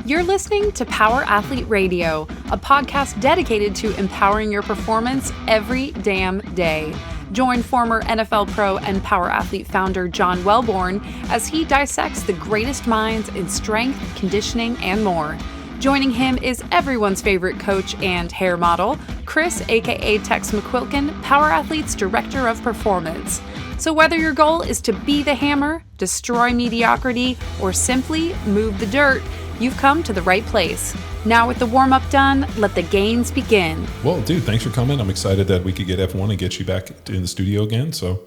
You're listening to Power Athlete Radio, a podcast dedicated to empowering your performance every damn day. Join former NFL pro and Power Athlete founder John Welborn as he dissects the greatest minds in strength, conditioning, and more. Joining him is everyone's favorite coach and hair model, Chris, aka Tex McQuilkin, Power Athlete's Director of Performance. So whether your goal is to be the hammer, destroy mediocrity, or simply move the dirt, you've come to the right place. Now with the warm-up done, let the gains begin. Well, dude, thanks for coming. I'm excited that we could get F1 and get you back in the studio again. So,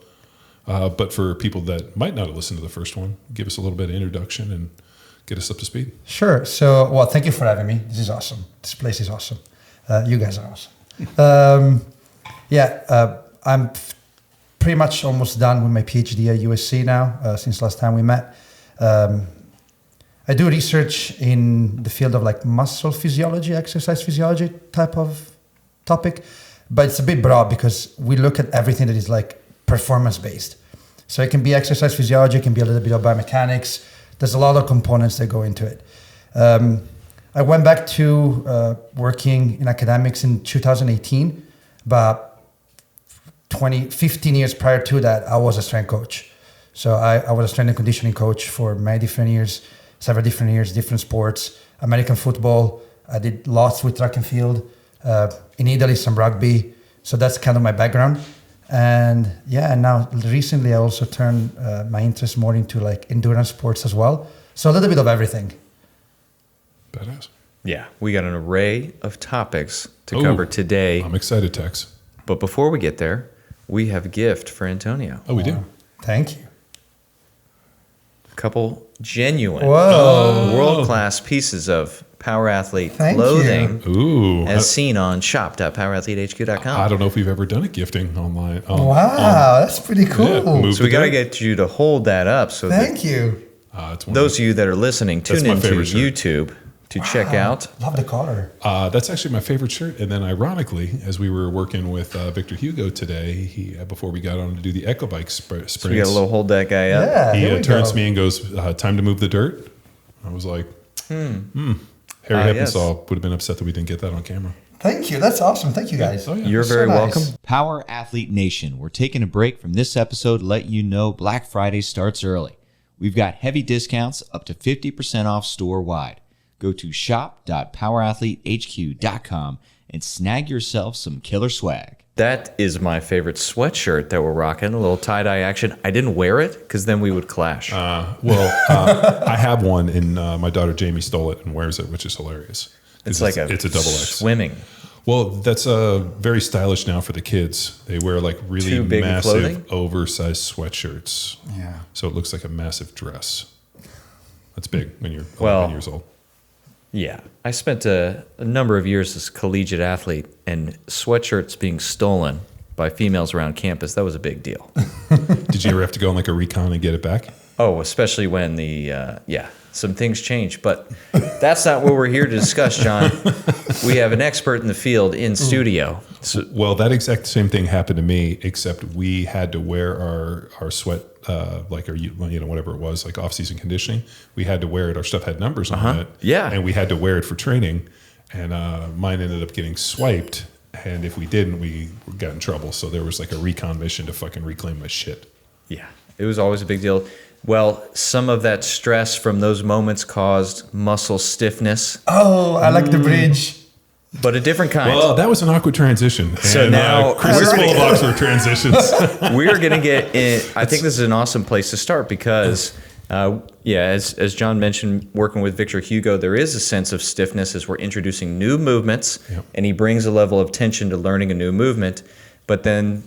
but for people that might not have listened to the first one, give us a little bit of introduction and get us up to speed. Sure. So, well, thank you for having me. This is awesome. This place is awesome. You guys are awesome. I'm pretty much almost done with my PhD at USC now, since last time we met. I do research in the field of like muscle physiology, exercise physiology type of topic, but it's a bit broad because we look at everything that is like performance based. So it can be exercise physiology, it can be a little bit of biomechanics. There's a lot of components that go into it. I went back to working in academics in 2018, but 15 years prior to that, I was a strength coach. So I was a strength and conditioning coach for many different years, several different years, different sports, American football. I did lots with track and field. In Italy, some rugby. So that's kind of my background. And now recently I also turned my interest more into like endurance sports as well. So a little bit of everything. Badass. Yeah, we got an array of topics to cover today. I'm excited, Tex. But before we get there, we have a gift for Antonio. Oh, we do? Thank you. A couple genuine, world-class pieces of Power Athlete clothing as seen on shop.powerathletehq.com. I don't know if we've ever done a gifting online. That's pretty cool. Yeah, so we got to get you to hold that up. So thank you. Those of you that are listening, tune into YouTube to check out. Love the color. That's actually my favorite shirt. And then ironically, as we were working with Victor Hugo today, he before we got on to do the EcoBike sprints. So we got a little hold that guy up. Yeah, he turns to me and goes, time to move the dirt. I was like, Harry Heppenstall would have been upset that we didn't get that on camera. Thank you. That's awesome. Thank you, guys. Oh, yeah. You're very welcome. Power Athlete Nation, we're taking a break from this episode to let you know Black Friday starts early. We've got heavy discounts up to 50% off store-wide. Go to shop.powerathletehq.com and snag yourself some killer swag. That is my favorite sweatshirt that we're rocking, a little tie-dye action. I didn't wear it because then we would clash. I have one, and my daughter Jamie stole it and wears it, which is hilarious. It's a double X. Swimming. Well, that's very stylish now for the kids. They wear like really massive, oversized sweatshirts. Yeah. So it looks like a massive dress. That's big when you're 11 years old. Yeah. I spent a number of years as a collegiate athlete, and sweatshirts being stolen by females around campus, that was a big deal. Did you ever have to go on like a recon and get it back? Oh, especially when some things change. But that's not what we're here to discuss, John. We have an expert in the field in studio. So, well, that exact same thing happened to me, except we had to wear our sweat, like our, whatever it was, like off-season conditioning. We had to wear it. Our stuff had numbers on it. Yeah. And we had to wear it for training. And mine ended up getting swiped. And if we didn't, we got in trouble. So there was like a recon mission to fucking reclaim my shit. Yeah. It was always a big deal. Well, some of that stress from those moments caused muscle stiffness. Oh, I like the bridge. But a different kind. Well, that was an awkward transition. So now Chris is full of awkward transitions. We're going to get in. I think this is an awesome place to start because, as John mentioned, working with Victor Hugo, there is a sense of stiffness as we're introducing new movements, and he brings a level of tension to learning a new movement. But then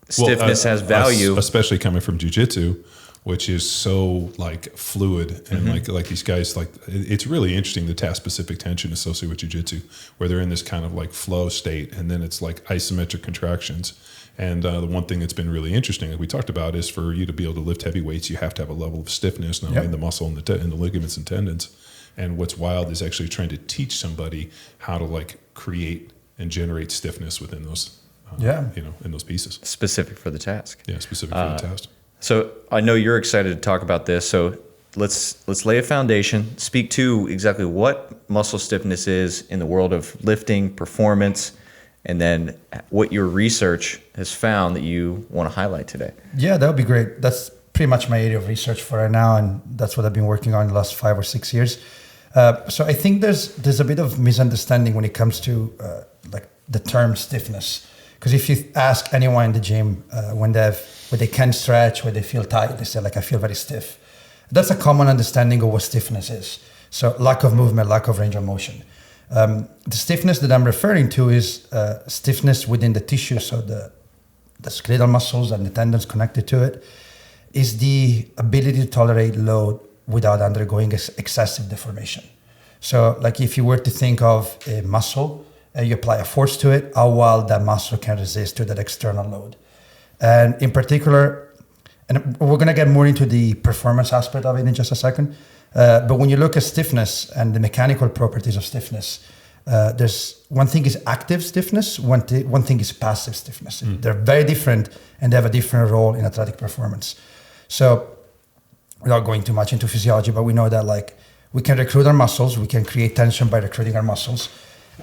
stiffness has value. Especially coming from jiu-jitsu, which is so like fluid and like these guys, like it's really interesting, the task specific tension associated with jiu-jitsu, where they're in this kind of like flow state, and then it's like isometric contractions. And the one thing that's been really interesting, like we talked about, is for you to be able to lift heavy weights, you have to have a level of stiffness, not only in the muscle and the ligaments and tendons. And what's wild is actually trying to teach somebody how to like create and generate stiffness within those, in those pieces. Specific for the task. Yeah, specific for the task. So I know you're excited to talk about this. So let's lay a foundation. Speak to exactly what muscle stiffness is in the world of lifting, performance, and then what your research has found that you want to highlight today. Yeah, that would be great. That's pretty much my area of research for right now, and that's what I've been working on the last 5 or 6 years. So I think there's a bit of misunderstanding when it comes to like the term stiffness, because if you ask anyone in the gym when they can't stretch, when they feel tight, they say like, I feel very stiff. That's a common understanding of what stiffness is. So lack of movement, lack of range of motion. The stiffness that I'm referring to is stiffness within the tissue, so the skeletal muscles and the tendons connected to it, is the ability to tolerate load without undergoing excessive deformation. So like if you were to think of a muscle, you apply a force to it, how well that muscle can resist to that external load. And in particular, and we're going to get more into the performance aspect of it in just a second, but when you look at stiffness and the mechanical properties of stiffness, there's one thing is active stiffness, one thing is passive stiffness. They're very different and they have a different role in athletic performance. So without going too much into physiology, but we know that like we can recruit our muscles, we can create tension by recruiting our muscles,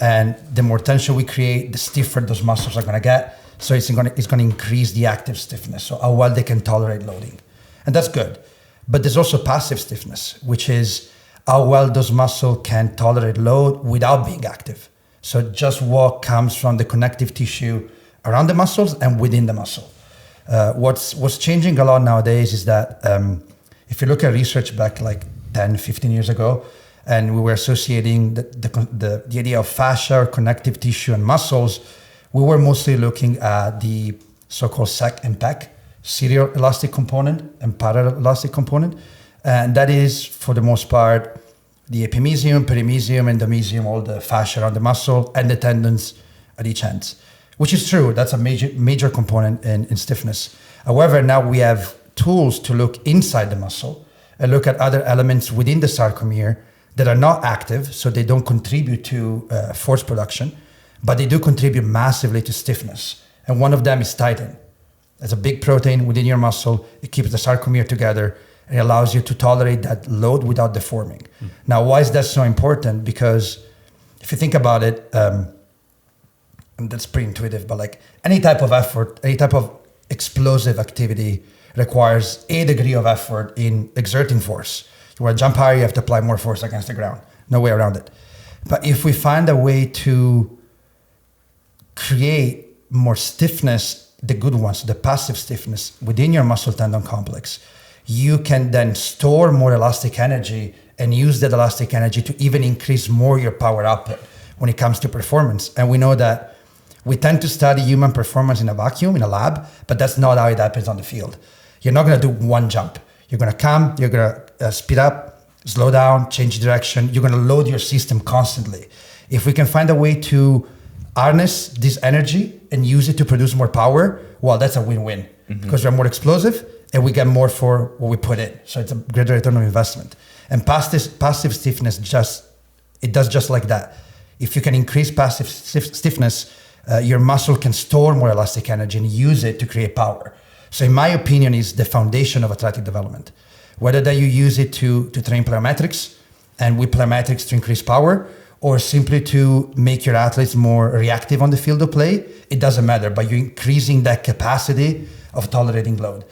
and the more tension we create, the stiffer those muscles are going to get. So it's going to increase the active stiffness, so how well they can tolerate loading, and that's good. But there's also passive stiffness, which is how well those muscles can tolerate load without being active. So just what comes from the connective tissue around the muscles and within the muscle. What's changing a lot nowadays is that if you look at research back like 10, 15 years ago, and we were associating the idea of fascia or connective tissue and muscles, we were mostly looking at the so-called SEC and PEC, serial elastic component and parallel elastic component. And that is, for the most part, the epimysium, perimysium, endomysium, all the fascia around the muscle, and the tendons at each end, which is true. That's a major component in stiffness. However, now we have tools to look inside the muscle and look at other elements within the sarcomere that are not active, so they don't contribute to force production, but they do contribute massively to stiffness. And one of them is titin. It's a big protein within your muscle. It keeps the sarcomere together and it allows you to tolerate that load without deforming. Now, why is that so important? Because if you think about it, and that's pretty intuitive, but like any type of effort, any type of explosive activity requires a degree of effort in exerting force. You want to jump higher, you have to apply more force against the ground. No way around it. But if we find a way to create more stiffness, the good ones, the passive stiffness within your muscle tendon complex, you can then store more elastic energy and use that elastic energy to even increase more your power output when it comes to performance. And we know that we tend to study human performance in a vacuum, in a lab, but that's not how it happens on the field. You're not going to do one jump. You're going to come, you're going to speed up, slow down, change direction. You're going to load your system constantly. If we can find a way to harness this energy and use it to produce more power, well, that's a win-win because we're more explosive and we get more for what we put in. So it's a greater return on investment. And passive stiffness does just like that. If you can increase passive stiffness, your muscle can store more elastic energy and use it to create power. So in my opinion, is the foundation of athletic development. Whether that you use it to train plyometrics and with plyometrics to increase power, or simply to make your athletes more reactive on the field of play, it doesn't matter, but you're increasing that capacity of tolerating load.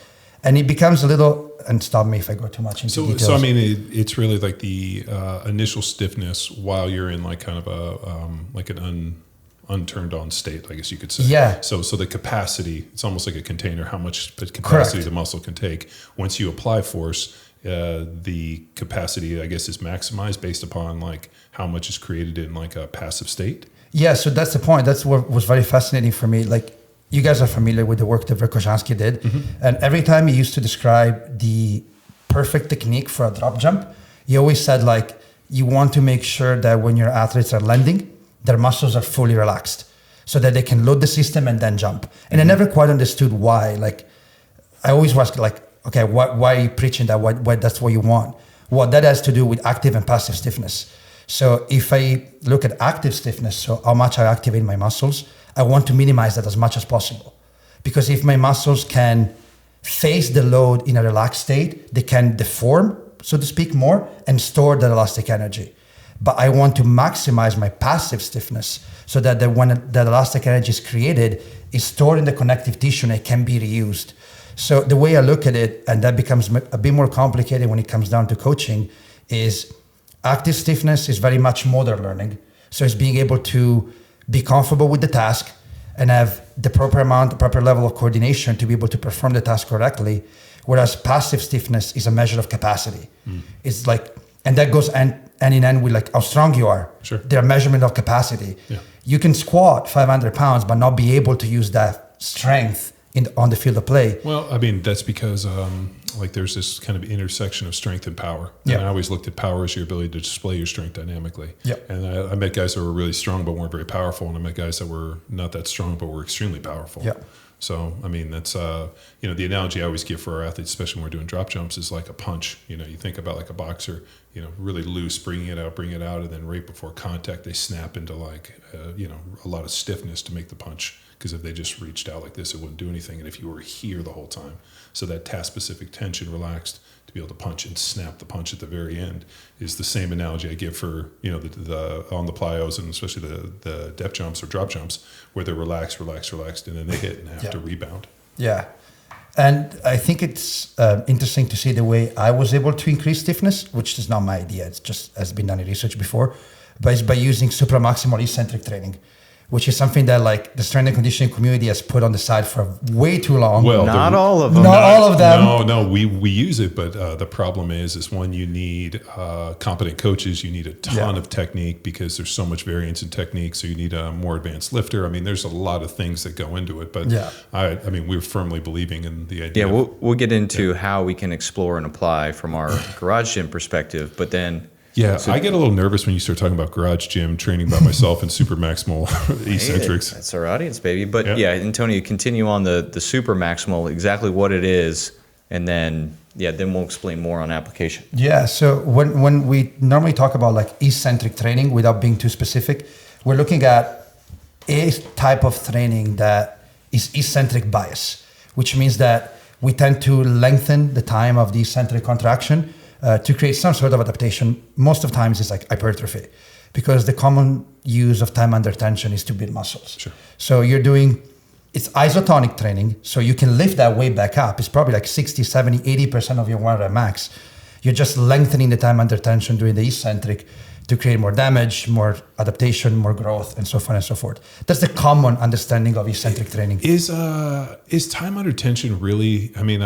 And it becomes a little, and stop me if I go too much into details. So I mean, it's really like the initial stiffness while you're in like kind of a like an unturned on state, I guess you could say. Yeah. So the capacity, it's almost like a container, how much capacity Correct. the muscle can take. Once you apply force, the capacity, I guess, is maximized based upon like how much is created in like a passive state. Yeah, so that's the point. That's what was very fascinating for me. Like, you guys are familiar with the work that Verkhoshansky did. And every time he used to describe the perfect technique for a drop jump, he always said, like, you want to make sure that when your athletes are landing, their muscles are fully relaxed so that they can load the system and then jump. And I never quite understood why. Like, I always was like, okay, why are you preaching that? Why that's what you want? Well, that has to do with active and passive stiffness. So if I look at active stiffness, so how much I activate my muscles, I want to minimize that as much as possible. Because if my muscles can face the load in a relaxed state, they can deform so to speak, more and store that elastic energy. But I want to maximize my passive stiffness so that when that elastic energy is created, it's stored in the connective tissue and it can be reused. So the way I look at it, and that becomes a bit more complicated when it comes down to coaching, is active stiffness is very much motor learning. So it's being able to be comfortable with the task and have the proper amount, the proper level of coordination to be able to perform the task correctly. Whereas passive stiffness is a measure of capacity. It's like, and that goes hand in hand with like how strong you are. Sure. They're a measurement of capacity. Yeah. You can squat 500 pounds, but not be able to use that strength on the field of play. Well, I mean, that's because like there's this kind of intersection of strength and power. Yeah. And I always looked at power as your ability to display your strength dynamically. Yeah. And I met guys that were really strong but weren't very powerful, and I met guys that were not that strong but were extremely powerful. Yeah. So, I mean, that's, the analogy I always give for our athletes, especially when we're doing drop jumps, is like a punch. You think about like a boxer, really loose, bring it out, and then right before contact, they snap into like, a lot of stiffness to make the punch. Because if they just reached out like this, it wouldn't do anything. And if you were here the whole time, so that task-specific tension relaxed to be able to punch and snap the punch at the very end is the same analogy I give for, the on the plyos and especially the depth jumps or drop jumps where they're relaxed, and then they hit and have to rebound. Yeah. And I think it's interesting to see the way I was able to increase stiffness, which is not my idea. It's just has been done in research before, but it's by using supra-maximal eccentric training, which is something that like the strength and conditioning community has put on the side for way too long. Well, not all of them. Not all of them. No, we use it, but the problem is one, you need competent coaches. You need a ton of technique because there's so much variance in technique. So you need a more advanced lifter. I mean, there's a lot of things that go into it, but I mean, we're firmly believing in the idea. Yeah, we'll get into how we can explore and apply from our garage gym perspective, but then. Yeah, I get a little nervous when you start talking about garage gym training by myself and super-maximal eccentrics. That's our audience, baby. But Antonio, continue on the super-maximal, exactly what it is, and then we'll explain more on application. Yeah, so when we normally talk about like eccentric training without being too specific, we're looking at a type of training that is eccentric bias, which means that we tend to lengthen the time of the eccentric contraction to create some sort of adaptation. Most of the times it's like hypertrophy, because the common use of time under tension is to build muscles. Sure. So it's isotonic training, so you can lift that weight back up. It's probably like 60, 70, 80% of your 1 rep max. You're just lengthening the time under tension doing the eccentric to create more damage, more adaptation, more growth, and so on and so forth. That's the common understanding of eccentric training. Is time under tension really? I mean,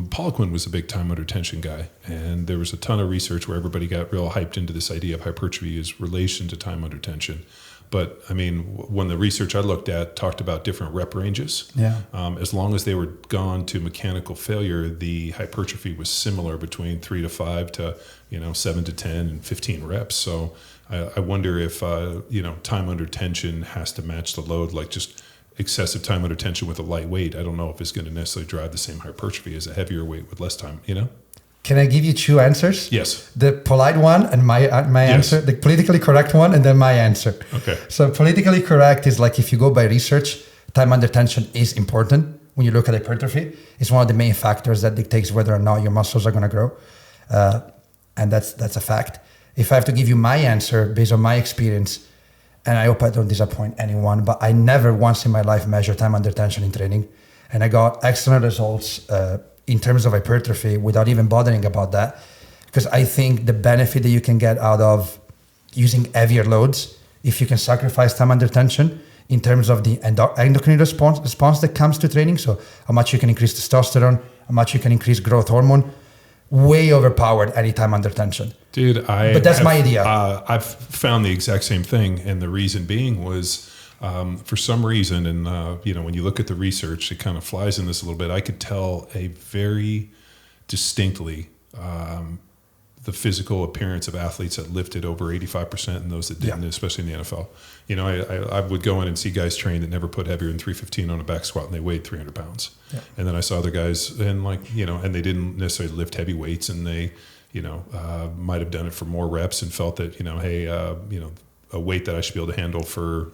Paul Quinn was a big time under tension guy, and there was a ton of research where everybody got real hyped into this idea of hypertrophy is relation to time under tension. But I mean, when the research I looked at talked about different rep ranges, as long as they were gone to mechanical failure, the hypertrophy was similar between 3 to 5 to 7 to 10 and 15 reps. So I wonder if time under tension has to match the load, like just excessive time under tension with a light weight. I don't know if it's going to necessarily drive the same hypertrophy as a heavier weight with less time. Can I give you two answers? Yes. The polite one and my answer, the politically correct one, and then my answer. Okay. So politically correct is like if you go by research, time under tension is important when you look at hypertrophy. It's one of the main factors that dictates whether or not your muscles are going to grow. And that's a fact. If I have to give you my answer based on my experience, and I hope I don't disappoint anyone, but I never once in my life measured time under tension in training. And I got excellent results in terms of hypertrophy without even bothering about that, because I think the benefit that you can get out of using heavier loads, if you can sacrifice time under tension in terms of the endocrine response that comes to training, so how much you can increase testosterone, how much you can increase growth hormone, way overpowered any time under tension. Dude, but that's my idea. I've found the exact same thing, and the reason being was for some reason, and when you look at the research, it kind of flies in this a little bit. I could tell a very distinctly the physical appearance of athletes that lifted over 85% and those that didn't, especially in the NFL. I would go in and see guys train that never put heavier than 315 on a back squat, and they weighed 300 pounds. Yeah. And then I saw other guys and and they didn't necessarily lift heavy weights, and they, might have done it for more reps and felt that, a weight that I should be able to handle for,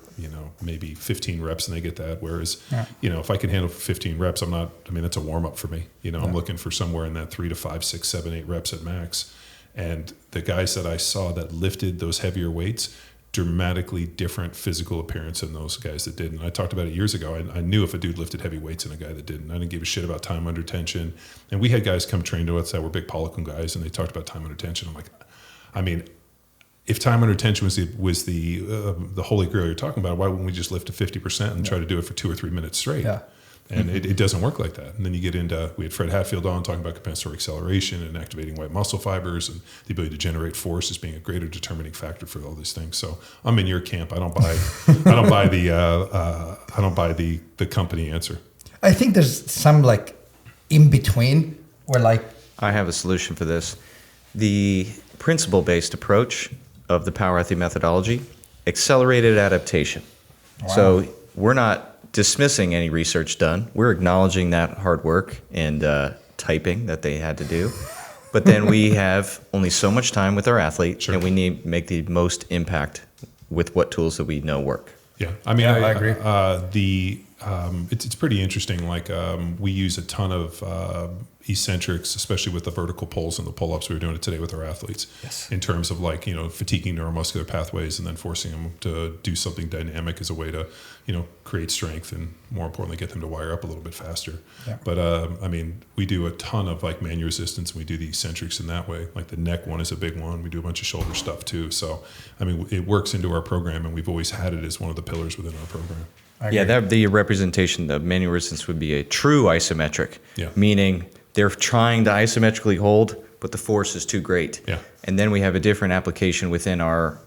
maybe 15 reps, and they get that. Whereas, if I can handle for 15 reps, that's a warm up for me. I'm looking for somewhere in that 3 to 5, 6, 7, 8 reps at max. And the guys that I saw that lifted those heavier weights, dramatically different physical appearance than those guys that didn't. I talked about it years ago. I knew if a dude lifted heavy weights and a guy that didn't. I didn't give a shit about time under tension. And we had guys come train to us that were big polycone guys, and they talked about time under tension. I'm like, I mean, if time under tension was the holy grail you're talking about, why wouldn't we just lift to 50% and try to do it for 2 or 3 minutes straight? Yeah. And it doesn't work like that. And then you get into, we had Fred Hatfield on talking about compensatory acceleration and activating white muscle fibers and the ability to generate force as being a greater determining factor for all these things. So I'm in your camp. I don't buy the company answer. I think there's some like in between where like I have a solution for this. The principle-based approach of the power athlete methodology, accelerated adaptation. Wow. So we're not dismissing any research done. We're acknowledging that hard work and typing that they had to do. But then we have only so much time with our athlete, Sure. and we need to make the most impact with what tools that we know work. Yeah, I mean, I agree. It's pretty interesting. Like we use a ton of eccentrics, especially with the vertical pulls and the pull-ups. We were doing it today with our athletes. Yes. In terms of like fatiguing neuromuscular pathways and then forcing them to do something dynamic as a way to create strength and more importantly get them to wire up a little bit faster. Yeah. But I mean, we do a ton of like manual resistance. And we do the eccentrics in that way. Like the neck one is a big one. We do a bunch of shoulder stuff too. So I mean, it works into our program, and we've always had it as one of the pillars within our program. Yeah, the representation of manual resistance would be a true isometric, Yeah. meaning they're trying to isometrically hold, but the force is too great. Yeah. And then we have a different application within our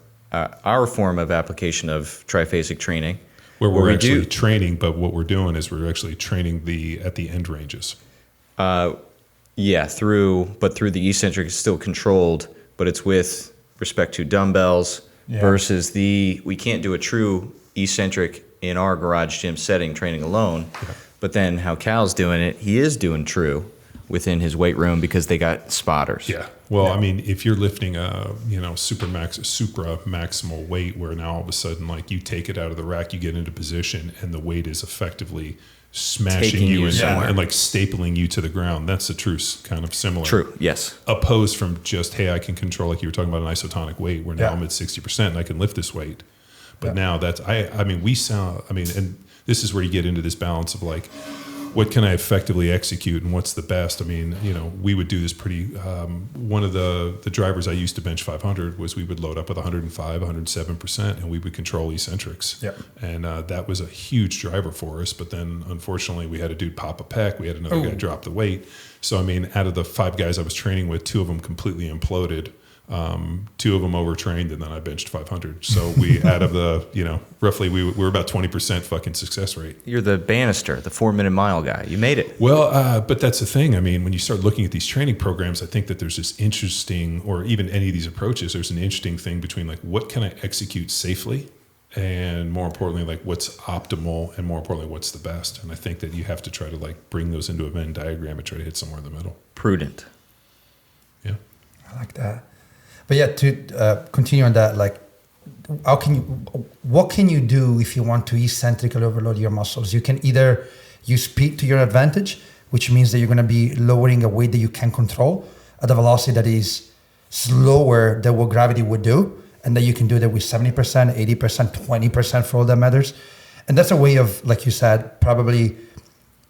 form of application of triphasic training. Where we're we actually do- training, but what we're doing is we're actually training at the end ranges. Yeah, through the eccentric is still controlled, but it's with respect to dumbbells versus we can't do a true eccentric in our garage gym setting training alone. But then how Cal's doing it, he is doing true within his weight room because they got spotters. Yeah. Well, I mean, if you're lifting a supra-maximal weight where now all of a sudden like you take it out of the rack, you get into position, and the weight is effectively smashing Taking you in somewhere. and like stapling you to the ground. That's the truth, kind of similar. True, yes. Opposed from just, hey, I can control, like you were talking about an isotonic weight where now Yeah. I'm at 60% and I can lift this weight. But now that's, and this is where you get into this balance of like, what can I effectively execute and what's the best? I mean, we would do this pretty, one of the drivers I used to bench 500 was we would load up with 105, 107%, and we would control eccentrics. Yep. And that was a huge driver for us. But then unfortunately we had a dude pop a pec. We had another guy drop the weight. So, I mean, out of the 5 guys I was training with, 2 of them completely imploded. 2 of them overtrained, and then I benched 500. So we, out of the, roughly we were about 20% fucking success rate. You're the Bannister, the 4-minute mile guy. You made it. Well, but that's the thing. I mean, when you start looking at these training programs, I think that there's this interesting, or even any of these approaches, there's an interesting thing between like, what can I execute safely? And more importantly, like what's optimal, and more importantly, what's the best? And I think that you have to try to like bring those into a Venn diagram and try to hit somewhere in the middle. Prudent. Yeah. I like that. But yeah, to continue on that, like, what can you do if you want to eccentrically overload your muscles? You can either use speed to your advantage, which means that you're going to be lowering a weight that you can control at a velocity that is slower than what gravity would do, and that you can do that with 70%, 80%, 20% for all that matters. And that's a way of, like you said, probably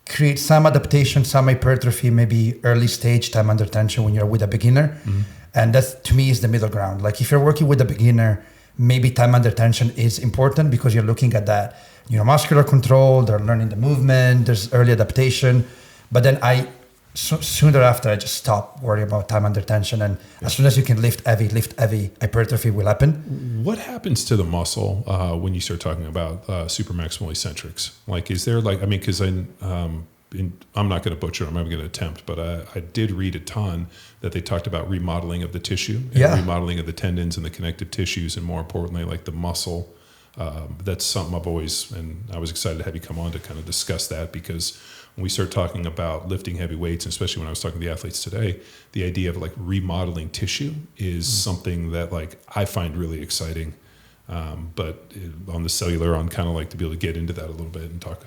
create some adaptation, some hypertrophy, maybe early stage time under tension when you're with a beginner. Mm-hmm. And that to me is the middle ground. Like if you're working with a beginner, maybe time under tension is important because you're looking at that neuromuscular control, they're learning the movement, there's early adaptation. But then soon thereafter, I just stop worrying about time under tension. And as soon as you can lift heavy, hypertrophy will happen. What happens to the muscle when you start talking about supra-maximal eccentrics? Like, is there like, I mean, because I'm not going to butcher it, I'm not going to attempt, but I did read a ton that they talked about remodeling of the tissue and remodeling of the tendons and the connective tissues, and more importantly, like the muscle. That's something I've always, and I was excited to have you come on to kind of discuss that, because when we start talking about lifting heavy weights, and especially when I was talking to the athletes today, the idea of like remodeling tissue is something that like I find really exciting. But on the cellular, on kind of like to be able to get into that a little bit and talk.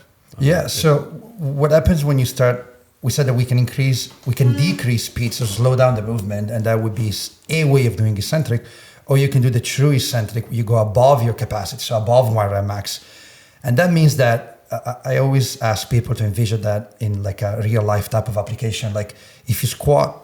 So what happens when you start we said that we can decrease speed, so slow down the movement, and that would be a way of doing eccentric. Or you can do the true eccentric, where you go above your capacity, so above 1 rep max. And that means that I always ask people to envision that in like a real life type of application. Like if you squat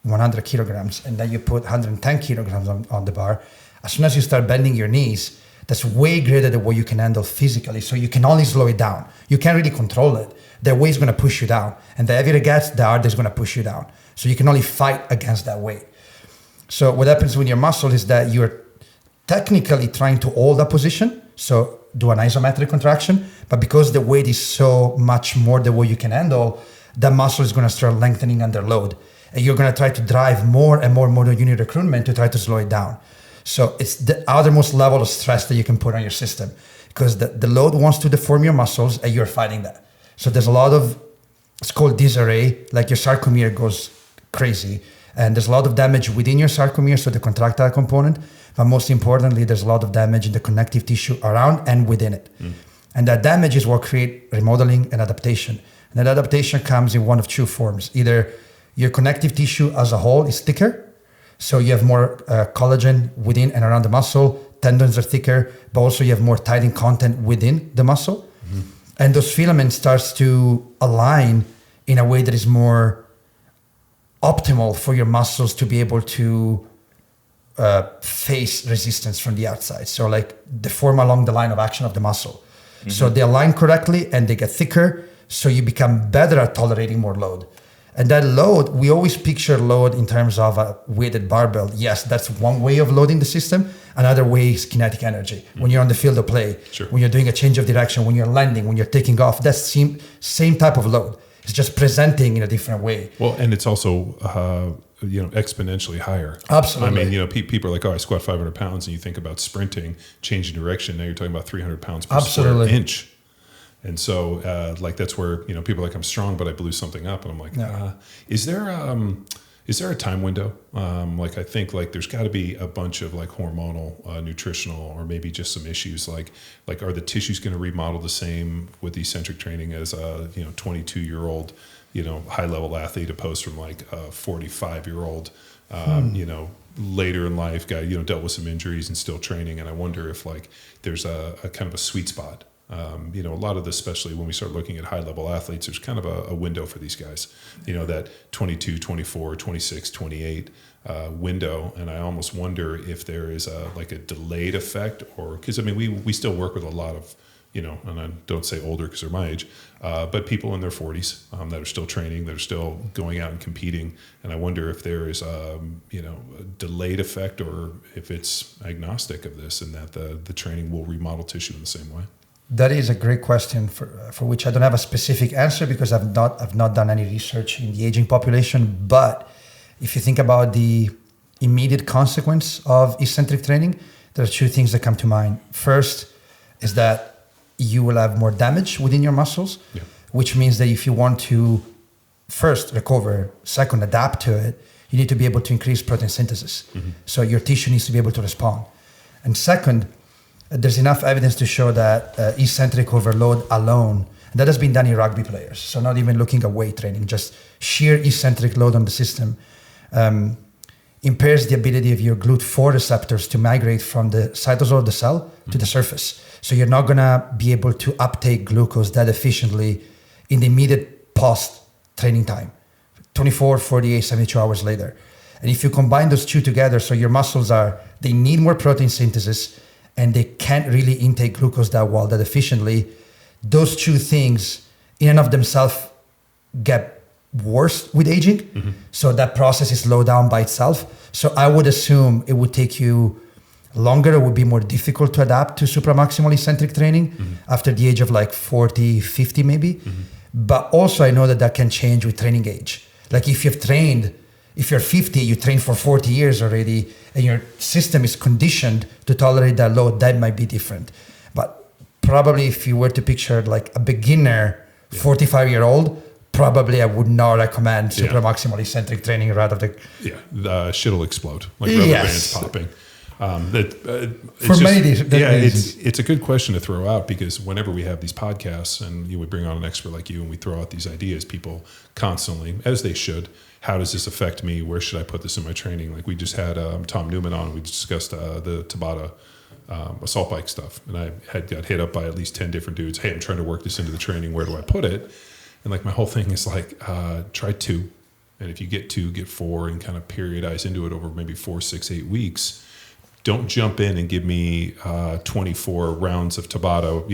100 kilograms and then you put 110 kilograms on the bar, as soon as you start bending your knees, that's way greater than what you can handle physically. So you can only slow it down. You can't really control it. The weight is going to push you down. And the heavier it gets, the harder it's going to push you down. So you can only fight against that weight. So what happens with your muscle is that you're technically trying to hold that position. So do an isometric contraction. But because the weight is so much more than what you can handle, that muscle is going to start lengthening under load. And you're going to try to drive more and more motor unit recruitment to try to slow it down. So it's the outermost level of stress that you can put on your system, because the load wants to deform your muscles and you're fighting that. So there's a lot of, it's called disarray, like your sarcomere goes crazy. And there's a lot of damage within your sarcomere, so the contractile component. But most importantly, there's a lot of damage in the connective tissue around and within it. And that damage is what creates remodeling and adaptation. And that adaptation comes in one of two forms. Either your connective tissue as a whole is thicker, so you have more collagen within and around the muscle, tendons are thicker, but also you have more titin content within the muscle. And those filaments starts to align in a way that is more optimal for your muscles to be able to face resistance from the outside. So like they form along the line of action of the muscle. So they align correctly and they get thicker, so you become better at tolerating more load. And that load, we always picture load in terms of a weighted barbell. Yes, that's one way of loading the system. Another way is kinetic energy. When you're on the field of play, when you're doing a change of direction, when you're landing, when you're taking off, that's same type of load. It's just presenting in a different way. Well, and it's also exponentially higher. Absolutely. I mean, people are like, oh, I squat 500 pounds, and you think about sprinting, changing direction. Now you're talking about 300 pounds per square inch. And so, that's where people are like, I'm strong, but I blew something up, and I'm like, is there a time window? I think there's got to be a bunch of hormonal, nutritional, or maybe just some issues. Like are the tissues going to remodel the same with eccentric training as a 22-year-old high level athlete opposed from a 45-year-old later in life guy dealt with some injuries and still training? And I wonder if there's a kind of a sweet spot. A lot of this, especially when we start looking at high-level athletes, there's kind of a window for these guys, that 22, 24, 26, 28 window. And I almost wonder if there is a delayed effect, or because, we still work with a lot of, and I don't say older because they're my age, but people in their 40s that are still training, that are still going out and competing. And I wonder if there is a delayed effect, or if it's agnostic of this, and that the training will remodel tissue in the same way. That is a great question for which I don't have a specific answer, because I've not done any research in the aging population. But if you think about the immediate consequence of eccentric training, there are two things that come to mind. First is that you will have more damage within your muscles, which means that if you want to first recover, second adapt to it, you need to be able to increase protein synthesis. So your tissue needs to be able to respond. And second, there's enough evidence to show that eccentric overload alone, and that has been done in rugby players, so not even looking at weight training, just sheer eccentric load on the system, impairs the ability of your GLUT4 receptors to migrate from the cytosol of the cell to the surface. So you're not going to be able to uptake glucose that efficiently in the immediate post-training time, 24, 48, 72 hours later. And if you combine those two together, so your muscles they need more protein synthesis, and they can't really intake glucose that well, that efficiently, those two things in and of themselves get worse with aging. So that process is slowed down by itself. So I would assume it would take you longer. It would be more difficult to adapt to supra-maximal eccentric training after the age of 40, 50 maybe. But also I know that can change with training age. If you're 50, you train for 40 years already, and your system is conditioned to tolerate that load, that might be different. But probably if you were to picture a beginner 45-year-old, probably I would not recommend supra-maximal eccentric training rather than... the shit will explode, rubber bands popping. For many reasons. It's a good question to throw out because whenever we have these podcasts and we bring on an expert like you and we throw out these ideas, people constantly, as they should, how does this affect me? Where should I put this in my training? Like we just had Tom Newman on. We discussed the Tabata assault bike stuff, and I got hit up by at least 10 different dudes. Hey, I'm trying to work this into the training. Where do I put it? And like my whole thing is like, try 2. And if you get 2, get 4 and kind of periodize into it over maybe 4, 6, 8 weeks. Don't jump in and give me 24 rounds of Tabata,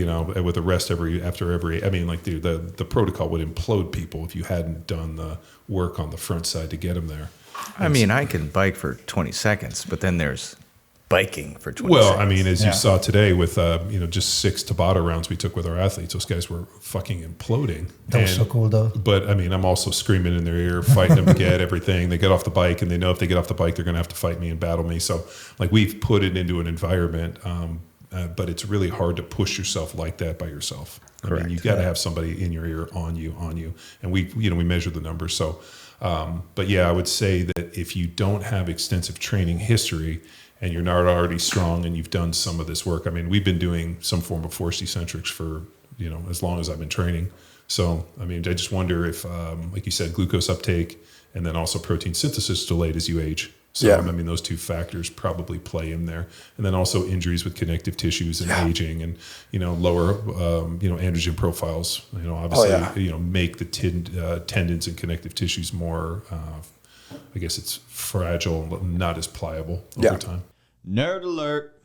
with a rest after every. I mean, like the protocol would implode people if you hadn't done the work on the front side to get them there. I mean, I can bike for 20 seconds, but then there's biking for 20 Well, seconds. I mean, as you saw today with just 6 Tabata rounds we took with our athletes, those guys were fucking imploding. That was so cool, though. But I mean, I'm also screaming in their ear, fighting them to get everything. They get off the bike, and they know if they get off the bike, they're going to have to fight me and battle me. So, like, we've put it into an environment, but it's really hard to push yourself like that by yourself. Correct. I mean, you got to have somebody in your ear, on you, and we measure the numbers. So, but yeah, I would say that if you don't have extensive training history and you're not already strong and you've done some of this work, I mean, we've been doing some form of forced eccentrics for as long as I've been training. So, I mean, I just wonder if, like you said, glucose uptake and then also protein synthesis delayed as you age. So, I mean, those 2 factors probably play in there. And then also injuries with connective tissues and aging and, lower, androgen profiles, obviously, make the tendons and connective tissues more, I guess it's fragile, not as pliable over time. Nerd alert.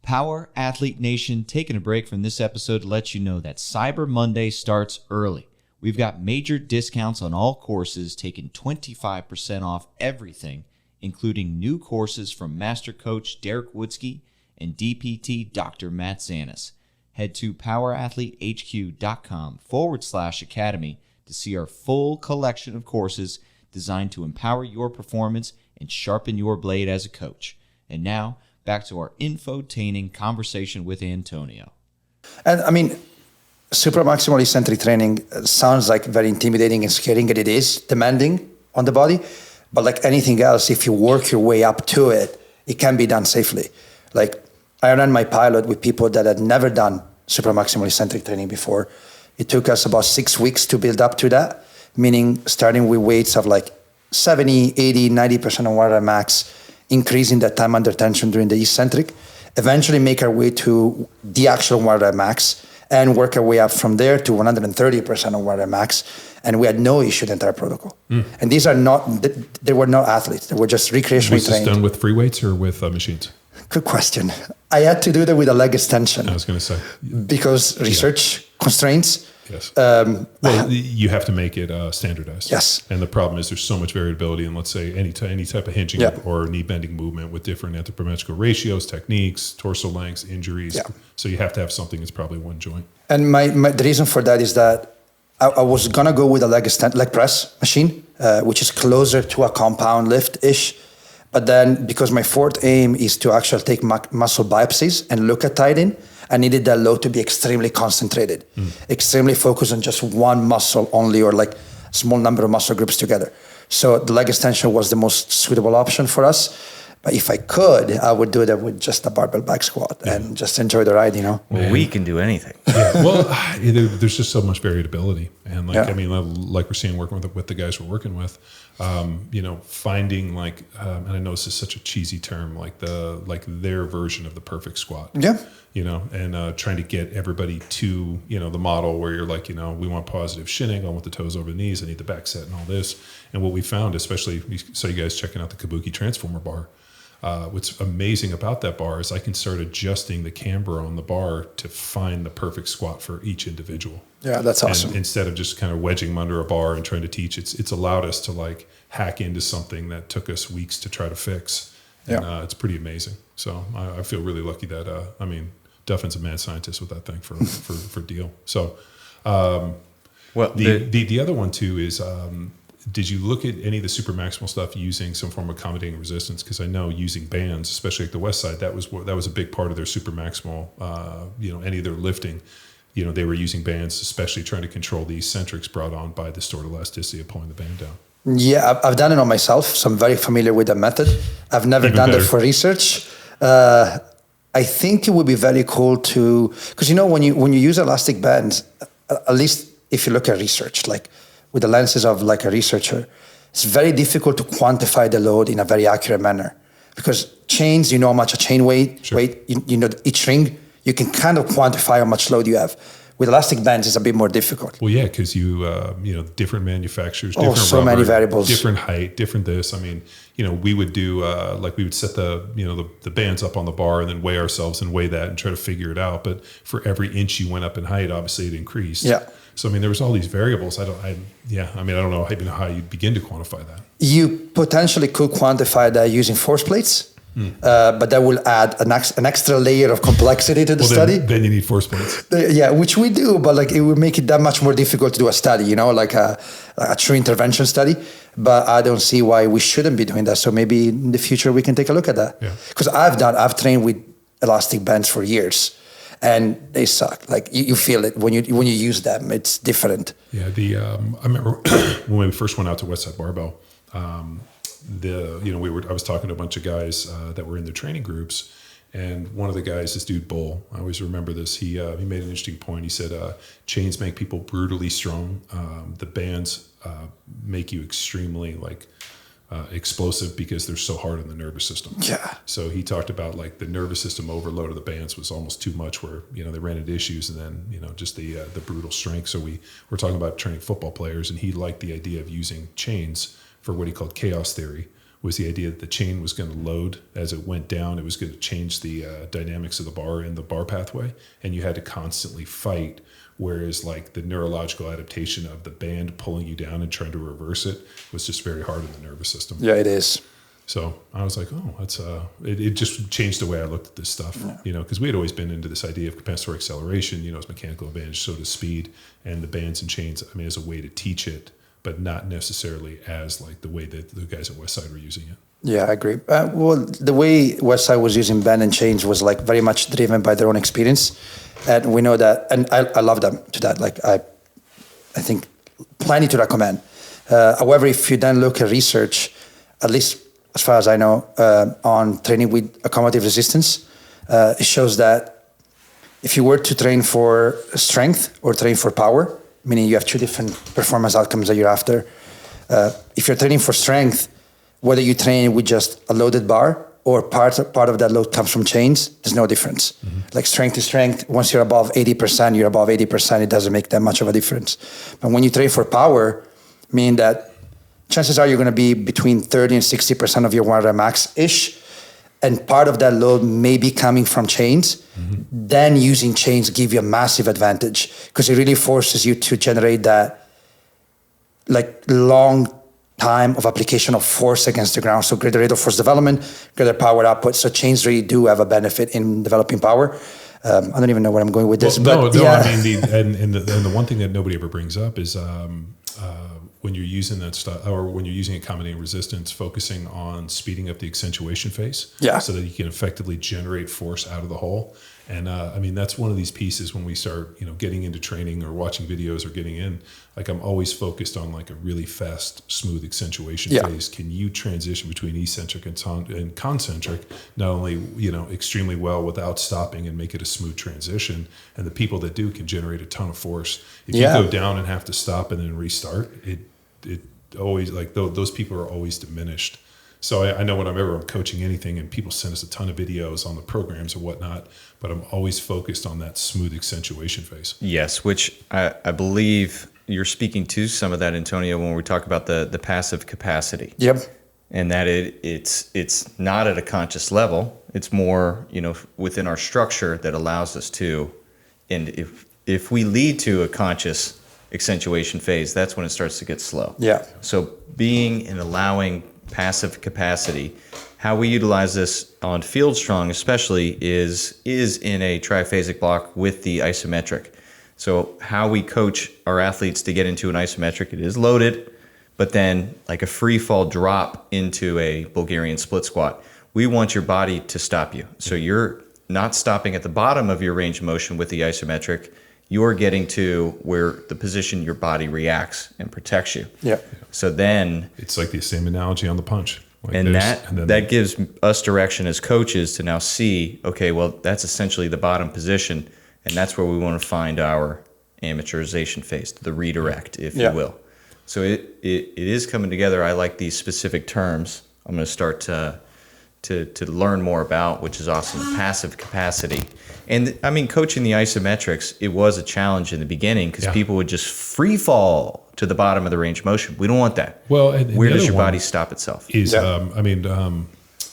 Power Athlete Nation taking a break from this episode to let you know that Cyber Monday starts early. We've got major discounts on all courses, taking 25% off everything, including new courses from Master Coach Derek Woodsky and DPT Dr. Matt Zanis. Head to powerathletehq.com/academy to see our full collection of courses designed to empower your performance and sharpen your blade as a coach. And now, back to our infotaining conversation with Antonio. And I mean, supra-maximal eccentric training sounds like very intimidating and scary, and it is demanding on the body. But like anything else, if you work your way up to it, it can be done safely. Like I ran my pilot with people that had never done supra-maximal eccentric training before. It took us about 6 weeks to build up to that, meaning starting with weights of like 70, 80, 90% of water max, increasing that time under tension during the eccentric, eventually make our way to the actual water max and work our way up from there to 130% of water max. And we had no issue the entire protocol. And these are they were not athletes. They were just recreationally Was this trained. done with free weights or with machines? Good question. I had to do that with a leg extension. I was going to say. Because research constraints. Yes. You have to make it standardized. Yes. And the problem is there's so much variability in, let's say, any type of hinging or knee bending movement with different anthropometrical ratios, techniques, torso lengths, injuries. Yeah. So you have to have something that's probably one joint. And the reason for that is that I was going to go with a leg press machine, which is closer to a compound lift-ish. But then because my fourth aim is to actually take muscle biopsies and look at tight in, I needed that load to be extremely concentrated, extremely focused on just one muscle only or like a small number of muscle groups together. So the leg extension was the most suitable option for us. But if I could, I would do that with just a barbell back squat and just enjoy the ride, Well, we can do anything. Well, there's just so much variability. And like, I mean, like we're seeing working with the guys we're working with, finding like, and I know this is such a cheesy term, like their version of the perfect squat. Yeah. And trying to get everybody to, the model where you're like, we want positive shinning. I want the toes over the knees. I need the back set and all this. And what we found, especially, we saw you guys checking out the Kabuki Transformer bar. What's amazing about that bar is I can start adjusting the camber on the bar to find the perfect squat for each individual. Yeah, that's awesome. And instead of just kind of wedging them under a bar and trying to teach, it's allowed us to like hack into something that took us weeks to try to fix. And it's pretty amazing. So I feel really lucky that, Duffin's a mad scientist with that thing for deal. So, the other one too is, did you look at any of the super-maximal stuff using some form of accommodating resistance? Because I know using bands, especially like the West Side, that was a big part of their super-maximal, any of their lifting. They were using bands, especially trying to control the eccentrics brought on by the stored elasticity of pulling the band down. Yeah, I've done it on myself, so I'm very familiar with the method. I've never done that for research. I think it would be very cool to, because when you use elastic bands, at least if you look at research, like with the lenses of like a researcher, it's very difficult to quantify the load in a very accurate manner, because chains, how much a chain weight, you know each ring, you can kind of quantify how much load you have. With elastic bands, it's a bit more difficult. Well, yeah, because different manufacturers, different so rubber, many variables, different height, different this. I mean, we would do we would set the bands up on the bar and then weigh ourselves and weigh that and try to figure it out. But for every inch you went up in height, obviously it increased. Yeah. So I mean, there was all these variables. I don't know even how you begin to quantify that. You potentially could quantify that using force plates. But that will add an extra layer of complexity to the study. Then you need force plates. Yeah, which we do, but like it will make it that much more difficult to do a study, like a true intervention study. But I don't see why we shouldn't be doing that. So maybe in the future we can take a look at that. Because I've trained with elastic bands for years, and they suck. Like you feel it when you use them. It's different. Yeah, I remember when we first went out to Westside Barbell. I was talking to a bunch of guys that were in the training groups, and one of the guys, this dude Bull, I always remember this. He made an interesting point. He said, "Chains make people brutally strong. The bands make you extremely explosive because they're so hard on the nervous system." Yeah. So he talked about like the nervous system overload of the bands was almost too much, where they ran into issues, and then just the brutal strength. So we were talking about training football players, and he liked the idea of using chains for what he called chaos theory. Was the idea that the chain was going to load as it went down. It was going to change the dynamics of the bar in the bar pathway, and you had to constantly fight. Whereas like the neurological adaptation of the band pulling you down and trying to reverse it was just very hard on the nervous system. Yeah, it is. So I was like, oh, that's it just changed the way I looked at this stuff, because we had always been into this idea of compensatory acceleration, as mechanical advantage, so does speed, and the bands and chains, as a way to teach it, but not necessarily as like the way that the guys at Westside were using it. Yeah, I agree. Well, the way Westside was using band and chains was like very much driven by their own experience, and we know that, and I love them to that. Like I think plenty to recommend. However, if you then look at research, at least as far as I know, on training with accommodative resistance, it shows that if you were to train for strength or train for power, meaning you have two different performance outcomes that you're after. If you're training for strength, whether you train with just a loaded bar or part of that load comes from chains, there's no difference. Mm-hmm. Like strength to strength, once you're above 80%, you're above 80%, it doesn't make that much of a difference. But when you train for power, meaning that chances are you're going to be between 30 and 60% of your 1 rep max-ish, and part of that load may be coming from chains, then using chains give you a massive advantage because it really forces you to generate that like long time of application of force against the ground. So greater rate of force development, greater power output. So chains really do have a benefit in developing power. I don't even know where I'm going with this. Well, but yeah. I mean, the one thing that nobody ever brings up is when you're using that stuff, or when you're using accommodating resistance, focusing on speeding up the accentuation phase, so that you can effectively generate force out of the hole. And I mean, that's one of these pieces when we start, getting into training or watching videos or getting in. Like I'm always focused on like a really fast, smooth accentuation phase. Can you transition between eccentric and concentric not only extremely well without stopping and make it a smooth transition? And the people that do can generate a ton of force. If you go down and have to stop and then restart, it always like those people are always diminished. So I know whenever I'm coaching anything and people send us a ton of videos on the programs or whatnot, but I'm always focused on that smooth accentuation phase. Yes, which I believe you're speaking to some of that, Antonio, when we talk about the passive capacity. Yep. And that it's not at a conscious level. It's more, within our structure that allows us to. And if we lead to a conscious accentuation phase, that's when it starts to get slow. Yeah. So being and allowing passive capacity, how we utilize this on field strong especially is in a triphasic block with the isometric. So how we coach our athletes to get into an isometric, it is loaded, but then like a free fall drop into a Bulgarian split squat. We want your body to stop you. So you're not stopping at the bottom of your range of motion with the isometric. You're getting to where the position your body reacts and protects you. Yeah. So then it's like the same analogy on the punch. Like and that gives us direction as coaches to now see, okay, well, that's essentially the bottom position, and that's where we want to find our amateurization phase, the redirect, if you will. So it is coming together. I like these specific terms. I'm going to start to learn more about, which is awesome. Passive capacity. And I mean, coaching the isometrics, it was a challenge in the beginning because people would just free fall to the bottom of the range of motion. We don't want that. Well, and where does your body stop itself?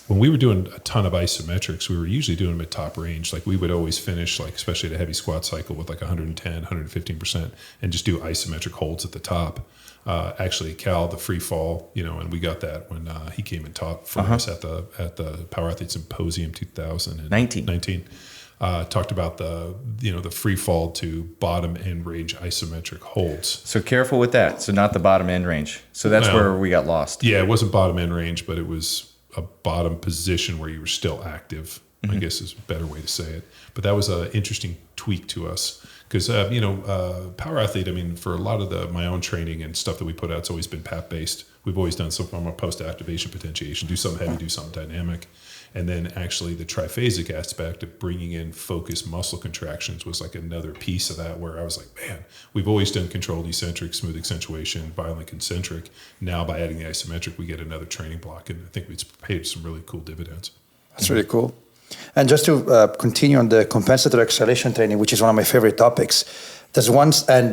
When we were doing a ton of isometrics, we were usually doing them at top range. Like we would always finish, like especially at a heavy squat cycle, with like 110, 115%, and just do isometric holds at the top. Actually, Cal, the free fall, and we got that when he came and taught for us at the Power Athlete Symposium 2019. Talked about the free fall to bottom end range isometric holds. So careful with that. So not the bottom end range. So that's where we got lost. Yeah, it wasn't bottom end range, but it was a bottom position where you were still active, I guess is a better way to say it. But that was an interesting tweak to us because, Power Athlete, for a lot of my own training and stuff that we put out, it's always been PAP based. We've always done some form of post-activation potentiation, do something heavy, do something dynamic. And then actually the triphasic aspect of bringing in focused muscle contractions was like another piece of that, where I was like, man, we've always done controlled eccentric, smooth accentuation, violent concentric. Now by adding the isometric, we get another training block. And I think it's paid some really cool dividends. That's really cool. And just to continue on the compensatory acceleration training, which is one of my favorite topics, there's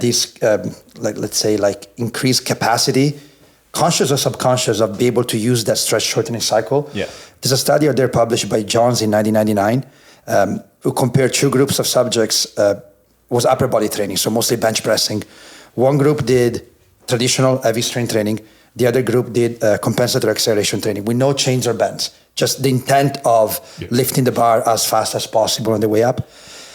this increased capacity, conscious or subconscious, of being able to use that stretch shortening cycle. Yeah. There's a study out there published by Johns in 1999 who compared two groups of subjects. Was upper body training, so mostly bench pressing. One group did traditional heavy strength training. The other group did compensatory acceleration training with no chains or bends, just the intent of lifting the bar as fast as possible on the way up.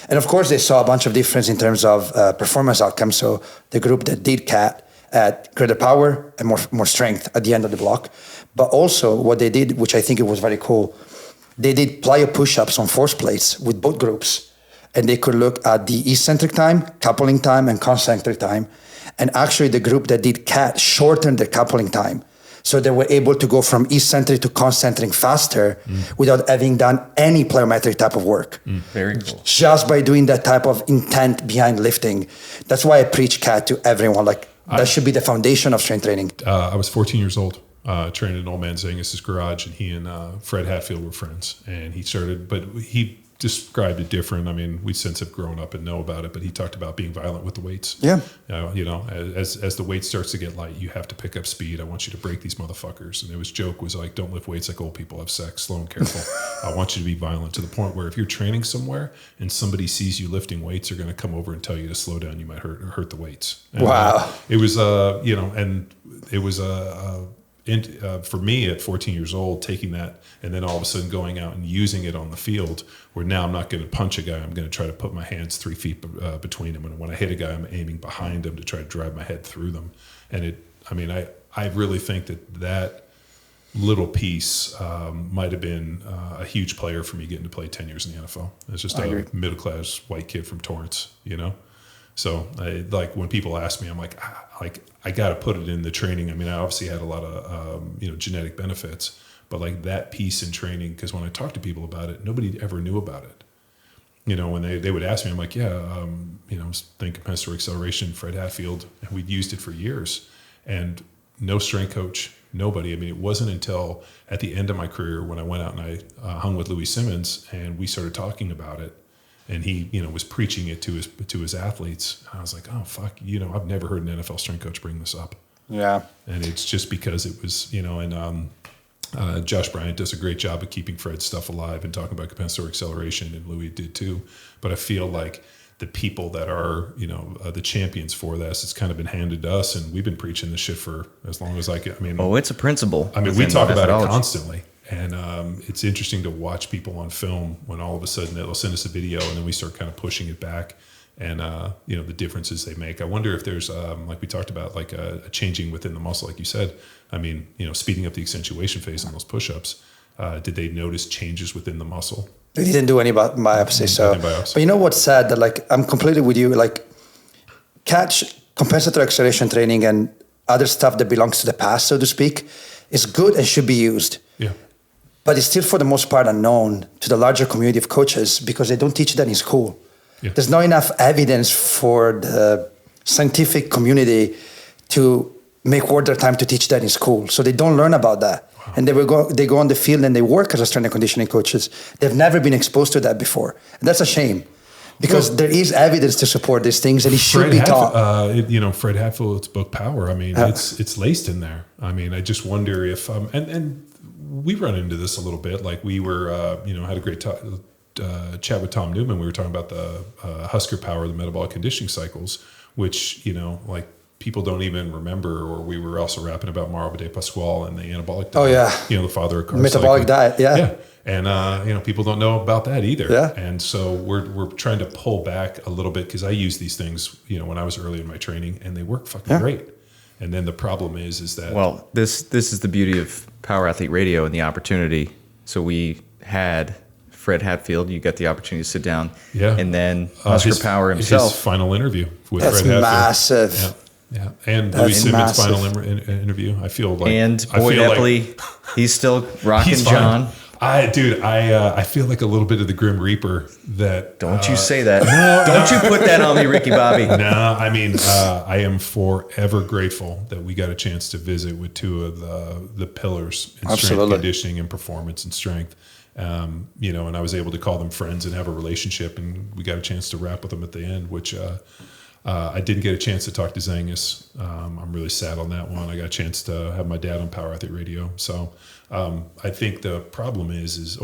And of course, they saw a bunch of difference in terms of performance outcomes. So the group that did CAT had greater power and more strength at the end of the block. But also what they did, which I think it was very cool, they did plyo push-ups on force plates with both groups. And they could look at the eccentric time, coupling time, and concentric time. And actually the group that did CAT shortened their coupling time. So they were able to go from eccentric to concentric faster without having done any plyometric type of work. Very cool. Just by doing that type of intent behind lifting. That's why I preach CAT to everyone. That should be the foundation of strength training. I was 14 years old, trained in Old Man Zangus's garage, and he and Fred Hatfield were friends. And he described it different. We since have grown up and know about it, but he talked about being violent with the weights. Yeah. As the weight starts to get light, you have to pick up speed. I want you to break these motherfuckers. And his joke was like, don't lift weights like old people have sex. Slow and careful. I want you to be violent to the point where if you're training somewhere and somebody sees you lifting weights, they're going to come over and tell you to slow down. You might hurt the weights. And, wow. It was, and it was for me at 14 years old, taking that and then all of a sudden going out and using it on the field, where now I'm not going to punch a guy. I'm going to try to put my hands 3 feet between them. And when I hit a guy, I'm aiming behind him to try to drive my head through them. And I really think that little piece might have been a huge player for me getting to play 10 years in the NFL. It's just a middle-class white kid from Torrance, So when people ask me, I'm like I got to put it in the training. I obviously had a lot of genetic benefits, but that piece in training, because when I talk to people about it, nobody ever knew about it. When they would ask me, I'm like, think compensatory acceleration, Fred Hatfield, and we'd used it for years, and no strength coach, nobody. it wasn't until at the end of my career when I went out and I hung with Louis Simmons and we started talking about it. And he, was preaching it to his athletes. And I was like, oh, fuck, I've never heard an NFL strength coach bring this up. Yeah. And it's just because it was, Josh Bryant does a great job of keeping Fred's stuff alive and talking about compensatory acceleration, and Louis did too. But I feel like the people that are, the champions for this, it's kind of been handed to us, and we've been preaching this shit for as long as I can. It's a principle. We talk about it constantly. And it's interesting to watch people on film when all of a sudden they'll send us a video and then we start kind of pushing it back and, the differences they make. I wonder if there's, like we talked about, a changing within the muscle, like you said. Speeding up the accentuation phase on those push-ups. Did they notice changes within the muscle? They didn't do any biopsy. But you know what's sad? That I'm completely with you. Compensatory acceleration training and other stuff that belongs to the past, so to speak, is good and should be used. Yeah. But it's still, for the most part, unknown to the larger community of coaches because they don't teach that in school. Yeah. There's not enough evidence for the scientific community to make worth their time to teach that in school. So they don't learn about that. Wow. And they go on the field and they work as strength and conditioning coaches. They've never been exposed to that before. And that's a shame because there is evidence to support these things and it should be taught. Fred Hatfield's book Power, I mean, it's laced in there. I mean, I just wonder if, and we run into this a little bit. Like we were, had a great chat with Tom Newman. We were talking about the Husker Power, the metabolic conditioning cycles, which, like people don't even remember, or we were also rapping about Mauro de Pasquale and the anabolic diet. Oh, yeah. The father of carb metabolic cycling. diet, yeah. Yeah. And, people don't know about that either. Yeah. And so we're trying to pull back a little bit because I use these things, when I was early in my training and they work fucking great. And then the problem is that... Well, this is the beauty of Power Athlete Radio and the opportunity. So we had Fred Hatfield. You got the opportunity to sit down. Yeah. And then Husker Power himself. His final interview with That's Fred Hatfield. Massive. Yeah. And Louis Simmons' final interview. I feel like... And Boyd Epley, he's still rocking John. I feel like a little bit of the Grim Reaper that... Don't you say that. Don't you put that on me, Ricky Bobby. No, I mean, I am forever grateful that we got a chance to visit with two of the pillars in strength conditioning and performance and strength. And I was able to call them friends and have a relationship, and we got a chance to rap with them at the end, which I didn't get a chance to talk to Zangus. I'm really sad on that one. I got a chance to have my dad on Power Athlete Radio. So I think the problem is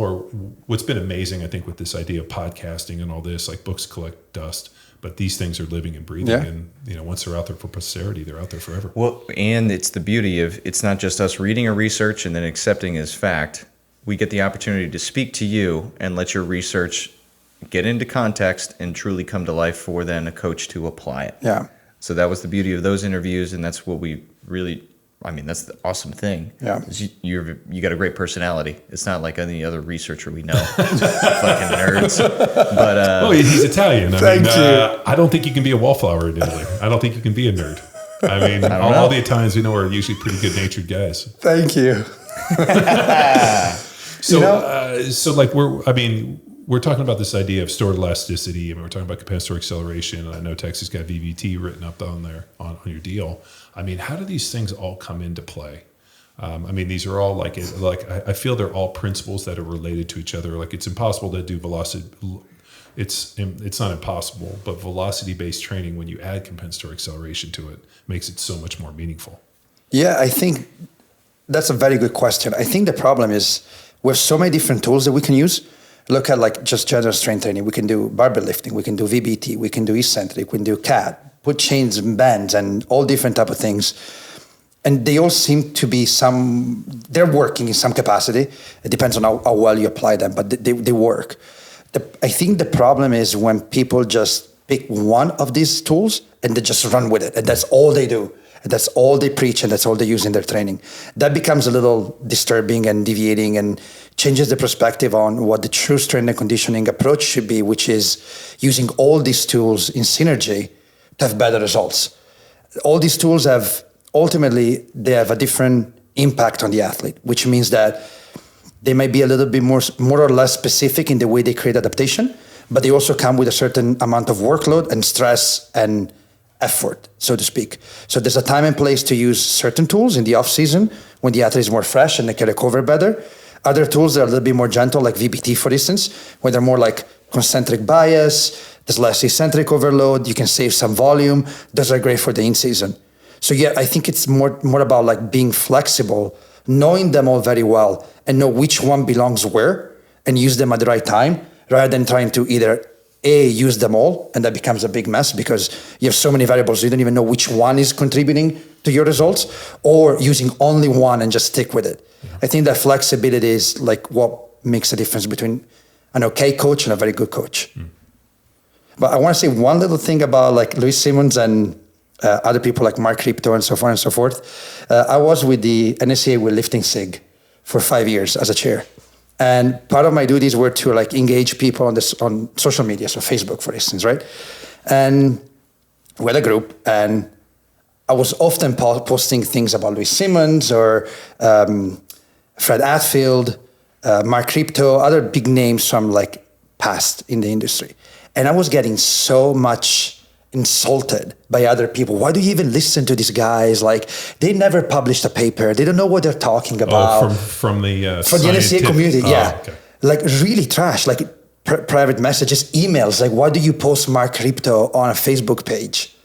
what's been amazing, I think, with this idea of podcasting and all this, like books collect dust, but these things are living and breathing. And, once they're out there for posterity, they're out there forever. Well, and it's the beauty of, it's not just us reading a research and then accepting as fact. We get the opportunity to speak to you and let your research get into context and truly come to life for then a coach to apply it. Yeah. So that was the beauty of those interviews, and that's what we really, that's the awesome thing. Yeah. You got a great personality. It's not like any other researcher we know. Fucking nerds. But he's Italian. Thank you. I don't think you can be a wallflower in Italy. I don't think you can be a nerd. I mean, all the Italians we know are usually pretty good natured guys. Thank you. We're talking about this idea of stored elasticity, and we're talking about compensatory acceleration. And I know Texas got VVT written up on there on your deal. I mean, how do these things all come into play? These are all I feel they're all principles that are related to each other. Like it's impossible to do velocity. It's not impossible, but velocity-based training, when you add compensatory acceleration to it, makes it so much more meaningful. Yeah, I think that's a very good question. I think the problem is we have so many different tools that we can use. Look at just general strength training. We can do barbell lifting. We can do VBT. We can do eccentric. We can do CAT, put chains and bands and all different type of things. And they all seem to be they're working in some capacity. It depends on how well you apply them, but they work. I think the problem is when people just pick one of these tools and they just run with it. And that's all they do. And that's all they preach and that's all they use in their training. That becomes a little disturbing and deviating and changes the perspective on what the true strength and conditioning approach should be, which is using all these tools in synergy to have better results. All these tools ultimately have a different impact on the athlete, which means that they might be a little bit more or less specific in the way they create adaptation, but they also come with a certain amount of workload and stress and effort, so to speak. So there's a time and place to use certain tools in the off season when the athlete is more fresh and they can recover better. Other tools that are a little bit more gentle, like VBT, for instance, where they're more like concentric bias, there's less eccentric overload, you can save some volume. Those are great for the in-season. So yeah, I think it's more about being flexible, knowing them all very well and know which one belongs where and use them at the right time, rather than trying to either use them all, and that becomes a big mess because you have so many variables, you don't even know which one is contributing to your results, or using only one and just stick with it. Yeah. I think that flexibility is what makes a difference between an okay coach and a very good coach. But I want to say one little thing about Louis Simmons and other people like Mark Crypto and so on and so forth. I was with the NSCA with lifting SIG for 5 years as a chair. And part of my duties were to engage people on social media, so Facebook, for instance, right? And we had a group, and I was often posting things about Louis Simmons or Fred Atfield, Mark Crypto, other big names from like past in the industry. And I was getting so much insulted by other people. Why do you even listen to these guys? Like, they never published a paper. They don't know what they're talking about. From the NSCA community, yeah. Okay. Like really trash, like private messages, emails. Like, why do you post Mark Crypto on a Facebook page?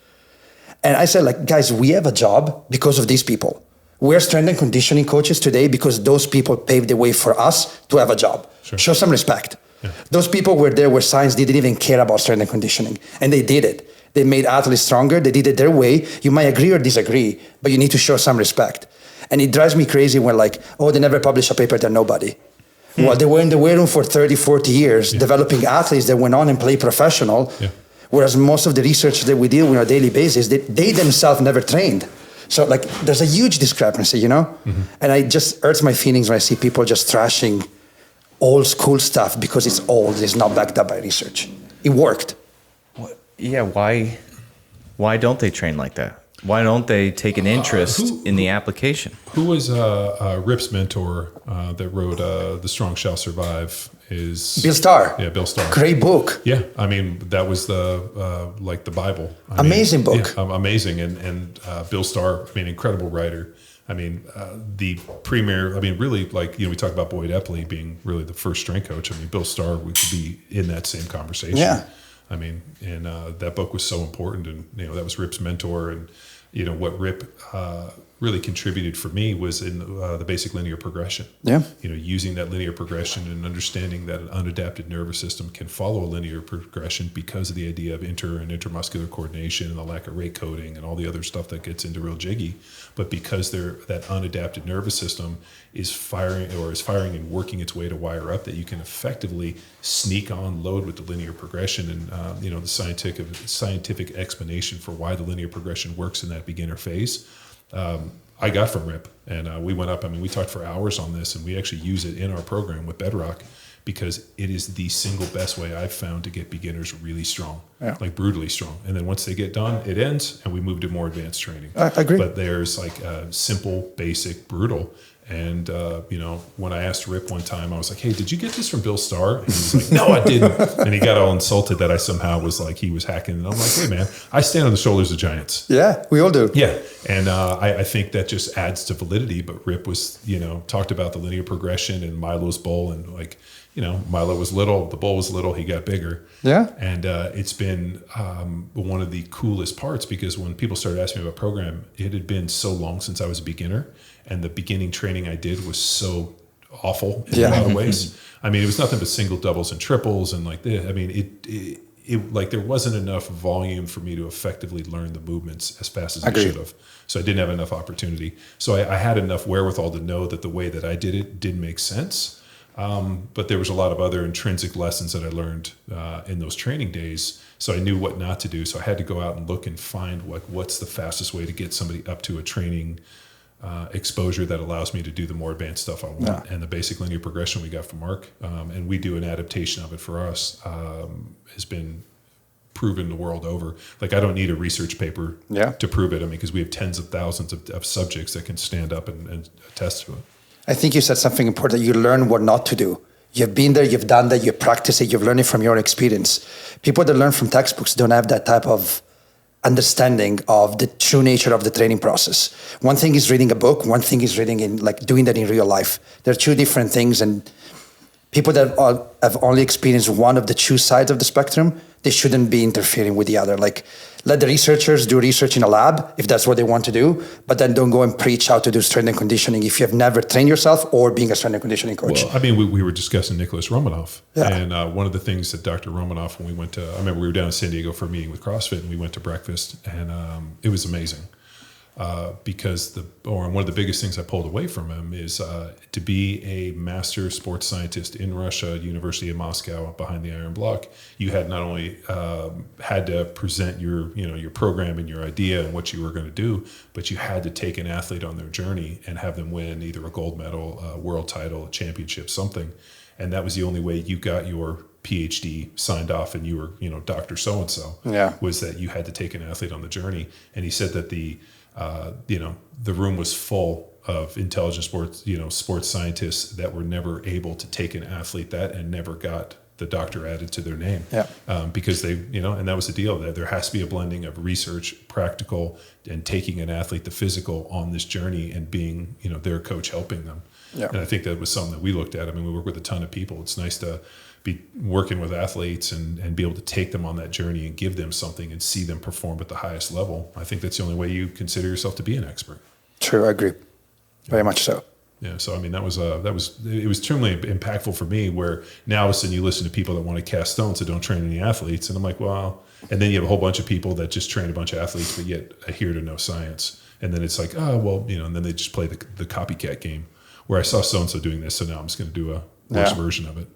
And I said, like, guys, we have a job because of these people. We're strength and conditioning coaches today because those people paved the way for us to have a job. Sure. Show some respect. Yeah. Those people were there where science didn't even care about strength and conditioning, and they did it. They made athletes stronger. They did it their way. You might agree or disagree, but you need to show some respect. And it drives me crazy when like, oh, they never published a paper, they're nobody. Well, they were in the weight room for 30, 40 years, developing athletes that went on and played professional, whereas most of the research that we deal with on a daily basis, they themselves never trained. So like, there's a huge discrepancy, you know? And it just hurts my feelings when I see people just trashing old school stuff because it's old, it's not backed up by research. It worked. Yeah, why don't they train like that? Why don't they take an interest in the application? Who was Rip's mentor that wrote The Strong Shall Survive? Is Bill Starr. Yeah, Bill Starr. Great book. Yeah, I mean, that was like the Bible. Amazing book. Yeah, amazing. And Bill Starr, I mean, incredible writer. I mean, the premier, I mean, really, like, you know, we talk about Boyd Epley being really the first strength coach. I mean, Bill Starr would be in that same conversation. Yeah. I mean, and that book was so important. And, you know, that was Rip's mentor. And, you know, what Rip really contributed for me was in the basic linear progression. Yeah. You know, using that linear progression and understanding that an unadapted nervous system can follow a linear progression because of the idea of inter and intermuscular coordination and the lack of rate coding and all the other stuff that gets into real jiggy. But because that unadapted nervous system is firing and working its way to wire up, that you can effectively sneak on load with the linear progression. And you know, the scientific explanation for why the linear progression works in that beginner phase, I got from Rip. And we went up, I mean, we talked for hours on this, and we actually use it in our program with Bedrock because it is the single best way I've found to get beginners really strong, like brutally strong. And then once they get done, it ends, and we move to more advanced training. I agree. But there's like simple, basic, brutal. And, you know, when I asked Rip one time, I was like, hey, did you get this from Bill Starr? And he was like, no, I didn't. And he got all insulted that I somehow was like, he was hacking. And I'm like, hey, man, I stand on the shoulders of giants. Yeah, we all do. Yeah. And I think that just adds to validity. But Rip was, you know, talked about the linear progression and Milo's bull. And like, you know, Milo was little, the bull was little, he got bigger. Yeah. And it's been one of the coolest parts because when people started asking me about program, it had been so long since I was a beginner. And the beginning training I did was so awful in a lot of ways. I mean, it was nothing but single doubles and triples and like this. I mean, it like there wasn't enough volume for me to effectively learn the movements as fast as I should have. So I didn't have enough opportunity. So I had enough wherewithal to know that the way that I did it didn't make sense. But there was a lot of other intrinsic lessons that I learned in those training days. So I knew what not to do. So I had to go out and look and find what's the fastest way to get somebody up to a training exposure that allows me to do the more advanced stuff I want. Yeah. And the basic linear progression we got from Mark, and we do an adaptation of it for us, has been proven the world over. Like, I don't need a research paper to prove it. I mean, because we have tens of thousands of subjects that can stand up and attest to it. I think you said something important. You learn what not to do. You've been there, you've done that, you practice it, you've learned it from your own experience. People that learn from textbooks don't have that type of understanding of the true nature of the training process. One thing is reading a book, one thing is reading in, like, doing that in real life. They're two different things, and people that have only experienced one of the two sides of the spectrum, they shouldn't be interfering with the other. Like, let the researchers do research in a lab if that's what they want to do, but then don't go and preach how to do strength and conditioning if you have never trained yourself or being a strength and conditioning coach. Well, I mean, we were discussing Nicholas Romanoff, and one of the things that Dr. Romanoff, when we went to, I remember we were down in San Diego for a meeting with CrossFit, and we went to breakfast, and it was amazing. Because one of the biggest things I pulled away from him is to be a master sports scientist in Russia, University of Moscow, behind the Iron Block. You had not only had to present your program and your idea and what you were going to do, but you had to take an athlete on their journey and have them win either a gold medal, a world title, a championship, something. And that was the only way you got your PhD signed off and you were, Dr. So-and-so, was that you had to take an athlete on the journey. And he said that the room was full of intelligent sports scientists that were never able to take an athlete and never got the doctor added to their name. Because they, and that was the deal. That there has to be a blending of research, practical, and taking an athlete, the physical, on this journey and being, their coach helping them. And I think that was something that we looked at. I mean, we work with a ton of people. It's nice to be working with athletes and be able to take them on that journey and give them something and see them perform at the highest level. I think that's the only way you consider yourself to be an expert. True, I agree. Very much so. Yeah, so I mean, it was extremely impactful for me. Where now all of a sudden you listen to people that want to cast stones that don't train any athletes, and I'm like, well, and then you have a whole bunch of people that just train a bunch of athletes, but yet adhere to no science, and then it's like, oh well, and then they just play the copycat game. Where I saw so and so doing this, so now I'm just going to do a worse version of it.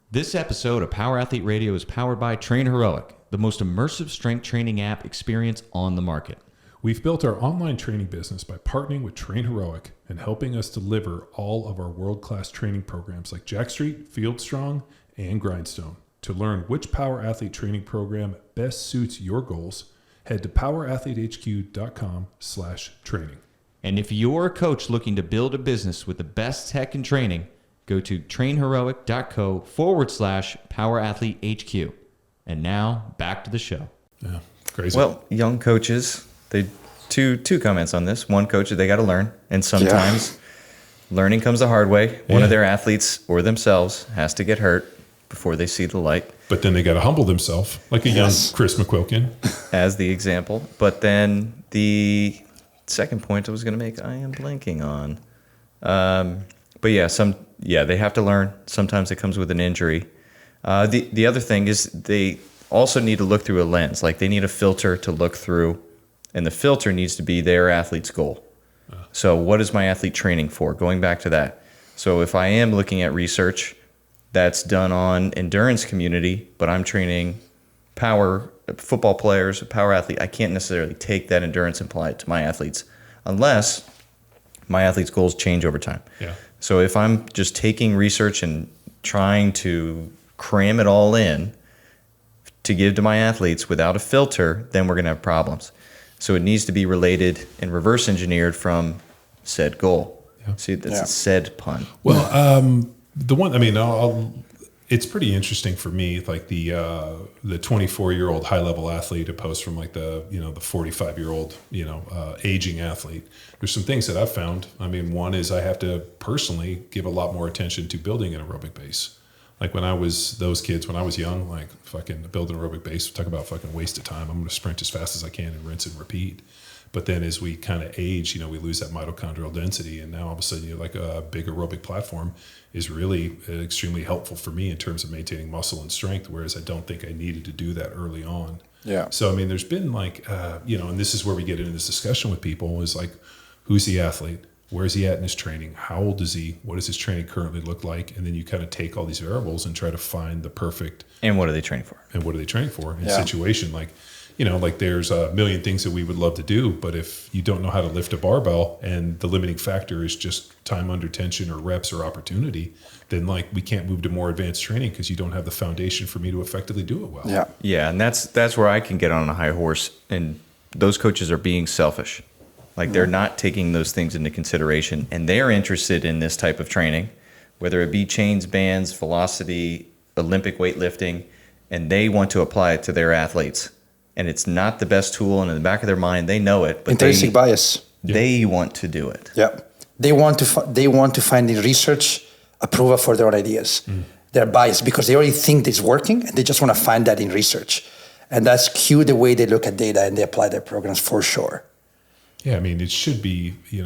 This episode of Power Athlete Radio is powered by Train Heroic, the most immersive strength training app experience on the market. We've built our online training business by partnering with Train Heroic and helping us deliver all of our world-class training programs like Jack Street, Field Strong, and Grindstone. To learn which Power Athlete training program best suits your goals, head to powerathletehq.com/training. And if you're a coach looking to build a business with the best tech and training, go to trainheroic.co/powerathletehq. And now back to the show. Yeah, crazy. Well, young coaches, two comments on this. One, coach, they got to learn, and sometimes learning comes the hard way. One of their athletes or themselves has to get hurt before they see the light. But then they got to humble themselves, like a young Chris McQuilkin, as the example. But then the second point I was going to make, I am blanking on. But they have to learn. Sometimes it comes with an injury. The other thing is they also need to look through a lens. Like they need a filter to look through, and the filter needs to be their athlete's goal. So what is my athlete training for? Going back to that. So if I am looking at research that's done on endurance community, but I'm training power football players, power athlete, I can't necessarily take that endurance and apply it to my athletes unless my athlete's goals change over time. Yeah. So if I'm just taking research and trying to cram it all in to give to my athletes without a filter, then we're going to have problems. So it needs to be related and reverse engineered from said goal. Yeah. See, that's a said pun. Well, the one, I mean, it's pretty interesting for me, like the 24-year-old high-level athlete opposed from like the 45-year-old, aging athlete. There's some things that I've found. I mean, one is I have to personally give a lot more attention to building an aerobic base. Like when I was young, like fucking build an aerobic base, talk about fucking waste of time. I'm going to sprint as fast as I can and rinse and repeat. But then as we kind of age, we lose that mitochondrial density. And now all of a sudden, like a big aerobic platform is really extremely helpful for me in terms of maintaining muscle and strength, whereas I don't think I needed to do that early on. Yeah. So, I mean, there's been like, and this is where we get into this discussion with people is like, who's the athlete? Where's he at in his training? How old is he? What does his training currently look like? And then you kind of take all these variables and try to find the perfect. And what are they training for? In situation like, like there's a million things that we would love to do, but if you don't know how to lift a barbell and the limiting factor is just time under tension or reps or opportunity, then like we can't move to more advanced training because you don't have the foundation for me to effectively do it well. Yeah. Yeah, and that's where I can get on a high horse, and those coaches are being selfish. Like they're not taking those things into consideration, and they're interested in this type of training, whether it be chains, bands, velocity, Olympic weightlifting, and they want to apply it to their athletes. And it's not the best tool, and in the back of their mind, they know it. But intrinsic bias. They want to do it. Yeah, they want to find in research approval for their own ideas. They're biased because they already think it's working, and they just want to find that in research. And that's cue the way they look at data and they apply their programs for sure. Yeah, I mean, it should be, you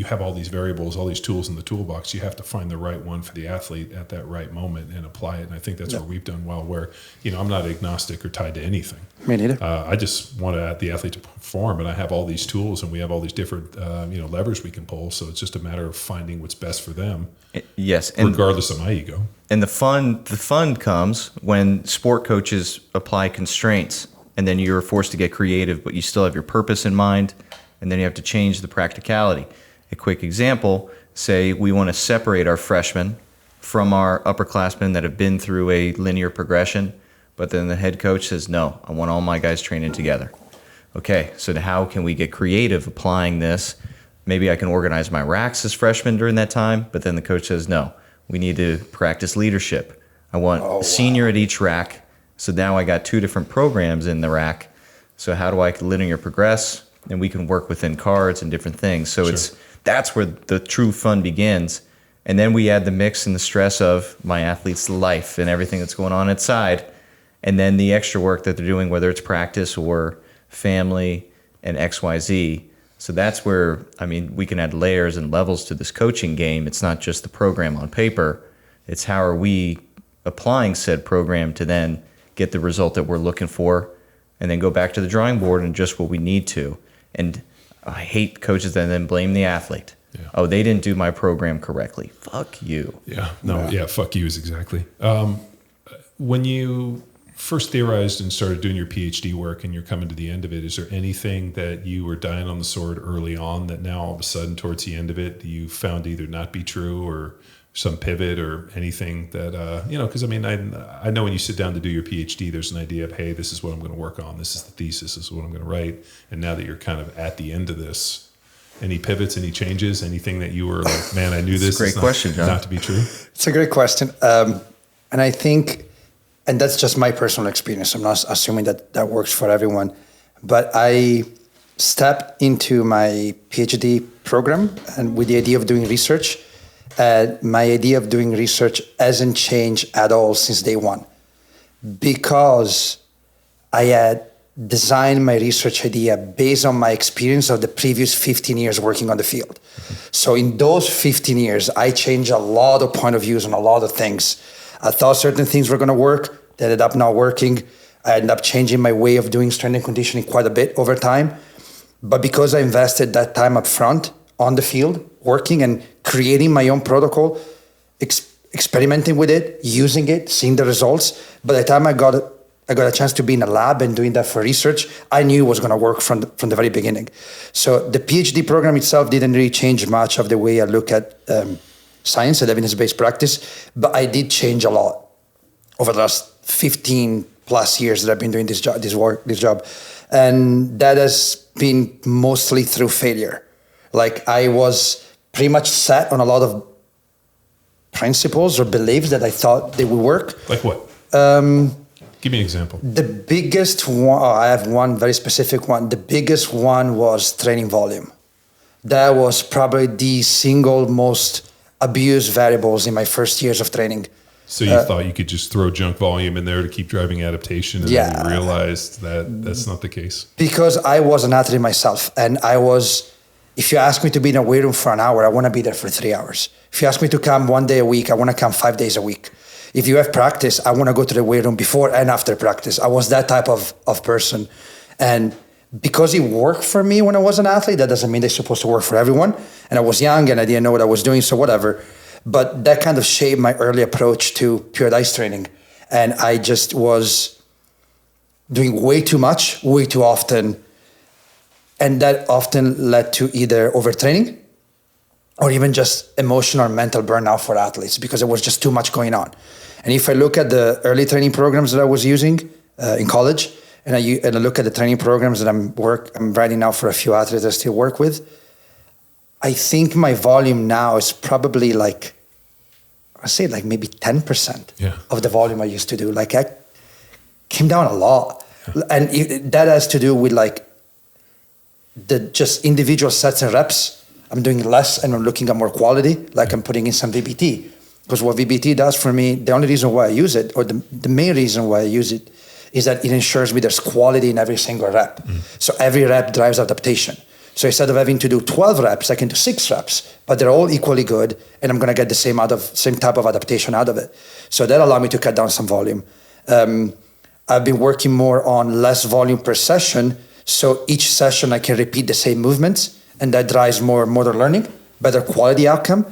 have all these variables, all these tools in the toolbox. You have to find the right one for the athlete at that right moment and apply it. And I think that's where we've done well, where, I'm not agnostic or tied to anything. Me neither. I just want the athlete to perform, and I have all these tools and we have all these different, levers we can pull. So it's just a matter of finding what's best for them. Yes. Regardless of my ego. And the fun comes when sport coaches apply constraints, and then you're forced to get creative, but you still have your purpose in mind. And then you have to change the practicality. A quick example, say we want to separate our freshmen from our upperclassmen that have been through a linear progression, but then the head coach says, no, I want all my guys training together. okay, so how can we get creative applying this? Maybe I can organize my racks as freshmen during that time, but then the coach says, no, we need to practice leadership. I want a senior at each rack. So now I got 2 different programs in the rack. So how do I linear progress? And we can work within cards and different things. So that's where the true fun begins. And then we add the mix and the stress of my athlete's life and everything that's going on inside. And then the extra work that they're doing, whether it's practice or family and XYZ. So that's where, I mean, we can add layers and levels to this coaching game. It's not just the program on paper. It's how are we applying said program to then get the result that we're looking for, and then go back to the drawing board and adjust what we need to. And I hate coaches that then blame the athlete. Yeah. Oh, they didn't do my program correctly. Fuck you. Yeah. No. Yeah. Fuck you is exactly. When you first theorized and started doing your PhD work and you're coming to the end of it, is there anything that you were dying on the sword early on that now all of a sudden towards the end of it you found either not be true or some pivot or anything that, because I mean, I know when you sit down to do your PhD, there's an idea of, hey, this is what I'm going to work on. This is the thesis. This is what I'm going to write. And now that you're kind of at the end of this, any pivots, any changes, anything that you were like, man, I knew this Great question, John. not to be true? It's a great question. And I think, and that's just my personal experience. I'm not assuming that works for everyone, but I stepped into my PhD program and with the idea of doing research. My idea of doing research hasn't changed at all since day one, because I had designed my research idea based on my experience of the previous 15 years working on the field. So in those 15 years, I changed a lot of point of views on a lot of things. I thought certain things were going to work, they ended up not working. I ended up changing my way of doing strength and conditioning quite a bit over time. But because I invested that time up front on the field, working and creating my own protocol, experimenting with it, using it, seeing the results. By the time I got a chance to be in a lab and doing that for research, I knew it was going to work from the very beginning. So the PhD program itself didn't really change much of the way I look at science and evidence-based practice, but I did change a lot over the last 15 plus years that I've been doing this job. And that has been mostly through failure. Like I was pretty much set on a lot of principles or beliefs that I thought they would work. Like what? Give me an example. The biggest one, I have one very specific one. The biggest one was training volume. That was probably the single most abused variables in my first years of training. So you thought you could just throw junk volume in there to keep driving adaptation, and then you realized that that's not the case? Because I was an athlete myself, and if you ask me to be in a weight room for an hour, I want to be there for 3 hours. If you ask me to come 1 day a week, I want to come 5 days a week. If you have practice, I want to go to the weight room before and after practice. I was that type of person. And because it worked for me when I was an athlete, that doesn't mean it's supposed to work for everyone. And I was young and I didn't know what I was doing, so whatever. But that kind of shaped my early approach to periodized training. And I just was doing way too much, way too often. And that often led to either overtraining or even just emotional or mental burnout for athletes because there was just too much going on. And if I look at the early training programs that I was using in college, and I look at the training programs that I'm writing now for a few athletes I still work with, I think my volume now is probably like maybe 10% of the volume I used to do. Like I came down a lot. Yeah. And that has to do with like the just individual sets and reps. I'm doing less and I'm looking at more quality, like I'm putting in some VBT. Because what VBT does for me, the only reason why I use it, or the main reason why I use it, is that it ensures me there's quality in every single rep. So every rep drives adaptation. So instead of having to do 12 reps, I can do 6 reps, but they're all equally good, and I'm gonna get the same type of adaptation out of it. So that allowed me to cut down some volume. I've been working more on less volume per session, so each session I can repeat the same movements, and that drives more motor learning, better quality outcome,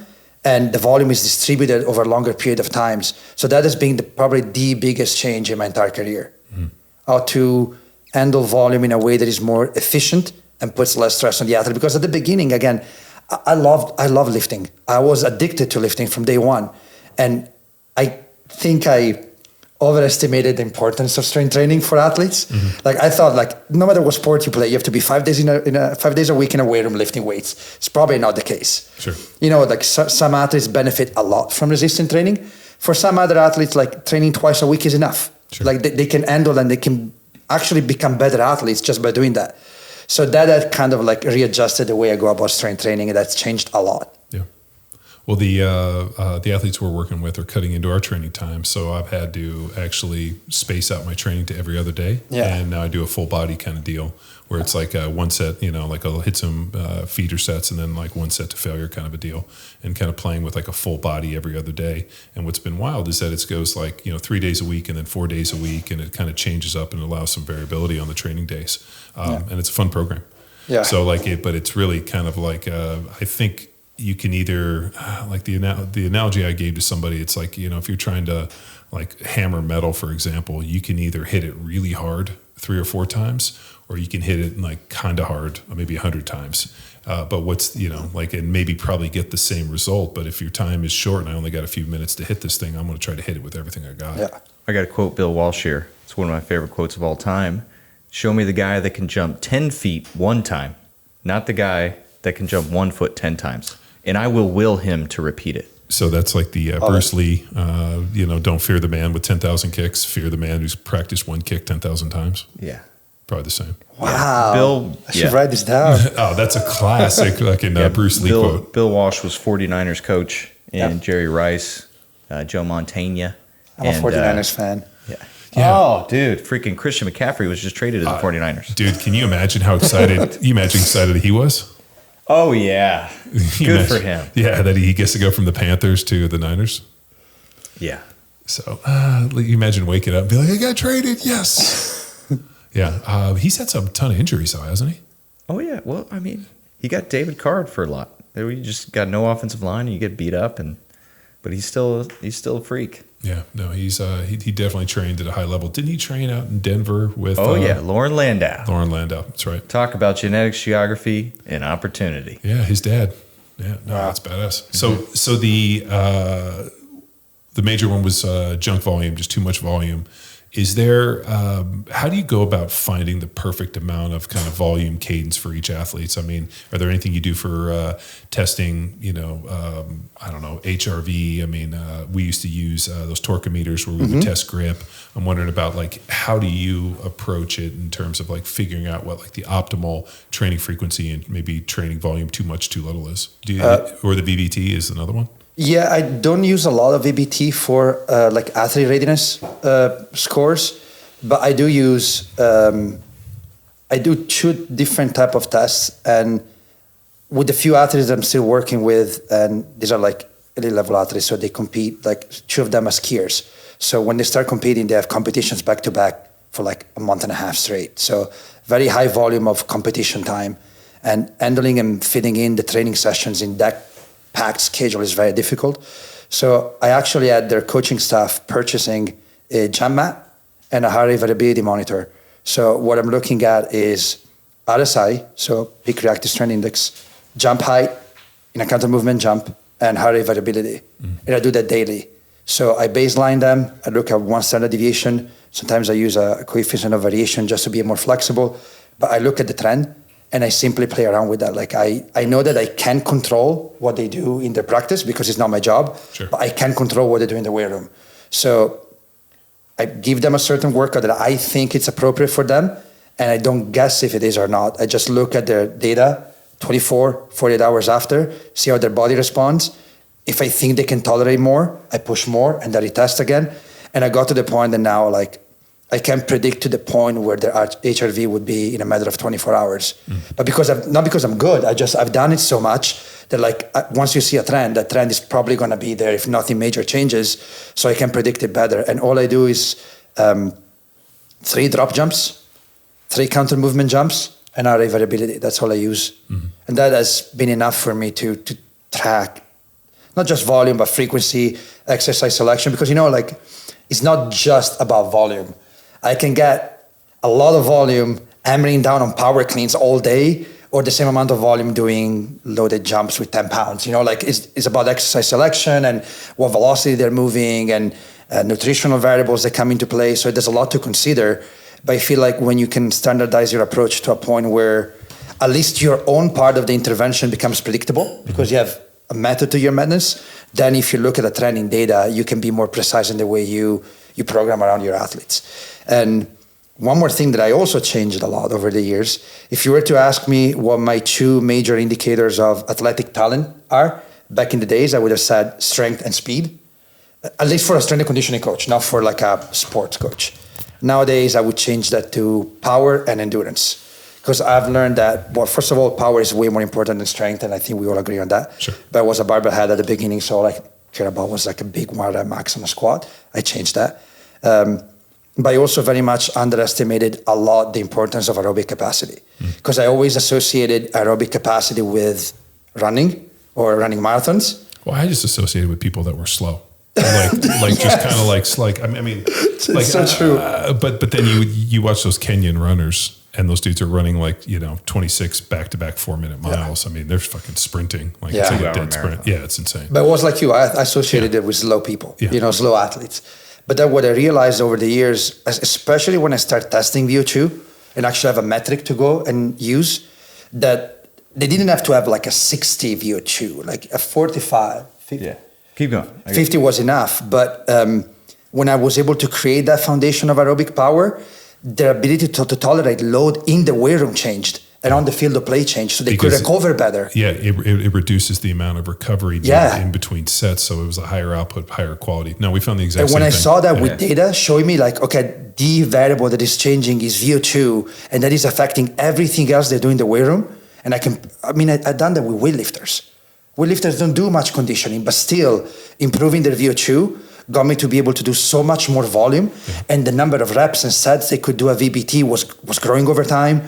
and the volume is distributed over a longer period of times. So that has been probably the biggest change in my entire career. How to handle volume in a way that is more efficient and puts less stress on the athlete. Because at the beginning, again, I love lifting. I was addicted to lifting from day one. And I think I overestimated the importance of strength training for athletes. Like I thought, like no matter what sport you play, you have to be 5 days 5 days a week in a weight room lifting weights. It's probably not the case. Sure. You know, like some athletes benefit a lot from resistance training. For some other athletes, like training twice a week is enough. Sure. Like they can handle and they can actually become better athletes just by doing that. So that kind of like readjusted the way I go about strength training, and that's changed a lot. Yeah. Well, the athletes we're working with are cutting into our training time, so I've had to actually space out my training to every other day. Yeah. And now I do a full body kind of deal where it's like one set, you know, like I'll hit some feeder sets and then like one set to failure kind of a deal, and kind of playing with like a full body every other day. And what's been wild is that it goes like, you know, 3 days a week and then 4 days a week, and it kind of changes up and allows some variability on the training days. And it's a fun program. Yeah. So like but it's really kind of like, I think you can either, like the analogy I gave to somebody, it's like, you know, if you're trying to like hammer metal, for example, you can either hit it really hard 3 or 4 times, or you can hit it like kind of hard, maybe 100 times. But what's, you know, like, and maybe probably get the same result. But if your time is short and I only got a few minutes to hit this thing, I'm going to try to hit it with everything I got. Yeah. I got to quote Bill Walsh here. It's one of my favorite quotes of all time. Show me the guy that can jump 10 feet one time, not the guy that can jump 1 foot 10 times. And I will him to repeat it. So that's like the Bruce Lee, you know, don't fear the man with 10,000 kicks, fear the man who's practiced one kick 10,000 times. Yeah. Probably the same. Wow. Bill, I should write this down. Oh, that's a classic fucking Bruce Lee quote. Bill Walsh was 49ers coach, and Yep. Jerry Rice, Joe Montana. I'm a 49ers fan. Yeah. Yeah. Oh, dude, freaking Christian McCaffrey was just traded to the 49ers. Dude, can you imagine how excited he was? Oh, yeah. Good for him. Yeah, that he gets to go from the Panthers to the Niners. Yeah. So you imagine waking up and be like, I got traded. Yes. Yeah. He's had some ton of injuries, though, hasn't he? Oh, yeah. Well, I mean, he got David Carr for a lot. You just got no offensive line, and you get beat up, but he's still a freak. Yeah. No, he's he definitely trained at a high level. Didn't he train out in Denver with? Oh, yeah. Lauren Landau. Lauren Landau. That's right. Talk about genetics, geography, and opportunity. Yeah, his dad. Yeah, no, that's badass. So the major one was junk volume, just too much volume. Is there, how do you go about finding the perfect amount of kind of volume cadence for each athlete? I mean, are there anything you do for testing, you know, I don't know, HRV? I mean, we used to use those torquemeters where we would test grip. I'm wondering about like, how do you approach it in terms of like figuring out what like the optimal training frequency and maybe training volume too much, too little is? Do you, or the VBT is another one? Yeah, I don't use a lot of VBT for like athlete readiness scores, but I do use, I do 2 different type of tests, and with the few athletes I'm still working with, and these are like elite level athletes, so they compete, like 2 of them are skiers. So when they start competing, they have competitions back to back for like a month and a half straight. So very high volume of competition time, and handling and fitting in the training sessions in that packed schedule is very difficult. So I actually had their coaching staff purchasing a jump mat and a heart rate variability monitor. So what I'm looking at is RSI, so peak reactive strength index, jump height in a counter movement jump, and heart rate variability. And I do that daily. So I baseline them, I look at one standard deviation. Sometimes I use a coefficient of variation just to be more flexible, but I look at the trend and I simply play around with that. Like I know that I can control what they do in their practice because it's not my job, but I can control what they do in the weight room. So I give them a certain workout that I think it's appropriate for them, and I don't guess if it is or not. I just look at their data 24, 48 hours after, see how their body responds. If I think they can tolerate more, I push more and then retest again. And I got to the point that now, like, I can predict to the point where their HRV would be in a matter of 24 hours. But not because I'm good, I've done it so much that like once you see a trend, that trend is probably going to be there if nothing major changes. So I can predict it better. And all I do is 3 drop jumps, 3 counter movement jumps, and RA variability. That's all I use. And that has been enough for me to track not just volume, but frequency, exercise selection, because, you know, like it's not just about volume. I can get a lot of volume hammering down on power cleans all day or the same amount of volume doing loaded jumps with 10 pounds. Like it's about exercise selection and what velocity they're moving and nutritional variables that come into play. So there's a lot to consider. But I feel like when you can standardize your approach to a point where at least your own part of the intervention becomes predictable because you have a method to your madness, then if you look at the trending data, you can be more precise in the way you program around your athletes. And one more thing that I also changed a lot over the years, if you were to ask me what my 2 major indicators of athletic talent are, back in the days, I would have said strength and speed, at least for a strength and conditioning coach, not for like a sports coach. Nowadays, I would change that to power and endurance. Because I've learned that, well, first of all, power is way more important than strength, and I think we all agree on that. Sure. But I was a barbell head at the beginning, so all I cared about was like a big 1 rep max on a squat. I changed that. But I also very much underestimated a lot the importance of aerobic capacity. Because I always associated aerobic capacity with running or running marathons. Well, I just associated with people that were slow. Like just kind of like I mean, like so true. But then you watch those Kenyan runners, and those dudes are running 26 back-to-back 4-minute miles. I mean, they're fucking sprinting like it's like a dead sprint. Yeah, it's insane. But it was like you. I associated it with slow people. Slow athletes. But then what I realized over the years, especially when I start testing VO2 and actually have a metric to go and use, that they didn't have to have like a 60 VO2, like a 45, 50. Yeah. Keep going. 50 was enough. But when I was able to create that foundation of aerobic power, their ability to tolerate load in the weight room changed and on the field of play changed, so they could recover better. Yeah, it reduces the amount of recovery in between sets, so it was a higher output, higher quality. No, we found the exact same thing. And when I saw that with data showing me like, okay, the variable that is changing is VO2, and that is affecting everything else they do in the weight room, and I've done that with weightlifters. Weightlifters don't do much conditioning, but still improving their VO2 got me to be able to do so much more volume, and the number of reps and sets they could do a VBT was growing over time.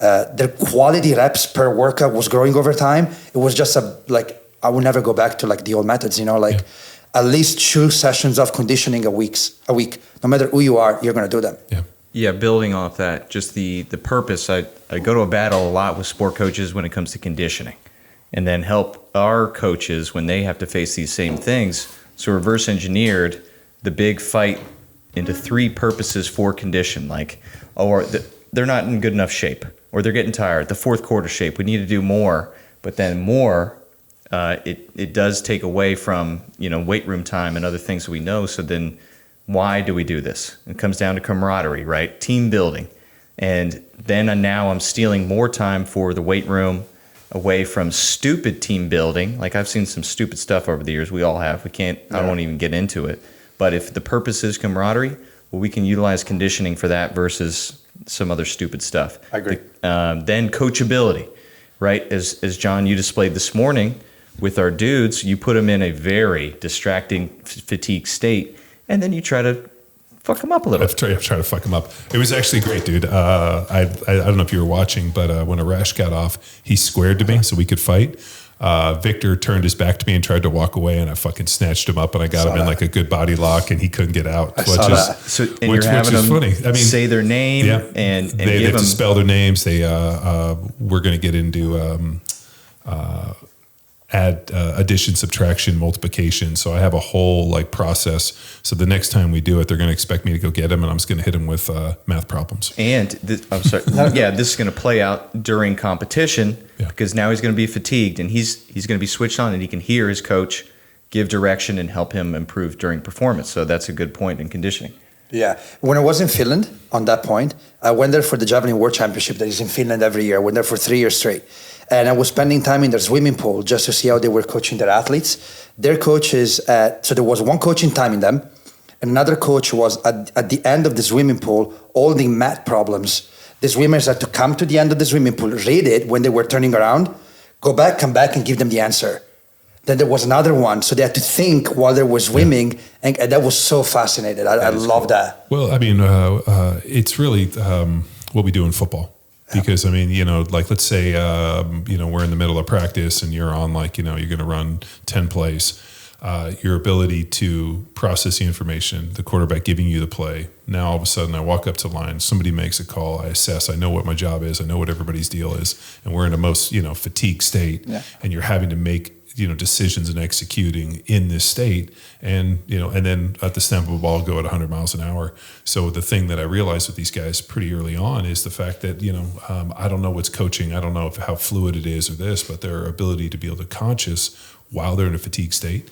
Their quality reps per workout was growing over time. It was just I would never go back to like the old methods, at least 2 sessions of conditioning a week. No matter who you are, you're going to do them. Yeah, building off that, just the purpose. I go to a battle a lot with sport coaches when it comes to conditioning, and then help our coaches when they have to face these same things. So reverse engineered the big fight into 3 purposes for condition, they're not in good enough shape, or they're getting tired. The 4th quarter shape, we need to do more, but then more, it does take away from weight room time and other things that we know. So then, why do we do this? It comes down to camaraderie, right? Team building, and then now I'm stealing more time for the weight room away from stupid team building. Like I've seen some stupid stuff over the years. We all have. I won't even get into it. But if the purpose is camaraderie, well, we can utilize conditioning for that versus some other stupid stuff. I agree. Then coachability, right? As John, you displayed this morning with our dudes, you put them in a very distracting, fatigued state, and then you try to fuck them up a little. I've tried to fuck him up. It was actually great, dude. I don't know if you were watching, but when Arash got off, he squared to me so we could fight. Victor turned his back to me and tried to walk away, and I fucking snatched him up, and I got him in like a good body lock, and he couldn't get out. Which is funny. I mean, say their name and they have to spell their names. We're going to get into add addition, subtraction, multiplication. So I have a whole process. So the next time we do it, they're going to expect me to go get him, and I'm just going to hit him with math problems. And I'm sorry. This is going to play out during competition because now he's going to be fatigued, and he's going to be switched on, and he can hear his coach give direction and help him improve during performance. So that's a good point in conditioning. Yeah. When I was in Finland on that point, I went there for the Javelin World Championship that is in Finland every year. I went there for 3 years straight. And I was spending time in their swimming pool just to see how they were coaching their athletes. Their coaches, so there was one coach in timing them, and another coach was at the end of the swimming pool, all the math problems. The swimmers had to come to the end of the swimming pool, read it when they were turning around, go back, come back, and give them the answer. Then there was another one, so they had to think while they were swimming, and that was so fascinating. I love that. Well, I mean, it's really what we do in football. Because, I mean, let's say, we're in the middle of practice and you're on you're going to run 10 plays. your ability to process the information, the quarterback giving you the play. Now all of a sudden I walk up to the line, somebody makes a call, I assess, I know what my job is, I know what everybody's deal is, and we're in a most, fatigued state, and you're having to make, decisions and executing in this state, and then at the snap of a ball go at 100 miles an hour. So the thing that I realized with these guys pretty early on is the fact that, I don't know what's coaching, I don't know how fluid it is or this, but their ability to be able to conscious while they're in a fatigue state,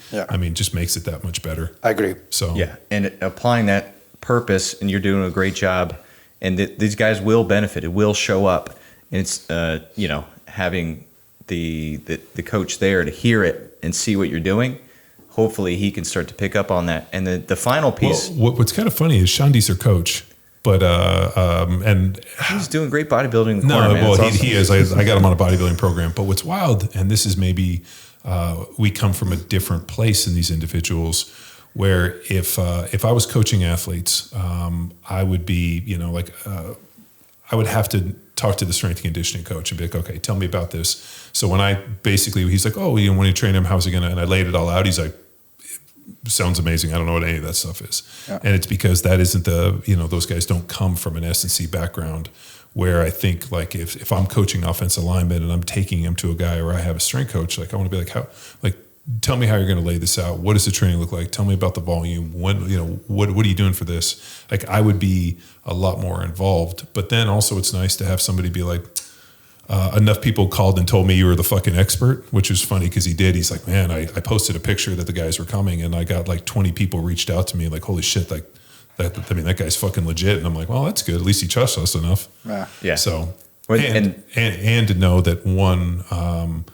just makes it that much better. I agree. So and applying that purpose, and you're doing a great job, and these guys will benefit. It will show up, and it's having the coach there to hear it and see what you're doing. Hopefully, he can start to pick up on that. And the final piece. Well, what's kind of funny is Shandi's their coach. But and he's doing great bodybuilding in the no, corner, man. well, Awesome. he is. I got him on a bodybuilding program. But what's wild, and this is maybe we come from a different place in these individuals, where if I was coaching athletes, I would be, I would have to talk to the strength and conditioning coach and be like, okay, tell me about this. So when he's like, oh, when you train him, how's he gonna? And I laid it all out. He's like, sounds amazing. I don't know what any of that stuff is. Yeah. And it's because that isn't those guys don't come from an S&C background, where I think like if I'm coaching offensive linemen and I'm taking him to a guy, or I have a strength coach, like I want to be like, tell me how you're going to lay this out. What does the training look like? Tell me about the volume. When, what are you doing for this? Like I would be a lot more involved, but then also it's nice to have somebody be like, enough people called and told me you were the fucking expert, which is funny because he did. He's like, man, I posted a picture that the guys were coming, and I got like 20 people reached out to me like, holy shit, like that guy's fucking legit. And I'm like, well, that's good. At least he trusts us enough. Yeah. So, and to know that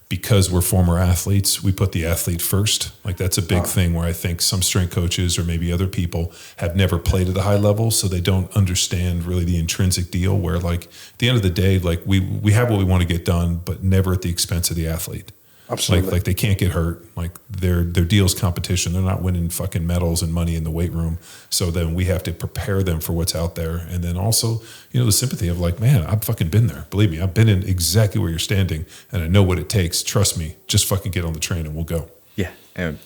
because we're former athletes, we put the athlete first. Like that's a big thing where I think some strength coaches or maybe other people have never played at a high level, so they don't understand really the intrinsic deal, where like at the end of the day, like we have what we want to get done, but never at the expense of the athlete. Absolutely. Like they can't get hurt. Like their deal's competition. They're not winning fucking medals and money in the weight room. So then we have to prepare them for what's out there. And then also, the sympathy of like, man, I've fucking been there. Believe me, I've been in exactly where you're standing, and I know what it takes. Trust me. Just fucking get on the train and we'll go. Yeah. And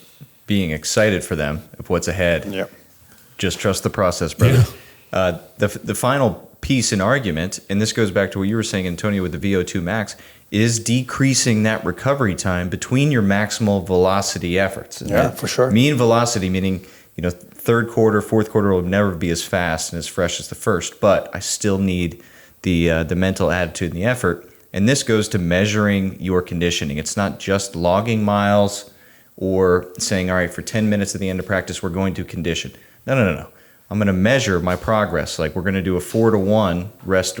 being excited for them of what's ahead. Yeah. Just trust the process, brother. Yeah. The final piece in argument, and this goes back to what you were saying, Antonio, with the VO2 max, is decreasing that recovery time between your maximal velocity efforts. Yeah, for sure. Mean velocity, meaning, third quarter, fourth quarter will never be as fast and as fresh as the first, but I still need the mental attitude and the effort. And this goes to measuring your conditioning. It's not just logging miles or saying, all right, for 10 minutes at the end of practice, we're going to condition. No. I'm going to measure my progress. Like we're going to do a 4-to-1 rest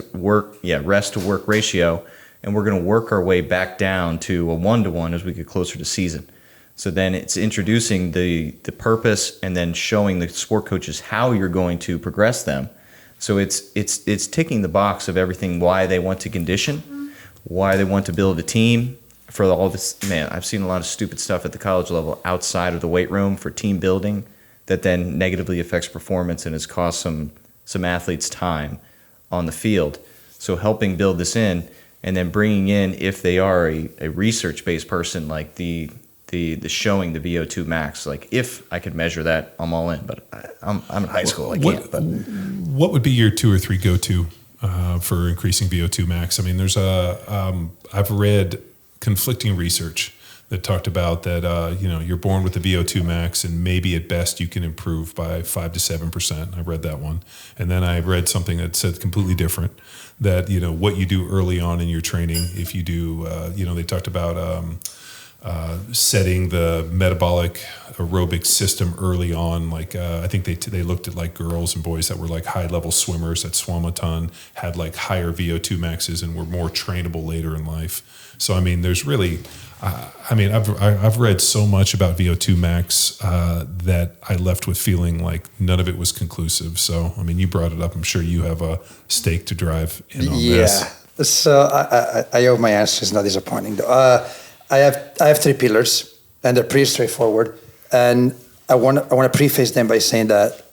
to work ratio, and we're going to work our way back down to a 1-to-1 as we get closer to season. So then it's introducing the purpose and then showing the sport coaches how you're going to progress them. So it's ticking the box of everything, why they want to condition, why they want to build a team. For all this, man, I've seen a lot of stupid stuff at the college level outside of the weight room for team building that then negatively affects performance and has cost some athletes time on the field. So helping build this in, and then bringing in, if they are a research-based person, like the showing the VO2 max. Like if I could measure that, I'm all in. But I'm in high school, I can't. But what would be your 2 or 3 go-to for increasing VO2 max? I mean, there's I've read conflicting research that talked about that, you're born with the VO2 max, and maybe at best you can improve by 5 to 7%. I read that one. And then I read something that said completely different, that, what you do early on in your training, if you do, they talked about setting the metabolic aerobic system early on. Like, I think they looked at like girls and boys that were like high level swimmers that swam a ton, had like higher VO2 maxes and were more trainable later in life. So, I mean, there's really, I've read so much about VO2 max that I left with feeling like none of it was conclusive. So, I mean, you brought it up. I'm sure you have a stake to drive in on this. Yeah. So I hope my answer is not disappointing, though. I have 3 pillars, and they're pretty straightforward. And I want to preface them by saying that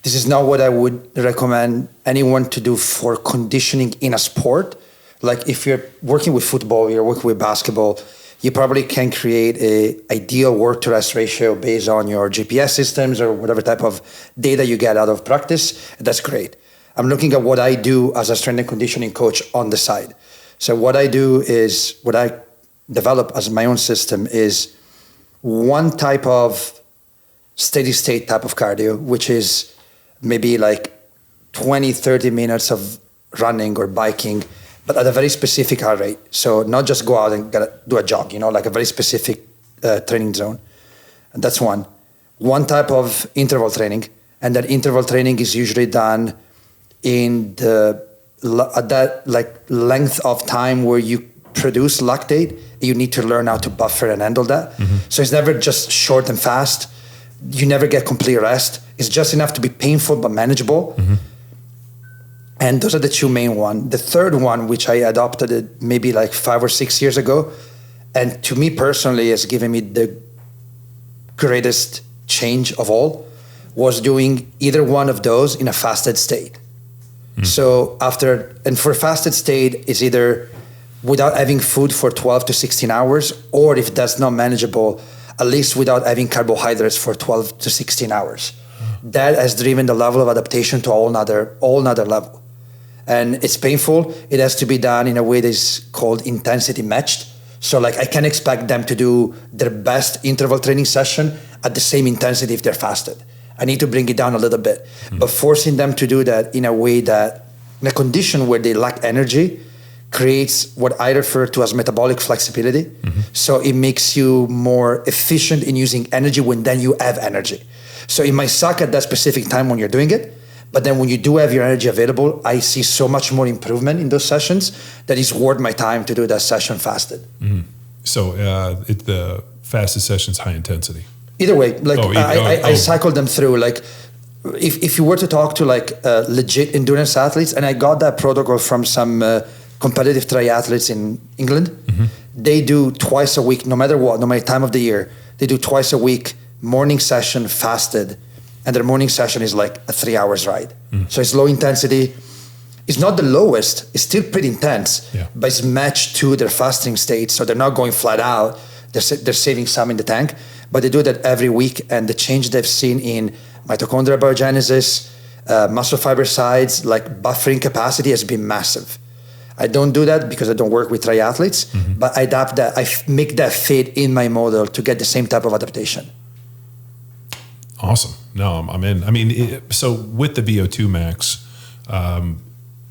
this is not what I would recommend anyone to do for conditioning in a sport. Like if you're working with football, you're working with basketball, you probably can create a ideal work to rest ratio based on your GPS systems or whatever type of data you get out of practice. That's great. I'm looking at what I do as a strength and conditioning coach on the side. So what I do is, what I develop as my own system is one type of steady state type of cardio, which is maybe like 20, 30 minutes of running or biking, but at a very specific heart rate. So not just go out and do a jog, like a very specific training zone. And that's one. One type of interval training, and that interval training is usually done in at that like length of time where you produce lactate. You need to learn how to buffer and handle that. Mm-hmm. So it's never just short and fast. You never get complete rest. It's just enough to be painful but manageable. Mm-hmm. And those are the two main ones. The third one, which I adopted maybe like 5 or 6 years ago, and to me personally has given me the greatest change of all, was doing either one of those in a fasted state. Mm-hmm. So for fasted state is either without having food for 12 to 16 hours, or if that's not manageable, at least without having carbohydrates for 12 to 16 hours. That has driven the level of adaptation to a whole nother level. And it's painful. It has to be done in a way that is called intensity matched. So like I can expect them to do their best interval training session at the same intensity if they're fasted. I need to bring it down a little bit. Mm-hmm. But forcing them to do that in a way that, in a condition where they lack energy, creates what I refer to as metabolic flexibility. Mm-hmm. So it makes you more efficient in using energy when then you have energy. So it might suck at that specific time when you're doing it, but then when you do have your energy available, I see so much more improvement in those sessions that it's worth my time to do that session fasted. Mm-hmm. So the fastest session's high intensity. Either way, like I cycle them through. Like if you were to talk to like legit endurance athletes, and I got that protocol from some competitive triathletes in England, mm-hmm. They do twice a week, no matter what, no matter time of the year, they do twice a week morning session fasted, and their morning session is like a 3 hours ride. Mm. So it's low intensity. It's not the lowest. It's still pretty intense, but it's matched to their fasting state. So they're not going flat out. They're saving some in the tank, but they do that every week. And the change they've seen in mitochondrial biogenesis, muscle fiber size, like buffering capacity has been massive. I don't do that because I don't work with triathletes, mm-hmm. but I adapt that. I make that fit in my model to get the same type of adaptation. Awesome. No, I'm in. I mean, so with the VO2 max,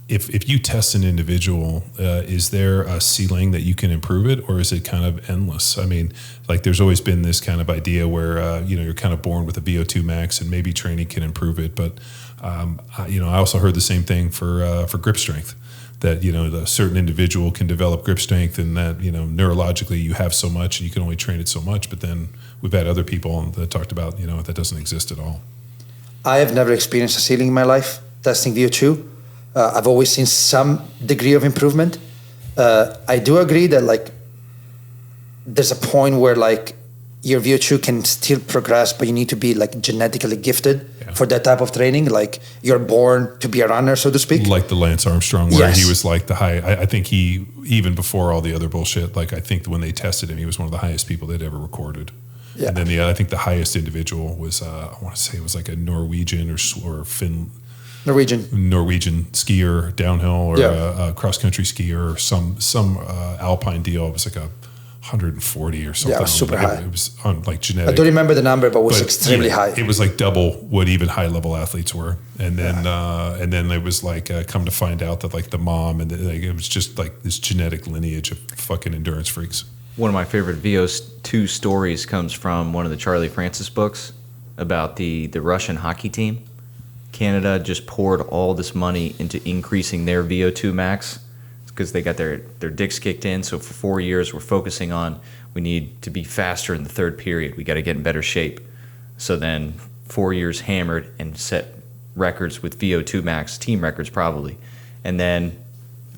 if you test an individual, is there a ceiling that you can improve it, or is it kind of endless? I mean, like there's always been this kind of idea where, you're kind of born with a VO2 max and maybe training can improve it. But, I also heard the same thing for grip strength, that, a certain individual can develop grip strength and that, neurologically you have so much and you can only train it so much. But then we've had other people that talked about, that doesn't exist at all. I have never experienced a ceiling in my life testing VO2. I've always seen some degree of improvement. I do agree that like there's a point where like your VO2 can still progress, but you need to be like genetically gifted for that type of training. Like you're born to be a runner, so to speak. Like the Lance Armstrong, where he was like the high. I think he, even before all the other bullshit, like I think when they tested him, he was one of the highest people they'd ever recorded. Yeah. And then I think the highest individual was, I want to say it was like a Norwegian or Norwegian skier downhill, or a cross country skier, or some alpine deal. It was like 140 or something. Yeah, super high. It was on like genetic. I don't remember the number, but it was extremely high. It was like double what even high level athletes were. And then it was like come to find out that like the mom and it was just like this genetic lineage of fucking endurance freaks. One of my favorite VO2 stories comes from one of the Charlie Francis books about the Russian hockey team. Canada just poured all this money into increasing their VO2 max because they got their dicks kicked in. So for 4 years, we're focusing on we need to be faster in the third period. We got to get in better shape. So then 4 years hammered and set records with VO2 max, team records probably. And then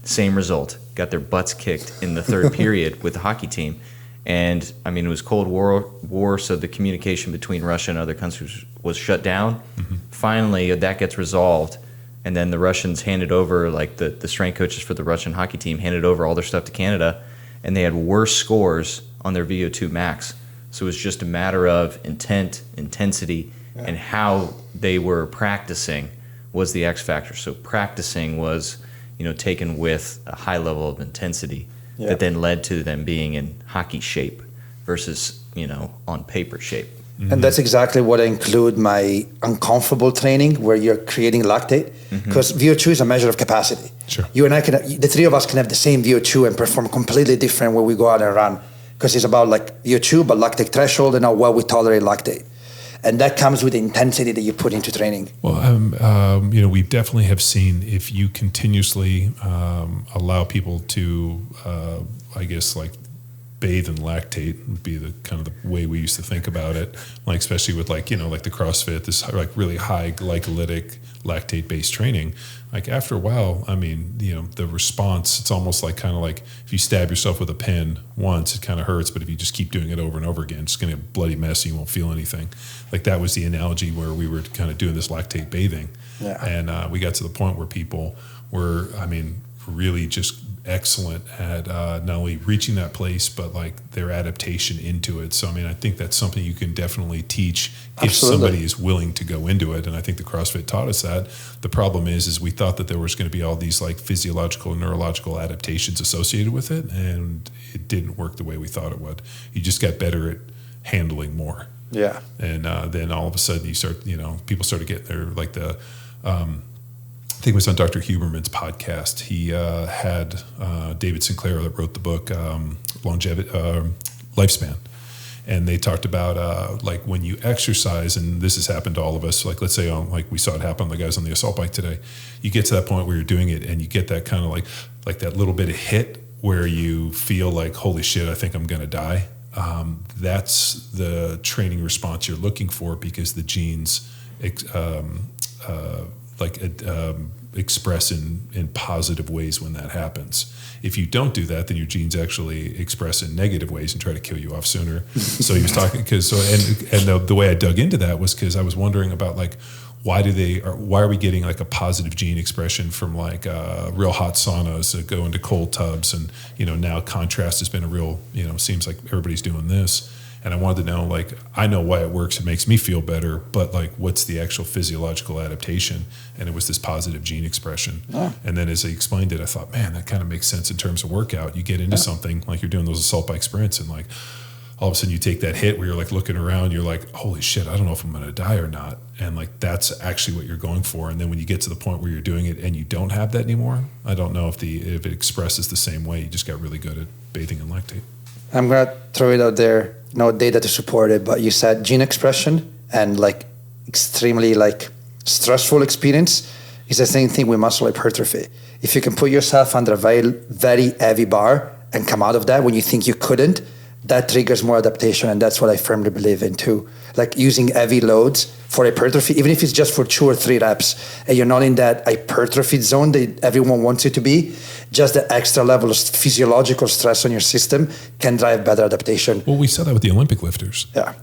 same result, got their butts kicked in the third period with the hockey team. And I mean, it was Cold War, so the communication between Russia and other countries was shut down. Mm-hmm. Finally, that gets resolved, and then the Russians handed over, like the strength coaches for the Russian hockey team handed over all their stuff to Canada, and they had worse scores on their VO2 max. So it was just a matter of intensity, and how they were practicing was the X factor. So practicing was, taken with a high level of intensity that then led to them being in hockey shape versus, on paper shape. And that's exactly what I include my uncomfortable training, where you're creating lactate, because VO2 is a measure of capacity. Sure. You and I the three of us can have the same VO2 and perform completely different when we go out and run, because it's about like VO2, but lactate threshold and how well we tolerate lactate. And that comes with the intensity that you put into training. Well, we definitely have seen, if you continuously allow people to, bathe in lactate would be the kind of the way we used to think about it. Like, especially with like the CrossFit, this like really high glycolytic lactate based training. Like after a while, the response, it's almost like kind of like if you stab yourself with a pen once, it kind of hurts. But if you just keep doing it over and over again, it's going to get bloody messy. You won't feel anything. Like that was the analogy where we were kind of doing this lactate bathing. Yeah. And we got to the point where people were, really just excellent at not only reaching that place, but like their adaptation into it. So, I think that's something you can definitely teach if somebody is willing to go into it. And I think the CrossFit taught us that. The problem is we thought that there was going to be all these like physiological and neurological adaptations associated with it. And it didn't work the way we thought it would. You just got better at handling more. Yeah. And then all of a sudden you start, people started getting their, like the, I think it was on Dr. Huberman's podcast. He had David Sinclair that wrote the book Longevity, Lifespan, and they talked about like when you exercise, and this has happened to all of us. Like let's say like we saw it happen to the guys on the assault bike today. You get to that point where you're doing it, and you get that kind of like that little bit of hit where you feel like, holy shit, I think I'm going to die. That's the training response you're looking for, because the genes express in positive ways when that happens. If you don't do that, then your genes actually express in negative ways and try to kill you off sooner. So he was talking the way I dug into that was because I was wondering about like why are we getting like a positive gene expression from like real hot saunas that go into cold tubs, and now contrast has been a real seems like everybody's doing this. And I wanted to know, like, I know why it works. It makes me feel better, but like, what's the actual physiological adaptation? And it was this positive gene expression. Yeah. And then as he explained it, I thought, man, that kind of makes sense in terms of workout. You get into something like you're doing those assault bike sprints, and like all of a sudden you take that hit where you're like looking around, you're like, holy shit, I don't know if I'm going to die or not. And like, that's actually what you're going for. And then when you get to the point where you're doing it and you don't have that anymore, I don't know if it expresses the same way. You just got really good at bathing in lactate. I'm going to throw it out there. No data to support it, but you said gene expression and like extremely like stressful experience is the same thing with muscle hypertrophy. If you can put yourself under a very, very heavy bar and come out of that when you think you couldn't, that triggers more adaptation, and that's what I firmly believe in too. Like using heavy loads for hypertrophy, even if it's just for 2 or 3 reps, and you're not in that hypertrophy zone that everyone wants you to be, just the extra level of physiological stress on your system can drive better adaptation. Well, we saw that with the Olympic lifters. Yeah.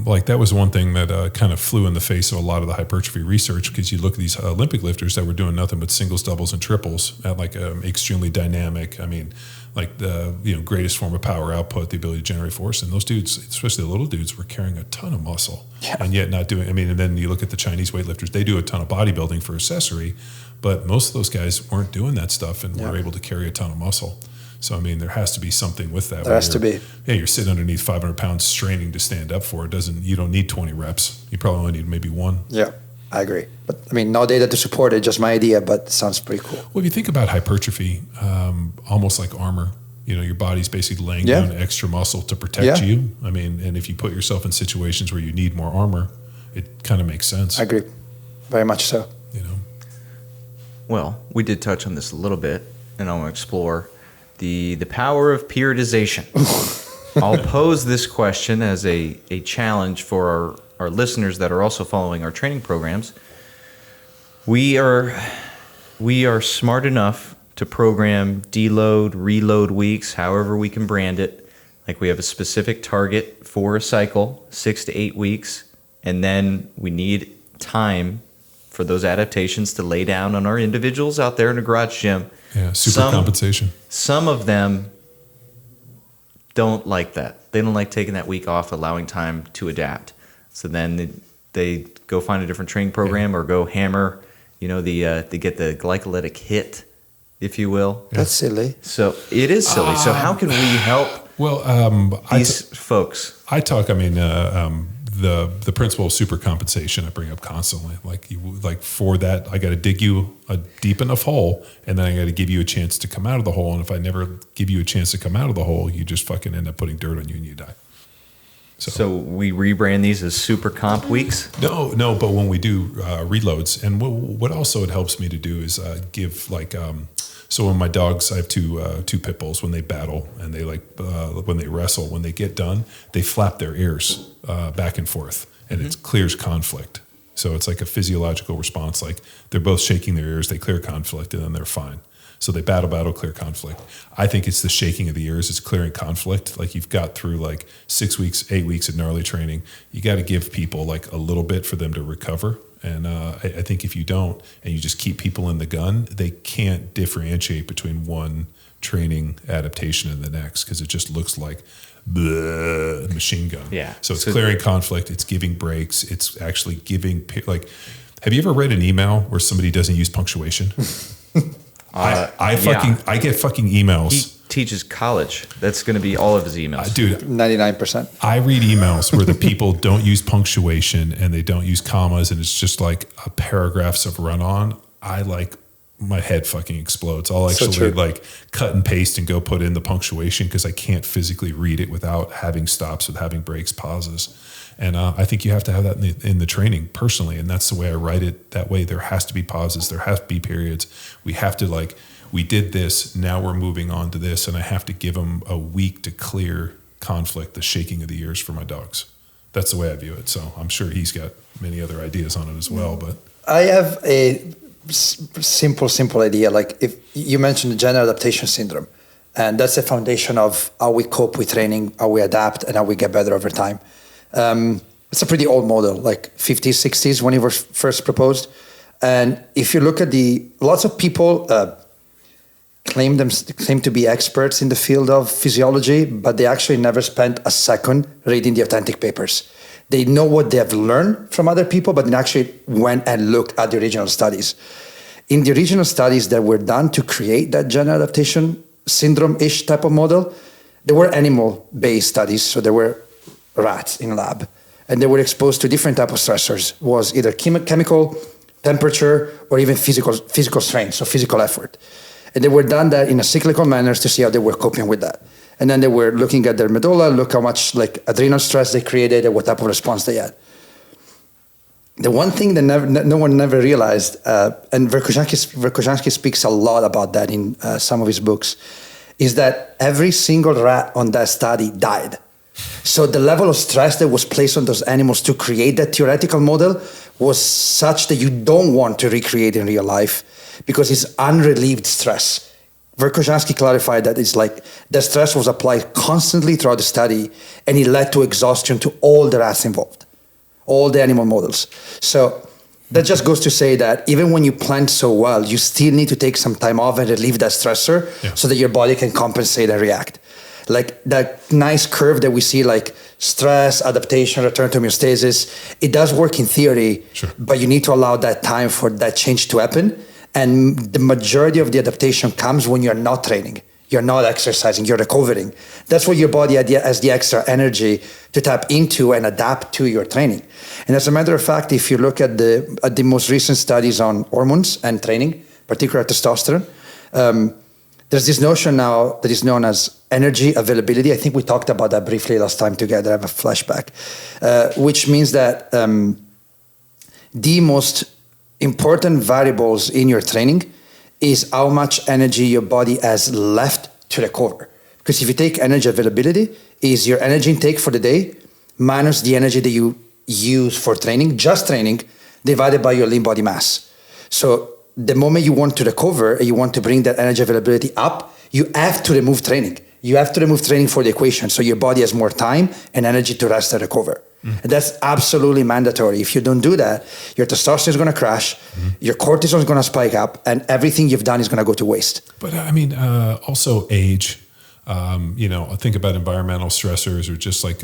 Like that was one thing that kind of flew in the face of a lot of the hypertrophy research, because you look at these Olympic lifters that were doing nothing but singles, doubles, and triples at like extremely dynamic. Like the greatest form of power output, the ability to generate force. And those dudes, especially the little dudes, were carrying a ton of muscle, and yet not doing. And then you look at the Chinese weightlifters; they do a ton of bodybuilding for accessory, but most of those guys weren't doing that stuff and were able to carry a ton of muscle. So there has to be something with that. There has to be. Yeah, you're sitting underneath 500 pounds, straining to stand up for it. You don't need 20 reps. You probably only need maybe 1. Yeah. I agree. But no data to support it, just my idea, but it sounds pretty cool. Well, if you think about hypertrophy, almost like armor, your body's basically laying down extra muscle to protect you. And if you put yourself in situations where you need more armor, it kind of makes sense. I agree. Very much so. Well, we did touch on this a little bit, and I want to explore the power of periodization. I'll pose this question as a challenge for our listeners that are also following our training programs. We are smart enough to program deload, reload weeks, however we can brand it. Like we have a specific target for a cycle, 6 to 8 weeks, and then we need time for those adaptations to lay down on our individuals out there in a garage gym. Yeah, super compensation. Some of them don't like that. They don't like taking that week off, allowing time to adapt. So then they go find a different training program or go hammer, they get the glycolytic hit, if you will. That's silly. So it is silly. So how can we help these folks? I talk, the principle of supercompensation I bring up constantly. Like for that, I got to dig you a deep enough hole, and then I got to give you a chance to come out of the hole. And if I never give you a chance to come out of the hole, you just fucking end up putting dirt on you and you die. So we rebrand these as super comp weeks? No, but when we do reloads, and what also it helps me to do is give so when my dogs, I have two pit bulls, when they battle and they when they wrestle, when they get done, they flap their ears back and forth, and it clears conflict. So it's like a physiological response. Like they're both shaking their ears, they clear conflict, and then they're fine. So they battle, clear conflict. I think it's the shaking of the ears, it's clearing conflict. Like you've got through 6 weeks, 8 weeks of gnarly training. You got to give people a little bit for them to recover. And I think if you don't, and you just keep people in the gun, they can't differentiate between one training adaptation and the next, because it just looks like the machine gun. Yeah. So it's clearing conflict. It's giving breaks. It's actually giving have you ever read an email where somebody doesn't use punctuation? I get fucking emails. He teaches college. That's going to be all of his emails. Dude, 99%. I read emails where the people don't use punctuation and they don't use commas, and it's just like a paragraphs of run on. My head fucking explodes. I'll actually cut and paste and go put in the punctuation because I can't physically read it without having stops, with having breaks, pauses. And I think you have to have that in the training personally. And that's the way I write it that way. There has to be pauses. There has to be periods. We have to we did this, now we're moving on to this. And I have to give them a week to clear conflict, the shaking of the ears for my dogs. That's the way I view it. So I'm sure he's got many other ideas on it as well. But I have a simple idea. If you mentioned the general adaptation syndrome, and that's the foundation of how we cope with training, how we adapt, and how we get better over time. It's a pretty old model, 50s, 60s when it was first proposed. And if you look at lots of people claim to be experts in the field of physiology, but they actually never spent a second reading the authentic papers. They know what they have learned from other people, but they actually went and looked at the original studies. In the original studies that were done to create that general adaptation syndrome-ish type of model, there were animal-based studies, so there were rats in a lab, and they were exposed to different type of stressors. It was either chemical, temperature, or even physical strain, so physical effort. And they were done that in a cyclical manner to see how they were coping with that. And then they were looking at their medulla, look how much adrenal stress they created and what type of response they had. The one thing that no one never realized, and Verkhoshansky speaks a lot about that in some of his books, is that every single rat on that study died. So the level of stress that was placed on those animals to create that theoretical model was such that you don't want to recreate in real life because it's unrelieved stress. Verkhoshansky clarified that it's the stress was applied constantly throughout the study, and it led to exhaustion to all the rats involved, all the animal models. So that just goes to say that even when you plan so well, you still need to take some time off and relieve that stressor so that your body can compensate and react. That nice curve that we see, stress, adaptation, return to homeostasis, it does work in theory, but you need to allow that time for that change to happen. And the majority of the adaptation comes when you're not training, you're not exercising, you're recovering. That's where your body has the extra energy to tap into and adapt to your training. And as a matter of fact, if you look at the most recent studies on hormones and training, particularly testosterone, there's this notion now that is known as energy availability. I think we talked about that briefly last time together. I have a flashback, which means that the most important variables in your training is how much energy your body has left to recover. Because if you take energy availability, is your energy intake for the day minus the energy that you use for training, just training, divided by your lean body mass. So the moment you want to recover and you want to bring that energy availability up, you have to remove training. You have to remove training for the equation so your body has more time and energy to rest and recover. And that's absolutely mandatory. If you don't do that, your testosterone is going to crash, your cortisol is going to spike up, and everything you've done is going to go to waste. But also age. think about environmental stressors or just like,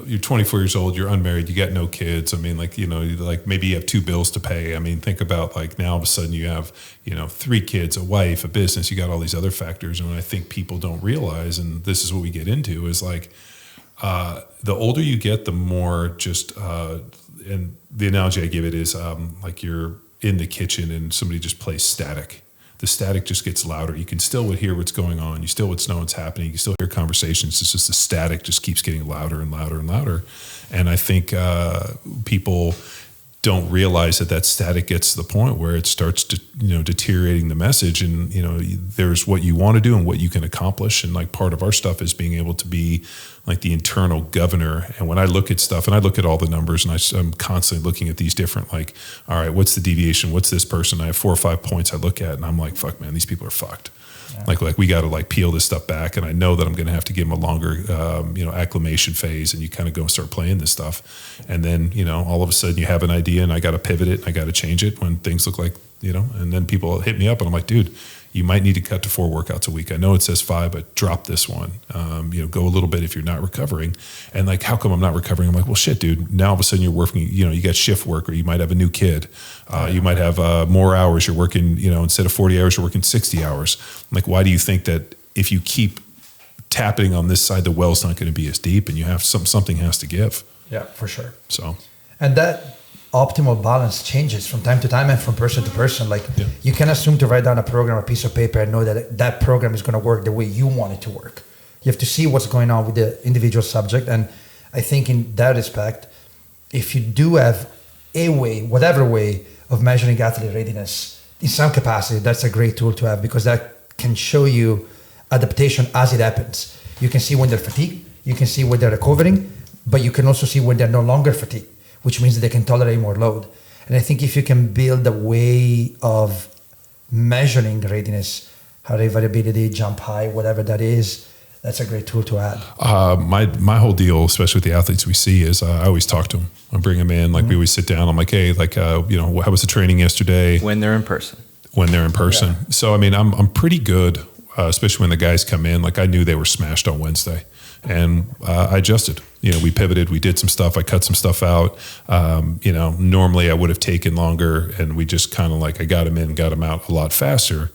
you're 24 years old, you're unmarried, you got no kids. I mean, like maybe you have 2 bills to pay. I mean, think about like now all of a sudden you have, 3 kids, a wife, a business, you got all these other factors. And what I think people don't realize, and this is what we get into, is like, the older you get, the more just, and the analogy I give it is like you're in the kitchen and somebody just plays static. The static just gets louder. You can still hear what's going on. You still know what's happening. You can still hear conversations. It's just the static just keeps getting louder and louder and louder. And I think people don't realize that static gets to the point where it starts to, deteriorating the message. And, there's what you want to do and what you can accomplish. And like part of our stuff is being able to be like the internal governor. And when I look at stuff and I look at all the numbers and I'm constantly looking at these different, like, all right, what's the deviation? What's this person? I have 4 or 5 points I look at and I'm like, fuck, man, these people are fucked. Yeah. Like we got to like peel this stuff back. And I know that I'm going to have to give them a longer, acclimation phase, and you kind of go and start playing this stuff. And then, all of a sudden you have an idea and I got to pivot it and I got to change it when things look like, and then people hit me up and I'm like, dude, you might need to cut to 4 workouts a week. I know it says 5, but drop this one. Go a little bit if you're not recovering. And like, how come I'm not recovering? I'm like, well, shit, dude. Now all of a sudden you're working, you got shift work, or you might have a new kid. You might have more hours. You're working, instead of 40 hours, you're working 60 hours. I'm like, why do you think that if you keep tapping on this side, the well's not going to be as deep, and you have something has to give? Yeah, for sure. So, and that optimal balance changes from time to time and from person to person. Like you can assume to write down a program or a piece of paper and know that program is going to work the way you want it to work. You have to see what's going on with the individual subject. And I think in that respect, if you do have a way, whatever way of measuring athlete readiness in some capacity, that's a great tool to have, because that can show you adaptation as it happens. You can see when they're fatigued, you can see when they're recovering, but you can also see when they're no longer fatigued, which means that they can tolerate more load. And I think if you can build a way of measuring readiness, heart rate variability, jump height, whatever that is, that's a great tool to add. My whole deal, especially with the athletes we see, is I always talk to them. I bring them in, like we always sit down. I'm like, hey, like, how was the training yesterday? When they're in person. Yeah. So, I mean, I'm pretty good, especially when the guys come in. Like I knew they were smashed on Wednesday. And I adjusted. We pivoted. We did some stuff. I cut some stuff out. Normally I would have taken longer, and we just kind of like I got them in, got them out a lot faster.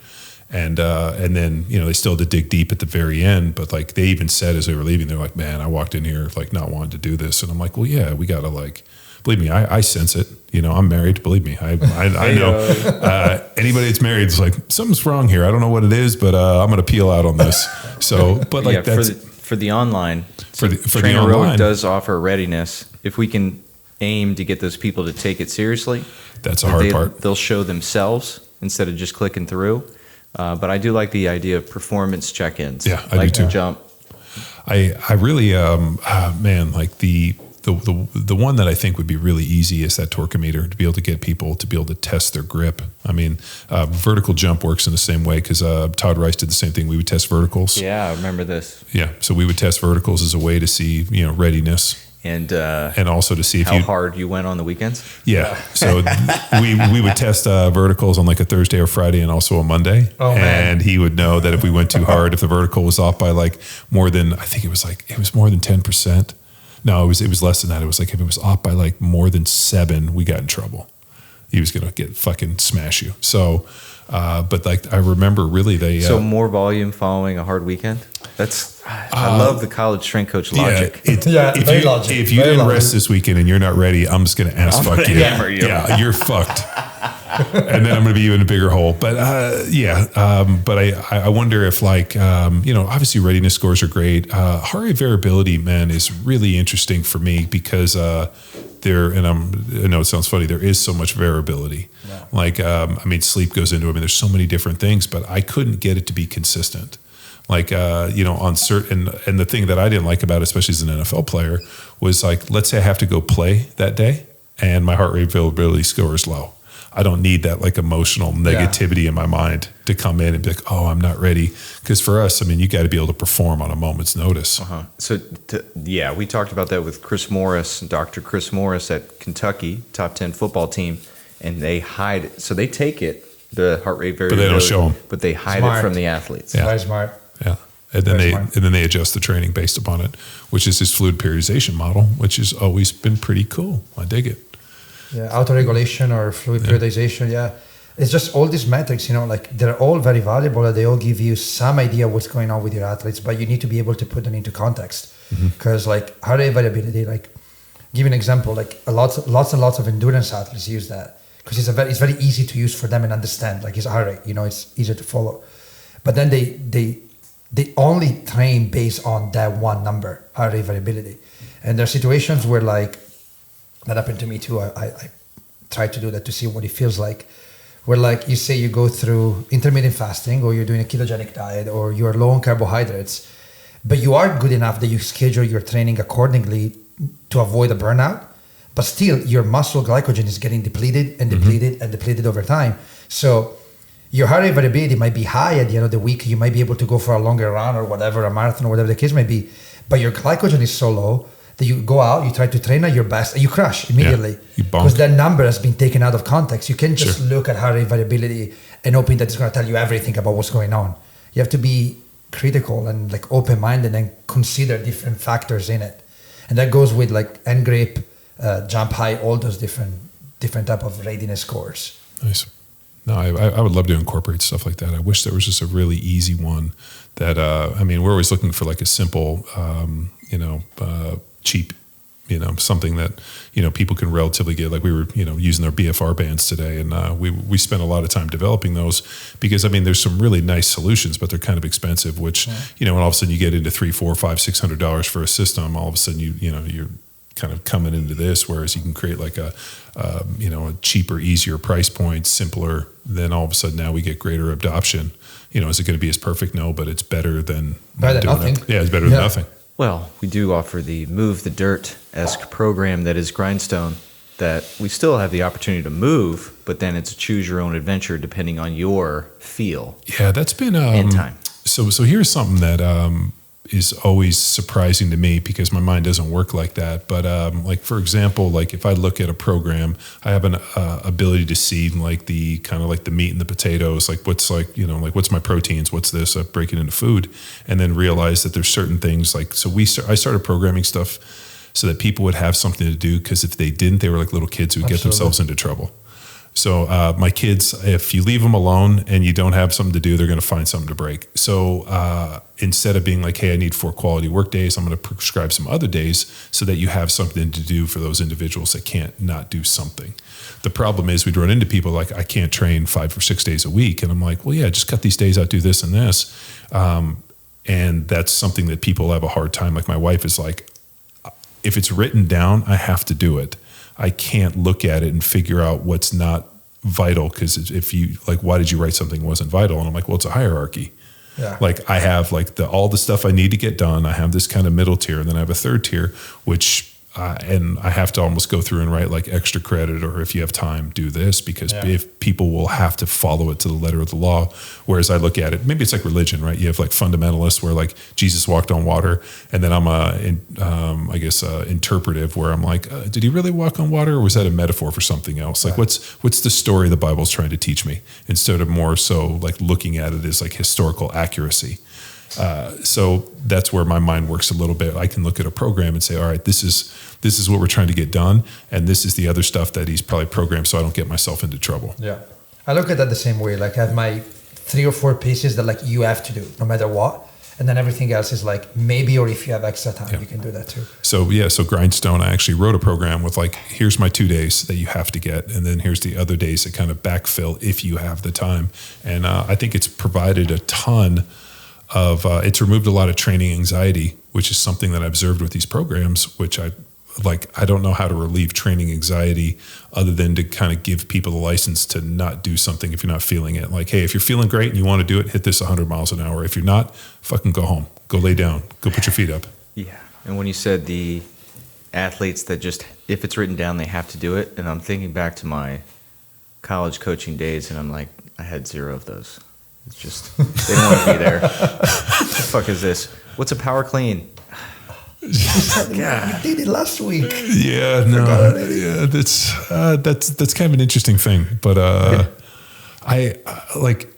And then they still had to dig deep at the very end. But like they even said as they were leaving, they're like, "Man, I walked in here like not wanting to do this." And I'm like, "Well, yeah, we gotta like." Believe me, I sense it. I'm married. Believe me, I know. Anybody that's married is like, something's wrong here. I don't know what it is, but I'm going to peel out on this. So, but like for the online, for the Trainer online does offer readiness. If we can aim to get those people to take it seriously, that's a hard part. They'll show themselves instead of just clicking through. But I do like the idea of performance check-ins. Yeah, I do too. Jump. I really, man, like the one that I think would be really easy is that torquemeter, to be able to get people to be able to test their grip. I mean, vertical jump works in the same way, because Todd Rice did the same thing. We would test verticals. Yeah, I remember this. Yeah, so we would test verticals as a way to see, readiness. And also to see if how hard you went on the weekends. Yeah, so we would test verticals on like a Thursday or Friday, and also a Monday. Oh, man. And he would know that if we went too hard, if the vertical was off by like more than, I think it was more than 10%. No, it was less than that. It was like if it was off by like more than 7, we got in trouble. He was gonna fucking smash you. So, but like I remember really so more volume following a hard weekend. I love the college strength coach logic. If you didn't rest this weekend and you're not ready, I'm just gonna fuck you. Hammer you. Yeah, you're fucked. And then I'm going to be in a bigger hole. But but I wonder if like, obviously readiness scores are great. Heart rate variability, man, is really interesting for me, because I know it sounds funny, there is so much variability. Yeah. Like, sleep goes into it. There's so many different things, but I couldn't get it to be consistent. Like, on certain, and the thing that I didn't like about it, especially as an NFL player, was like, let's say I have to go play that day and my heart rate variability score is low. I don't need that like emotional negativity in my mind to come in and be like, oh, I'm not ready. Because for us, you got to be able to perform on a moment's notice. Uh-huh. So, we talked about that with Chris Morris, Dr. Chris Morris at Kentucky, top 10 football team, and they hide it. So they take it the heart rate But variability. they don't show them. But they hide Smart. it from the athletes. Yeah. Very smart. Yeah. And then Very they smart. and then they adjust the training based upon it, which is this fluid periodization model, which has always been pretty cool. I dig it. Yeah, auto-regulation or fluid periodization. Yeah, it's just all these metrics. Like they're all very valuable, and they all give you some idea what's going on with your athletes. But you need to be able to put them into context, because like heart rate variability. Like, give you an example. Like lots and lots of endurance athletes use that because it's very easy to use for them and understand. Like it's heart rate. It's easier to follow. But then they only train based on that one number, heart rate variability. And there are situations where like. That happened to me too. I tried to do that to see what it feels like. Where like you say you go through intermittent fasting or you're doing a ketogenic diet or you're low on carbohydrates, but you are good enough that you schedule your training accordingly to avoid a burnout, but still your muscle glycogen is getting depleted and depleted and depleted over time. So your heart rate variability might be high at the end of the week. You might be able to go for a longer run or whatever, a marathon or whatever the case may be, but your glycogen is so low that you go out, you try to train at your best, and you crash immediately. You bonk. Because that number has been taken out of context. You can't just look at heart rate variability and hoping that it's going to tell you everything about what's going on. You have to be critical and like open-minded and consider different factors in it. And that goes with like end grip, jump high, all those different type of readiness scores. Nice. No, I would love to incorporate stuff like that. I wish there was just a really easy one that, we're always looking for like a simple, cheap, something that, people can relatively get. Like we were, using their BFR bands today, and we spent a lot of time developing those because there's some really nice solutions, but they're kind of expensive. Which when all of a sudden you get into $300, $400, $500, $600 for a system, all of a sudden you're kind of coming into this. Whereas you can create like a cheaper, easier price point, simpler. Then all of a sudden now we get greater adoption. Is it going to be as perfect? No, but it's better than nothing. Yeah, it's better than nothing. Well, we do offer the Move the Dirt-esque program that is Grindstone, that we still have the opportunity to move, but then it's a choose your own adventure depending on your feel. Yeah, that's been and time. So here's something that is always surprising to me because my mind doesn't work like that. But like for example, like if I look at a program, I have an ability to see like the kind of like the meat and the potatoes, like what's like what's my proteins, what's this, I break it into food, and then realize that there's certain things like I started programming stuff so that people would have something to do, because if they didn't, they were like little kids who would get themselves into trouble. So my kids, if you leave them alone and you don't have something to do, they're going to find something to break. So instead of being like, hey, I need 4 quality work days, I'm going to prescribe some other days so that you have something to do for those individuals that can't not do something. The problem is we'd run into people like, I can't train 5 or 6 days a week. And I'm like, well, yeah, just cut these days out, do this and this. And that's something that people have a hard time. Like my wife is like, if it's written down, I have to do it. I can't look at it and figure out what's not vital, because if you like, why did you write something that wasn't vital? And I'm like, well, it's a hierarchy. Yeah. Like I have like all the stuff I need to get done. I have this kind of middle tier, and then I have a third tier, which and I have to almost go through and write like extra credit, or if you have time, do this, because if people will have to follow it to the letter of the law. Whereas I look at it, maybe it's like religion, right? You have like fundamentalists where like Jesus walked on water, and then I'm interpretive where I'm like, did he really walk on water, or was that a metaphor for something else? Like what's the story the Bible's trying to teach me, instead of more so like looking at it as like historical accuracy. So that's where my mind works a little bit. I can look at a program and say, all right, this is what we're trying to get done, and this is the other stuff that he's probably programmed so I don't get myself into trouble. Yeah. I look at that the same way. Like I have my 3 or 4 pieces that like you have to do no matter what. And then everything else is like maybe, or if you have extra time, you can do that too. So Grindstone, I actually wrote a program with like, here's my 2 days that you have to get, and then here's the other days that kind of backfill if you have the time. And I think it's provided a ton of, it's removed a lot of training anxiety, which is something that I observed with these programs, which I don't know how to relieve training anxiety other than to kind of give people the license to not do something if you're not feeling it. Like, hey, if you're feeling great and you want to do it, hit this 100 miles an hour. If you're not, fucking go home, go lay down, go put your feet up. Yeah. And when you said the athletes that just, if it's written down, they have to do it. And I'm thinking back to my college coaching days, and I'm like, I had 0 of those. It's just, they don't want to be there. What the fuck is this? What's a power clean? God. You did it last week. Yeah, no, yeah, that's kind of an interesting thing. But like,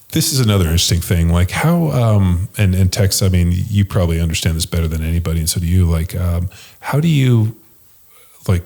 this is another interesting thing. Like how, and Tex, I mean, you probably understand this better than anybody. And so do you. Like, how do you like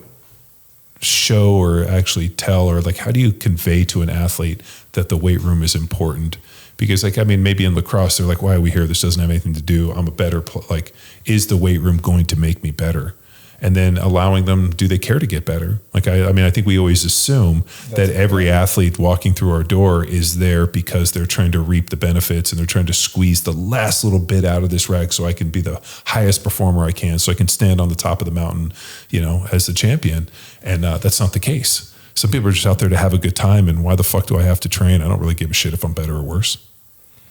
show or actually tell, or like, how do you convey to an athlete that the weight room is important? Because like, I mean, maybe in lacrosse, they're like, why are we here? This doesn't have anything to do. I'm a better, like, is the weight room going to make me better? And then allowing them, do they care to get better? Like, I mean, I think we always assume that every athlete walking through our door is there because they're trying to reap the benefits and they're trying to squeeze the last little bit out of this rack so I can be the highest performer I can, so I can stand on the top of the mountain, you know, as the champion. And that's not the case. Some people are just out there to have a good time. And why the fuck do I have to train? I don't really give a shit if I'm better or worse.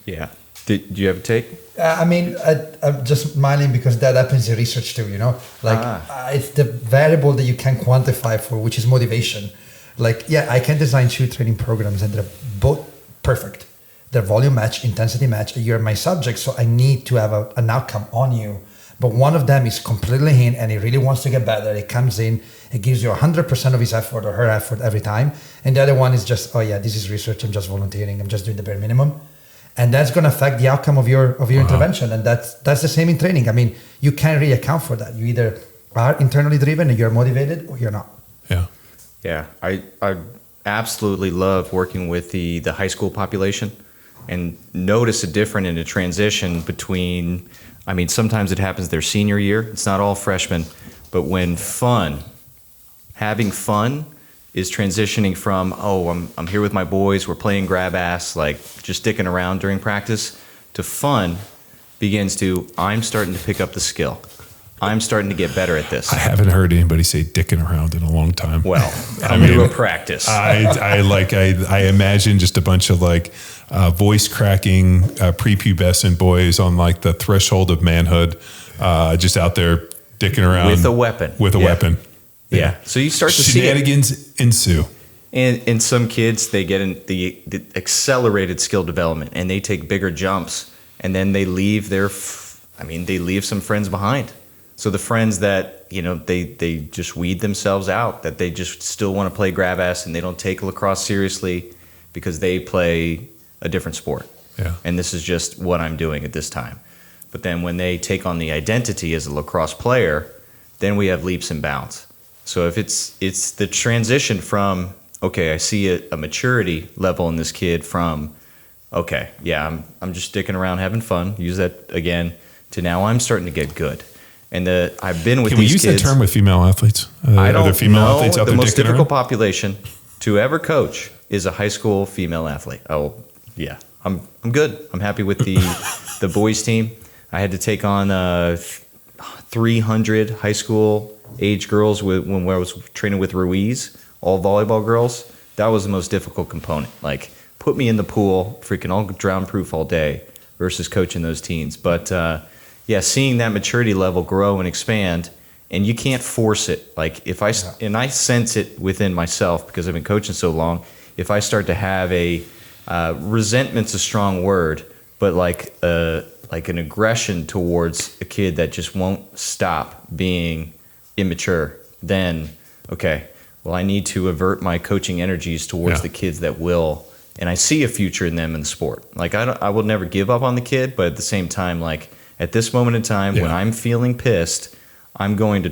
Yeah. Do you have a take? I mean, I'm just smiling because that happens in research too, you know? Like, it's the variable that you can quantify for, which is motivation. Like, yeah, I can design 2 training programs and they're both perfect. They're volume match, intensity match. You're my subject, so I need to have an outcome on you. But one of them is completely in and he really wants to get better. It comes in, it gives you 100% of his effort or her effort every time. And the other one is just, oh yeah, this is research, I'm just volunteering, I'm just doing the bare minimum. And that's going to affect the outcome of your intervention. And that's the same in training. I mean, you can't really account for that. You either are internally driven and you're motivated, or you're not. Yeah. Yeah. I absolutely love working with the high school population and notice a difference in a transition between, I mean, sometimes it happens their senior year. It's not all freshmen, but when having fun is transitioning from, oh, I'm here with my boys, we're playing grab ass, like just dicking around during practice, to fun begins to, I'm starting to pick up the skill. I'm starting to get better at this. I haven't heard anybody say dicking around in a long time. Well, come to a practice. I imagine just a bunch of like voice cracking prepubescent boys on like the threshold of manhood, just out there dicking around with a weapon. Weapon. Yeah. So you start to see shenanigans ensue. And some kids, they get in the accelerated skill development and they take bigger jumps and then they leave they leave some friends behind. So the friends that, you know, they just weed themselves out, that they just still want to play grab ass and they don't take lacrosse seriously because they play a different sport. Yeah. And this is just what I'm doing at this time. But then when they take on the identity as a lacrosse player, then we have leaps and bounds. So if it's the transition from, okay, I see a maturity level in this kid from, okay, yeah, I'm just sticking around having fun, use that again, to now I'm starting to get good. And I've been with these kids. Can we use that term with female athletes? I don't are there female know. Athletes out the there most difficult around? population to ever coach is a high school female athlete. Oh, yeah, I'm good. I'm happy with the boys team. I had to take on 300 high school age girls when I was training with Ruiz, all volleyball girls. That was the most difficult component. Like, put me in the pool, freaking all drown proof all day versus coaching those teens. But yeah, seeing that maturity level grow and expand, and you can't force it. Like and I sense it within myself because I've been coaching so long. If I start to have resentment's a strong word, but like an aggression towards a kid that just won't stop being immature, then okay, well, I need to avert my coaching energies towards the kids that will, and I see a future in them in the sport. Like I will never give up on the kid, but at the same time, like at this moment in time, when I'm feeling pissed, I'm going to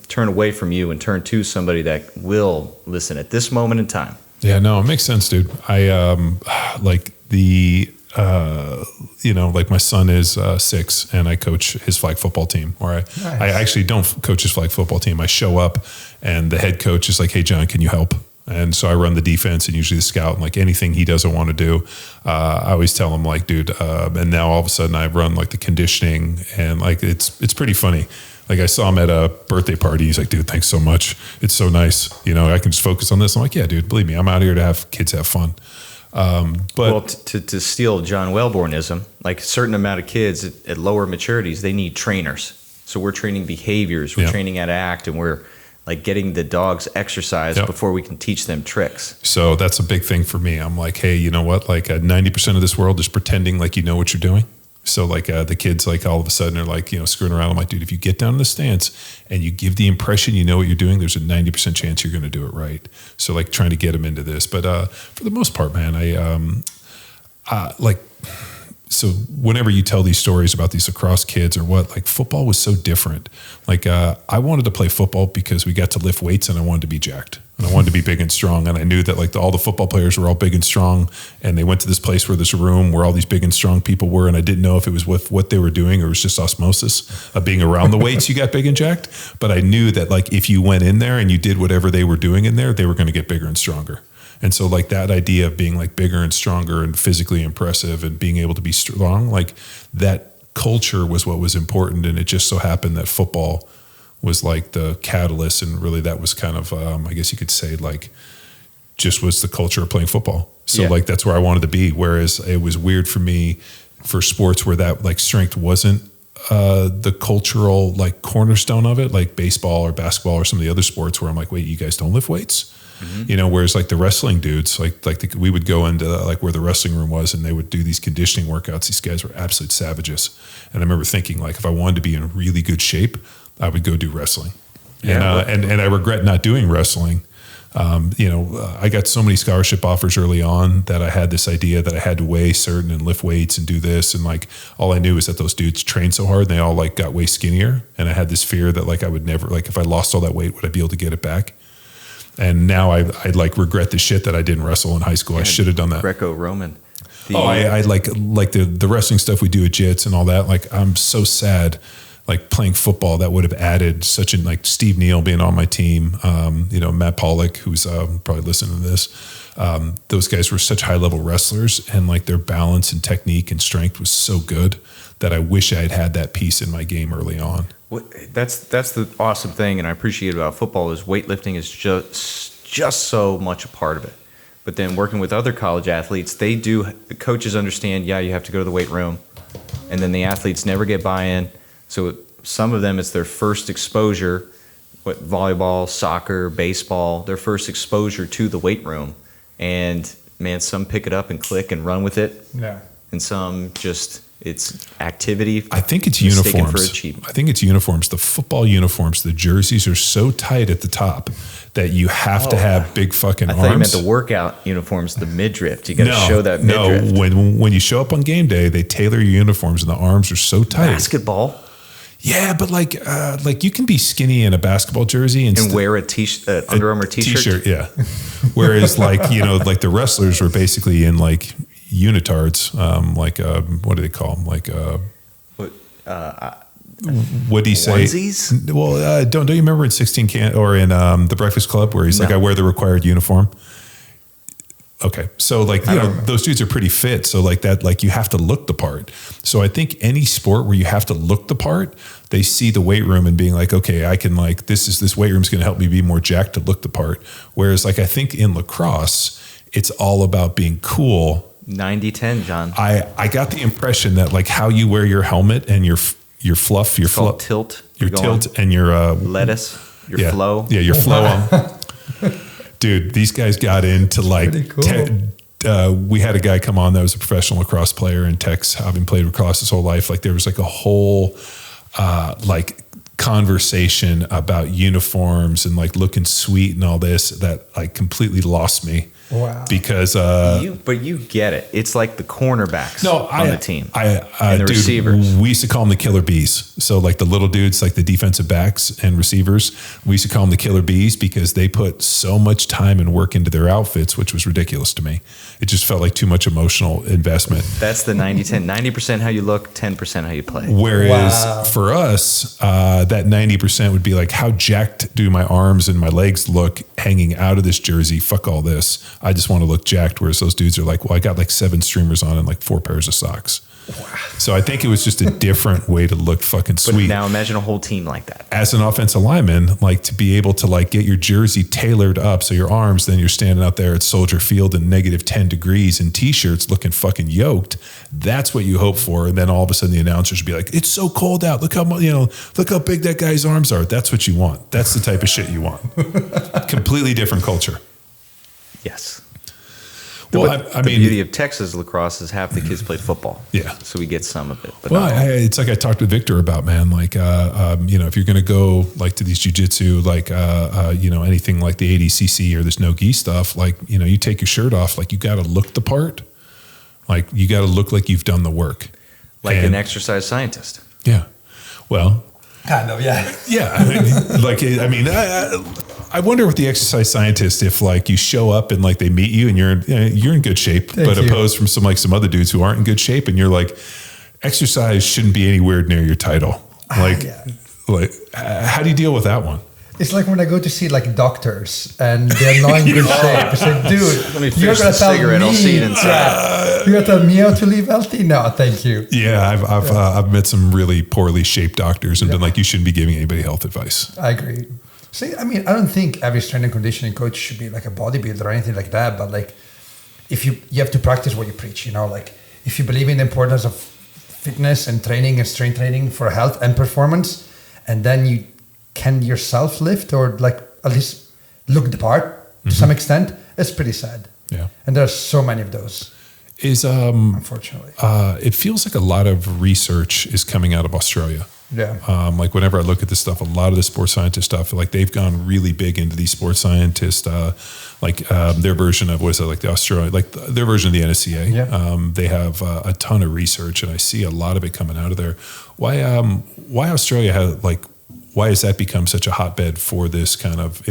turn away from you and turn to somebody that will listen at this moment in time. Yeah, no, it makes sense, dude. I like the. Like my son is 6 and I coach his flag football team, or I actually don't coach his flag football team. I show up and the head coach is like, hey, John, can you help? And so I run the defense and usually the scout, and like anything he doesn't want to do, I always tell him like, dude, and now all of a sudden I run like the conditioning, and like, it's pretty funny. Like I saw him at a birthday party. He's like, dude, thanks so much. It's so nice. You know, I can just focus on this. I'm like, yeah, dude, believe me, I'm out here to have kids have fun. But to steal John Wellbornism, like a certain amount of kids at lower maturities, they need trainers. So we're training behaviors, we're training how to act, and we're like getting the dogs exercise before we can teach them tricks. So that's a big thing for me. I'm like, hey, you know what? Like 90% of this world is pretending like you know what you're doing. So like the kids, like all of a sudden are like, screwing around. I'm like, dude, if you get down in the stance and you give the impression you know what you're doing, there's a 90% chance you're going to do it right. So like trying to get them into this. But for the most part, man, so whenever you tell these stories about these lacrosse kids or what, like football was so different. Like I wanted to play football because we got to lift weights and I wanted to be jacked. And I wanted to be big and strong. And I knew that like all the football players were all big and strong. And they went to this place where this room where all these big and strong people were. And I didn't know if it was with what they were doing or it was just osmosis of being around the weights, you got big and jacked. But I knew that like if you went in there and you did whatever they were doing in there, they were going to get bigger and stronger. And so like that idea of being like bigger and stronger and physically impressive and being able to be strong, like that culture was what was important. And it just so happened that football was like the catalyst. And really that was kind of, I guess you could say like, just was the culture of playing football. So like, that's where I wanted to be. Whereas it was weird for me for sports where that like strength wasn't the cultural like cornerstone of it, like baseball or basketball or some of the other sports where I'm like, wait, you guys don't lift weights? Mm-hmm. Whereas like the wrestling dudes, we would go into like where the wrestling room was and they would do these conditioning workouts. These guys were absolute savages. And I remember thinking like, if I wanted to be in really good shape, I would go do wrestling. Yeah, and I regret not doing wrestling. I got so many scholarship offers early on that I had this idea that I had to weigh certain and lift weights and do this. And like, all I knew is that those dudes trained so hard and they all like got way skinnier. And I had this fear that like, I would never, like if I lost all that weight, would I be able to get it back? And now I like regret the shit that I didn't wrestle in high school. I should have done that. Greco-Roman. I like the wrestling stuff we do at JITS and all that. Like, I'm so sad, like playing football that would have added such an, like Steve Neal being on my team, Matt Pollock, who's probably listening to this. Those guys were such high level wrestlers and like their balance and technique and strength was so good that I wish I had that piece in my game early on. Well, that's the awesome thing, and I appreciate about football is weightlifting is just so much a part of it. But then working with other college athletes, the coaches understand, you have to go to the weight room, and then the athletes never get buy-in. So some of them, it's their first exposure, volleyball, soccer, baseball, their first exposure to the weight room. And man, some pick it up and click and run with it. Yeah. And some just, it's activity. I think it's uniforms. I think it's uniforms. The football uniforms, the jerseys are so tight at the top that you have to have big fucking arms. I thought you meant the workout uniforms, the midriff. You got to show that midriff. No, when you show up on game day, they tailor your uniforms and the arms are so tight. Basketball. Yeah, but like you can be skinny in a basketball jersey and wear a Under Armour t-shirt. Yeah. Whereas like the wrestlers were basically in like unitards, what do they call them? What do you say? Onesies? Well, don't you remember in 16 Can or in The Breakfast Club where he's like, I wear the required uniform. Okay. So like, those dudes are pretty fit. So like that, like you have to look the part. So I think any sport where you have to look the part, they see the weight room and being like, okay, I can like, this weight room is going to help me be more jacked to look the part. Whereas like, I think in lacrosse, it's all about being cool. 90-10, John. I got the impression that like how you wear your helmet and your fluff, tilt, your tilt and your lettuce, your flow. Yeah, your flow. Dude, these guys got into like, cool. We had a guy come on that was a professional lacrosse player in Tex, having played lacrosse his whole life. Like there was like a whole like conversation about uniforms and like looking sweet and all this that like completely lost me. Wow. Because but you get it. It's like the cornerbacks on the team. And the receivers. We used to call them the killer bees. So like the little dudes, like the defensive backs and receivers, we used to call them the killer bees because they put so much time and work into their outfits, which was ridiculous to me. It just felt like too much emotional investment. That's the 90-10. 90% how you look, 10% how you play. Whereas for us, that 90% would be like, how jacked do my arms and my legs look hanging out of this jersey? Fuck all this. I just want to look jacked. Whereas those dudes are like, well, I got like 7 streamers on and like 4 pairs of socks. Wow. So I think it was just a different way to look fucking sweet. But now imagine a whole team like that. As an offensive lineman, like to be able to like get your jersey tailored up so your arms, then you're standing out there at Soldier Field in -10 degrees in t-shirts looking fucking yoked. That's what you hope for. And then all of a sudden the announcers would be like, it's so cold out. Look how big that guy's arms are. That's what you want. That's the type of shit you want. Completely different culture. Yes. Well, I the mean, beauty of Texas lacrosse is half the kids played football. Yeah. So we get some of it. But well, it's like I talked with Victor about, man, like, if you're going to go like to these jiu-jitsu, like, anything like the ADCC or this no-gi stuff, like, you take your shirt off, like you got to look the part. Like you got to look like you've done the work. Like an exercise scientist. Yeah. Well, Kind of, yeah. yeah. I wonder with the exercise scientist, if like you show up and like they meet you and you're in good shape, Thank but you. opposed from some other dudes who aren't in good shape, and you're like, exercise shouldn't be anywhere near your title. Like, how do you deal with that one? It's like when I go to see like doctors and they're not in good shape. I say, dude, Let me you're finish gonna the tell cigarette. I'll see it me, inside. you're gonna tell me how to live healthy? No, thank you. Yeah, I've met some really poorly shaped doctors and been like, you shouldn't be giving anybody health advice. I agree. See, I mean, I don't think every strength and conditioning coach should be like a bodybuilder or anything like that. But like, if you have to practice what you preach, like if you believe in the importance of fitness and training and strength training for health and performance, and then you can yourself lift or like at least look the part to some extent, it's pretty sad. Yeah. And there's so many of those, unfortunately. It feels like a lot of research is coming out of Australia. Yeah. Like whenever I look at this stuff, a lot of the sports scientist stuff, like they've gone really big into these sports scientists, their version of, what is it, like the Australia, like their version of the NSCA. Yeah. They have a ton of research, and I see a lot of it coming out of there. Why Australia has why has that become such a hotbed for this kind of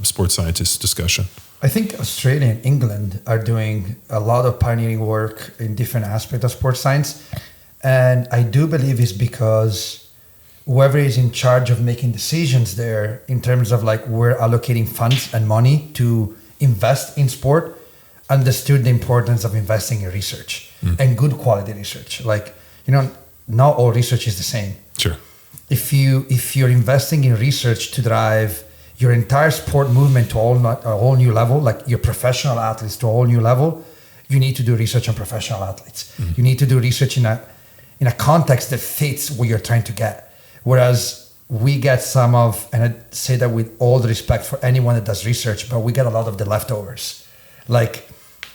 sports scientist discussion? I think Australia and England are doing a lot of pioneering work in different aspects of sports science. And I do believe it's because whoever is in charge of making decisions there in terms of like we're allocating funds and money to invest in sport understood the importance of investing in research and good quality research. Like, not all research is the same. Sure. If you're investing in research to drive your entire sport movement to a whole new level, like your professional athletes to a whole new level, you need to do research on professional athletes. You need to do research in a context that fits what you're trying to get. Whereas we get some of, and I say that with all the respect for anyone that does research, but we get a lot of the leftovers. Like,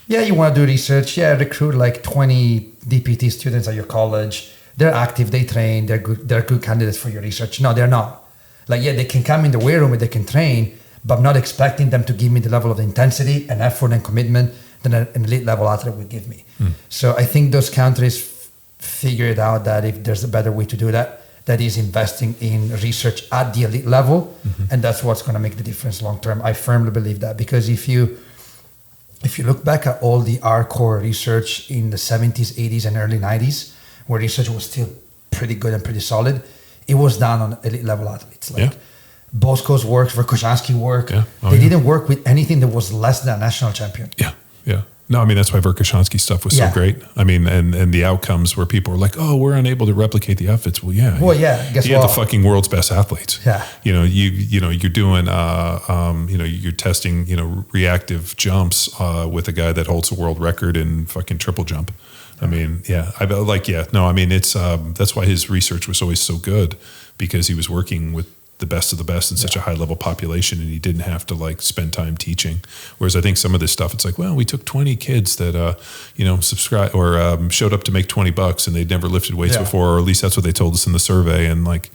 yeah, you want to do research, recruit like 20 DPT students at your college. They're active, they train, they're good candidates for your research. No, they're not. Like, yeah, they can come in the weight room and they can train, but I'm not expecting them to give me the level of intensity and effort and commitment that an elite level athlete would give me. So I think those countries figured out that if there's a better way to do that, that is investing in research at the elite level, and that's what's going to make the difference long term. I firmly believe that, because if you look back at all the hardcore research in the 70s, 80s, and early 90s, where research was still pretty good and pretty solid, it was done on elite level athletes. Like Bosco's work, Verkhoshansky work, they didn't work with anything that was less than a national champion. Yeah. No, I mean, that's why Verkhoshansky stuff was so great. I mean, and the outcomes where people were like, oh, we're unable to replicate the outfits. Well, yeah. Guess you what? have the fucking world's best athletes. Yeah. You're doing, you're testing, reactive jumps with a guy that holds the world record in fucking triple jump. I mean, it's that's why his research was always so good, because he was working with the best of the best in such a high level population, and he didn't have to like spend time teaching. Whereas I think some of this stuff, it's like, well, we took 20 kids that, subscribe or showed up to make $20 and they'd never lifted weights before, or at least that's what they told us in the survey. And like,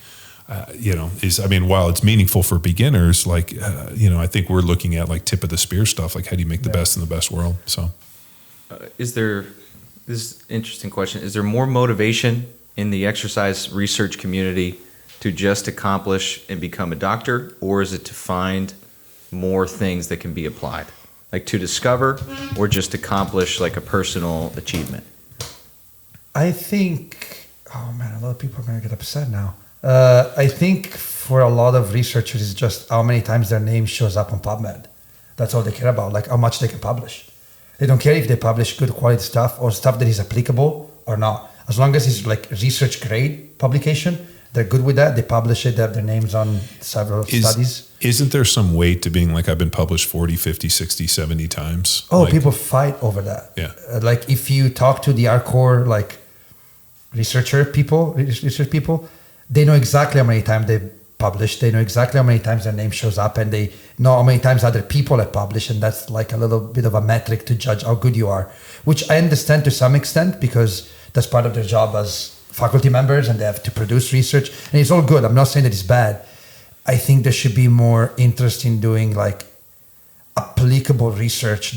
while it's meaningful for beginners, like, I think we're looking at like tip of the spear stuff. Like, how do you make the best in the best world? So this interesting question. Is there more motivation in the exercise research community to just accomplish and become a doctor, or is it to find more things that can be applied? Like to discover, or just accomplish like a personal achievement? I think, oh man, a lot of people are going to get upset now. I think for a lot of researchers, it's just how many times their name shows up on PubMed. That's all they care about, like how much they can publish. They don't care if they publish good quality stuff or stuff that is applicable or not. As long as it's like research grade publication, they're good with that. They publish it, they have their names on several studies. Isn't there some weight to being like, I've been published 40, 50, 60, 70 times? Oh, like, people fight over that. Yeah. Like if you talk to the hardcore like research people, they know exactly how many times they've published. They know exactly how many times their name shows up, and they know how many times other people have published, and that's like a little bit of a metric to judge how good you are, which I understand to some extent because that's part of their job as faculty members, and they have to produce research, and it's all good. I'm not saying that it's bad. I think there should be more interest in doing like applicable research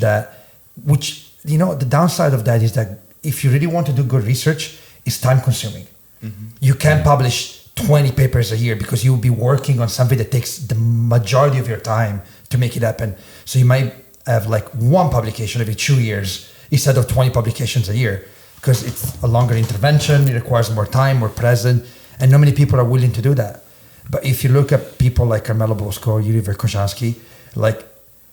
which, you know, the downside of that is that if you really want to do good research, it's time consuming. Mm-hmm. You can't publish 20 papers a year because you'll be working on something that takes the majority of your time to make it happen. So you might have like one publication every 2 years instead of 20 publications a year because it's a longer intervention. It requires more time, more present, and not many people are willing to do that. But if you look at people like Carmelo Bosco or Yuri Verkhoshansky, like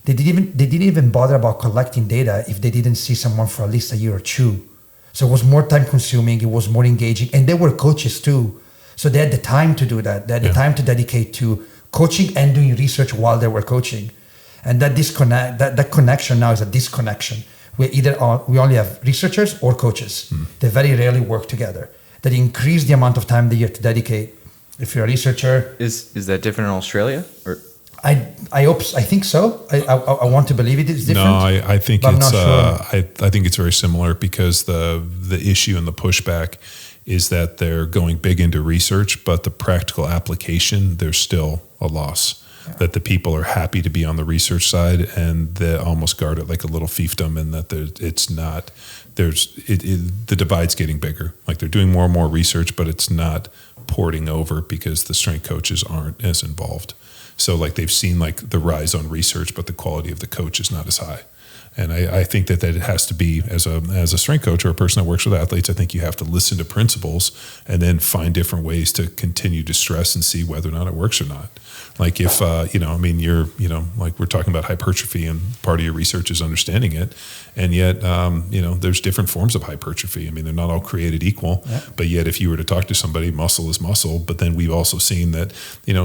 they didn't even bother about collecting data if they didn't see someone for at least a year or two. So it was more time consuming, it was more engaging, and they were coaches too. So they had the time to do that. They had the time to dedicate to coaching and doing research while they were coaching. And that disconnect, that connection now is a disconnection. We only have researchers or coaches. They very rarely work together. That increase the amount of time that you have to dedicate. If you're a researcher, is that different in Australia? Or I think so. I want to believe it is different. No, I think but it's I'm not sure. I think it's very similar because the issue and the pushback is that they're going big into research, but the practical application, there's still a loss. Yeah. That the people are happy to be on the research side and they almost guard it like a little fiefdom, and that it's not. The divide's getting bigger. Like they're doing more and more research, but it's not porting over because the strength coaches aren't as involved. So like they've seen like the rise on research, but the quality of the coach is not as high. And I think that it has to be, as a strength coach or a person that works with athletes, I think you have to listen to principles and then find different ways to continue to stress and see whether or not it works or not. Like if, like we're talking about hypertrophy and part of your research is understanding it. And yet, there's different forms of hypertrophy. I mean, they're not all created equal, but yet if you were to talk to somebody, muscle is muscle. But then we've also seen that,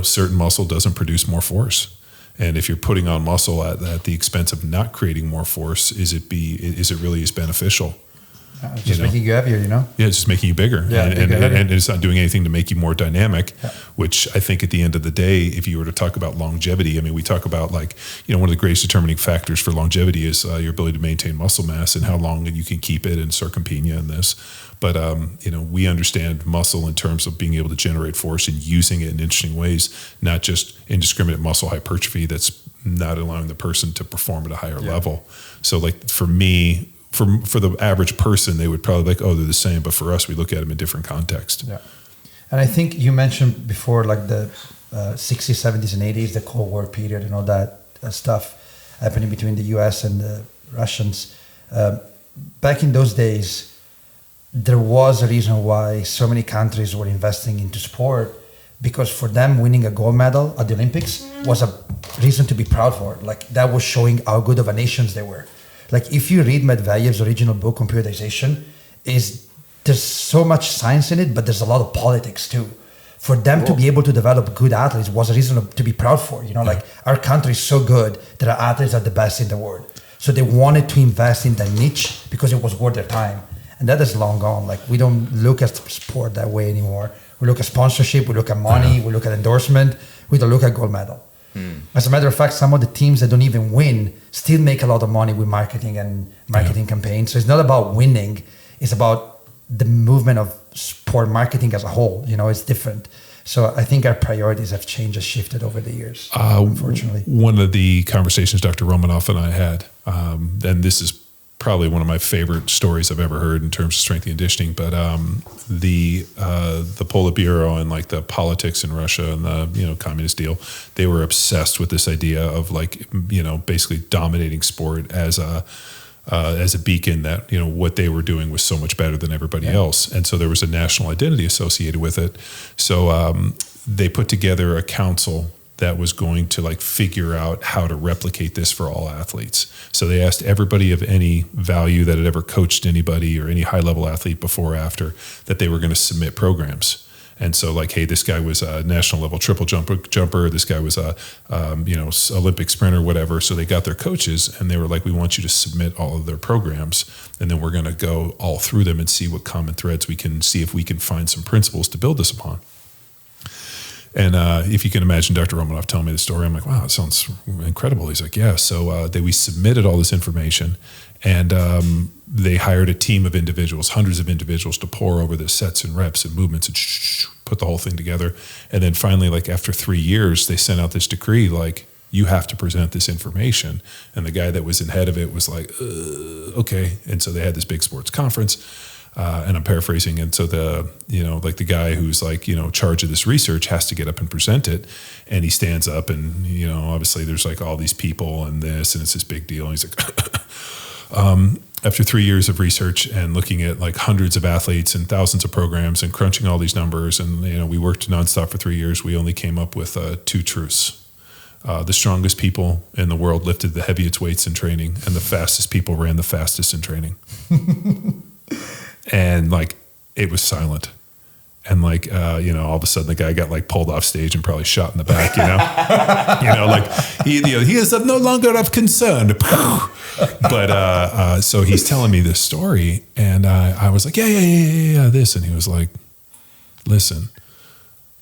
certain muscle doesn't produce more force. And if you're putting on muscle at the expense of not creating more force, is it really as beneficial? It's just making you heavier, Yeah, it's just making you bigger. Yeah, and it's not doing anything to make you more dynamic, which I think at the end of the day, if you were to talk about longevity, I mean, we talk about one of the greatest determining factors for longevity is your ability to maintain muscle mass and how long you can keep it and sarcopenia and this. But, we understand muscle in terms of being able to generate force and using it in interesting ways, not just indiscriminate muscle hypertrophy that's not allowing the person to perform at a higher level. So like for me, for the average person, they would probably they're the same. But for us, we look at them in different context. Yeah. And I think you mentioned before, like the 60s, 70s, and 80s, the Cold War period and all that stuff happening between the US and the Russians. Back in those days, there was a reason why so many countries were investing into sport, because for them, winning a gold medal at the Olympics was a reason to be proud for. Like that was showing how good of a nations they were. Like if you read Medvedev's original book, Computerization, there's so much science in it, but there's a lot of politics too. For them to be able to develop good athletes was a reason to be proud for. Like our country is so good that our athletes are the best in the world. So they wanted to invest in that niche because it was worth their time. And that is long gone. Like we don't look at sport that way anymore. We look at sponsorship, we look at money, we look at endorsement, we don't look at gold medal. As a matter of fact, some of the teams that don't even win still make a lot of money with marketing and marketing campaigns. So it's not about winning, it's about the movement of sport marketing as a whole. It's different. So I think our priorities have changed and shifted over the years, unfortunately. One of the conversations Dr. Romanoff and I had, and this is probably one of my favorite stories I've ever heard in terms of strength and conditioning, but the Politburo and like the politics in Russia and the communist deal, they were obsessed with this idea of basically dominating sport as a beacon that what they were doing was so much better than everybody else, and so there was a national identity associated with it. So they put together a council that was going to figure out how to replicate this for all athletes. So they asked everybody of any value that had ever coached anybody or any high level athlete before or after that they were going to submit programs. And so hey, this guy was a national level triple jumper. This guy was a, Olympic sprinter, whatever. So they got their coaches and they were like, we want you to submit all of their programs. And then we're going to go all through them and see what common threads we can see if we can find some principles to build this upon. And if you can imagine Dr. Romanov telling me the story, I'm like, wow, it sounds incredible. He's like, yeah. So we submitted all this information, and they hired a team of individuals, hundreds of individuals, to pour over the sets and reps and movements and put the whole thing together. And then finally, like after 3 years, they sent out this decree, like, you have to present this information. And the guy that was in head of it was like, okay. And so they had this big sports conference. And I'm paraphrasing. And so the guy who's like, charge of this research has to get up and present it. And he stands up and, obviously there's like all these people and this, and it's this big deal. And he's like, after 3 years of research and looking at like hundreds of athletes and thousands of programs and crunching all these numbers, and, we worked nonstop for 3 years, we only came up with 2 truths. The strongest people in the world lifted the heaviest weights in training, and the fastest people ran the fastest in training. And like, it was silent. And like, all of a sudden the guy got like pulled off stage and probably shot in the back, like he is no longer of concern. But, so he's telling me this story, and I was like, yeah, this. And he was like, listen,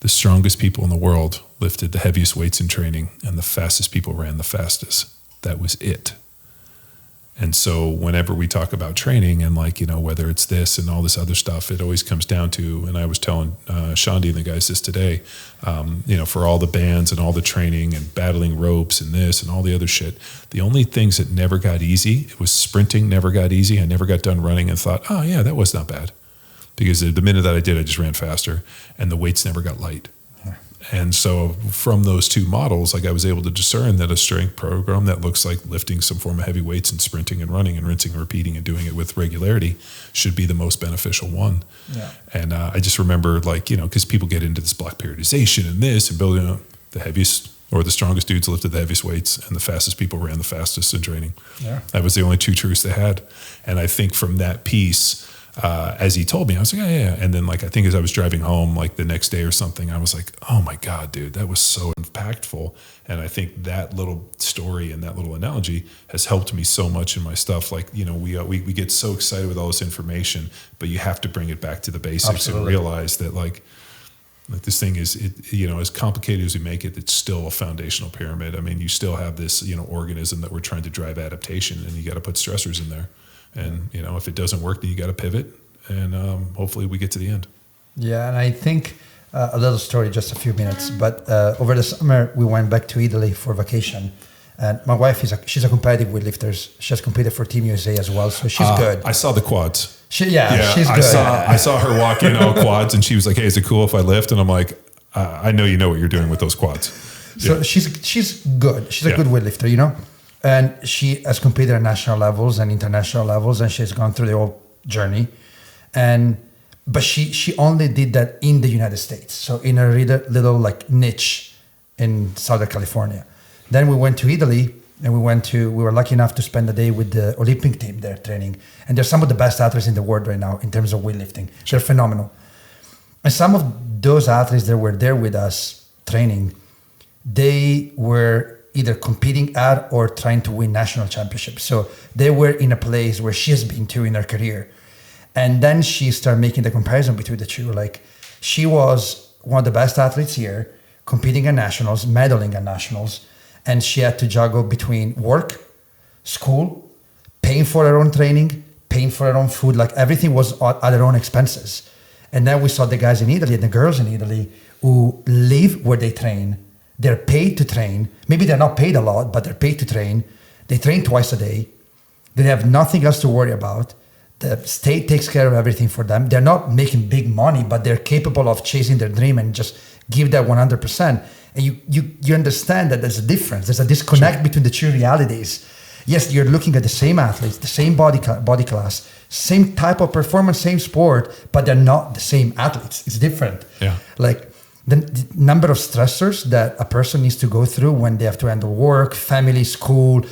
the strongest people in the world lifted the heaviest weights in training, and the fastest people ran the fastest. That was it. And so whenever we talk about training and like, whether it's this and all this other stuff, it always comes down to, and I was telling Shandi and the guys this today, for all the bands and all the training and battling ropes and this and all the other shit, the only things that never got easy, it was sprinting never got easy. I never got done running and thought, oh yeah, that was not bad. Because the minute that I did, I just ran faster, and the weights never got light. And so from those 2 models, like I was able to discern that a strength program that looks like lifting some form of heavy weights and sprinting and running and rinsing and repeating and doing it with regularity should be the most beneficial one. Yeah. And I just remember like, because people get into this block periodization and this and building up the heaviest or the strongest dudes lifted the heaviest weights, and the fastest people ran the fastest in training. Yeah. That was the only 2 truths they had. And I think from that piece, as he told me, I was like, yeah. And then like, I think as I was driving home, like the next day or something, I was like, oh my God, dude, that was so impactful. And I think that little story and that little analogy has helped me so much in my stuff. Like, we get so excited with all this information, but you have to bring it back to the basics. Absolutely. And realize that like this thing is, as complicated as we make it, it's still a foundational pyramid. I mean, you still have this, organism that we're trying to drive adaptation, and you got to put stressors in there. And, if it doesn't work, then you got to pivot, and hopefully we get to the end. Yeah, and I think a little story, just a few minutes, but over the summer, we went back to Italy for vacation. And my wife, she's a competitive weightlifter. She has competed for Team USA as well, so she's good. I saw the quads. She's good. I saw her walk in all quads, and she was like, hey, is it cool if I lift? And I'm like, I know you know what you're doing with those quads. So she's good. She's a good weightlifter, And she has competed at national levels and international levels, and she's gone through the whole journey. But she only did that in the United States, so in a little like niche in Southern California. Then we went to Italy, and we were lucky enough to spend a day with the Olympic team there training. And they're some of the best athletes in the world right now in terms of weightlifting. They're phenomenal. And some of those athletes that were there with us training, they were either competing at or trying to win national championships. So they were in a place where she has been to in her career. And then she started making the comparison between the two. Like, she was one of the best athletes here, competing at nationals, medaling at nationals, and she had to juggle between work, school, paying for her own training, paying for her own food, like everything was at her own expenses. And then we saw the guys in Italy and the girls in Italy who live where they train. They're paid to train. Maybe they're not paid a lot, but they're paid to train. They train twice a day. They have nothing else to worry about. The state takes care of everything for them. They're not making big money, but they're capable of chasing their dream and just give that 100%. And you understand that there's a difference. There's a disconnect between the two realities. Yes, you're looking at the same athletes, the same body class, same type of performance, same sport, but they're not the same athletes. It's different. Yeah. Like the number of stressors that a person needs to go through when they have to handle work, family, school,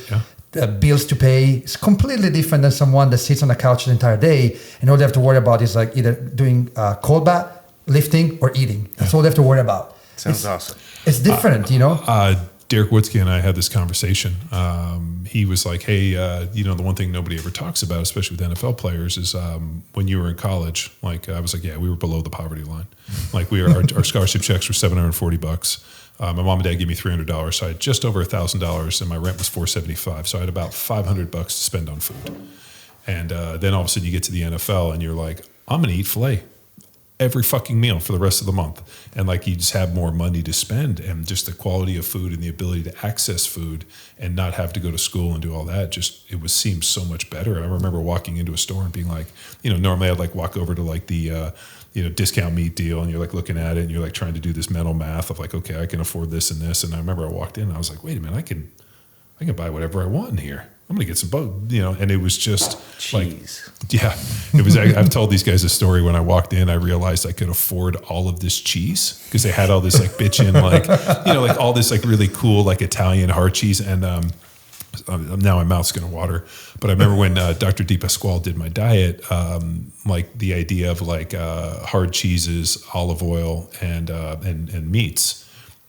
bills to pay is completely different than someone that sits on the couch the entire day and all they have to worry about is like either doing cold bath, lifting, or eating. That's all they have to worry about. Sounds awesome. It's different, Derek Woodsky and I had this conversation. He was like, "Hey, the one thing nobody ever talks about, especially with NFL players, is when you were in college." Like, I was like, "Yeah, we were below the poverty line. Like, our scholarship checks were $740. My mom and dad gave me $300, so I had just over $1,000, and my rent was $475. So I had about $500 to spend on food. And then all of a sudden, you get to the NFL, and you're like, I'm going to eat filet every fucking meal for the rest of the month. And like, you just have more money to spend, and just the quality of food and the ability to access food and not have to go to school and do all that, seemed so much better. I remember walking into a store and being like, normally I'd like walk over to like the, discount meat deal, and you're like looking at it and you're like trying to do this mental math of like, okay, I can afford this and this. And I remember I walked in and I was like, wait a minute, I can buy whatever I want in here. I'm going to get some and it was just Cheese. like, yeah, it was, I've told these guys a story. When I walked in, I realized I could afford all of this cheese because they had all this like bitchin', like, like all this like really cool, like Italian hard cheese. And, now my mouth's going to water, but I remember when Dr. DePasquale did my diet, like the idea of like hard cheeses, olive oil, and meats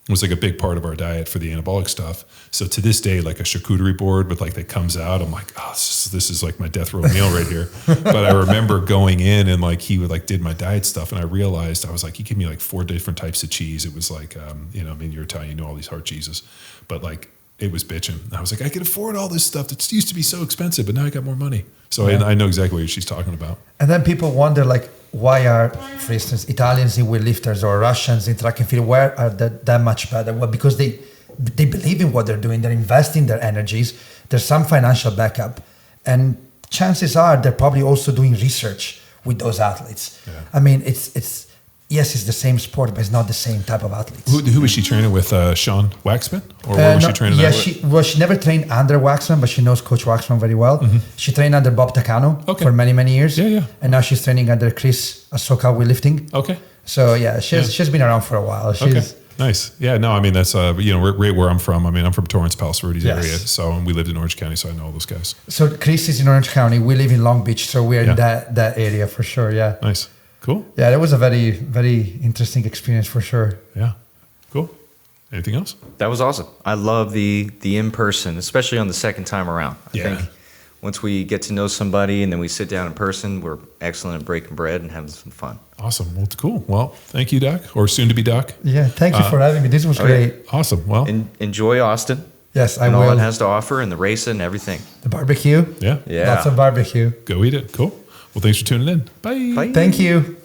was like a big part of our diet for the anabolic stuff. So to this day, like a charcuterie board with like that comes out, I'm like, oh, this is like my death row meal right here. But I remember going in and like he would like did my diet stuff, and I realized I was like, he gave me like 4 different types of cheese. It was like, you're Italian, you know all these hard cheeses, but like it was bitching. I was like, I could afford all this stuff that used to be so expensive, but now I got more money. So I know exactly what she's talking about. And then people wonder, like, why are, for instance, Italians in weightlifters or Russians in track and field, where are they that much better? Well, because they believe in what they're doing. They're investing their energies. There's some financial backup. And chances are they're probably also doing research with those athletes. Yeah. I mean, it's the same sport, but it's not the same type of athletes. Who was she training with? Sean Waxman? Or where was she training? Yeah, she never trained under Waxman, but she knows Coach Waxman very well. Mm-hmm. She trained under Bob Takano for many, many years. Yeah. And now she's training under Chris Asoka weightlifting. Okay. So she's been around for a while. She's nice. Yeah, no, I mean, that's, right where I'm from. I mean, I'm from Torrance, Palos Verdes area. So, and we lived in Orange County, so I know all those guys. So Chris is in Orange County. We live in Long Beach, so we're in that area for sure. Yeah. Nice. Cool. Yeah, that was a very, very interesting experience for sure. Yeah. Cool. Anything else? That was awesome. I love the in-person, especially on the second time around. I think once we get to know somebody and then we sit down in person, we're excellent at breaking bread and having some fun. Awesome. Well, cool. Well, thank you, Doc, or soon to be Doc. Yeah, thank you for having me. This was great. Awesome. Well, enjoy Austin. Yes, I will. will. And all it has to offer, and the racing and everything. The barbecue. Yeah. Lots of barbecue. Go eat it. Cool. Well, thanks for tuning in. Bye. Thank you.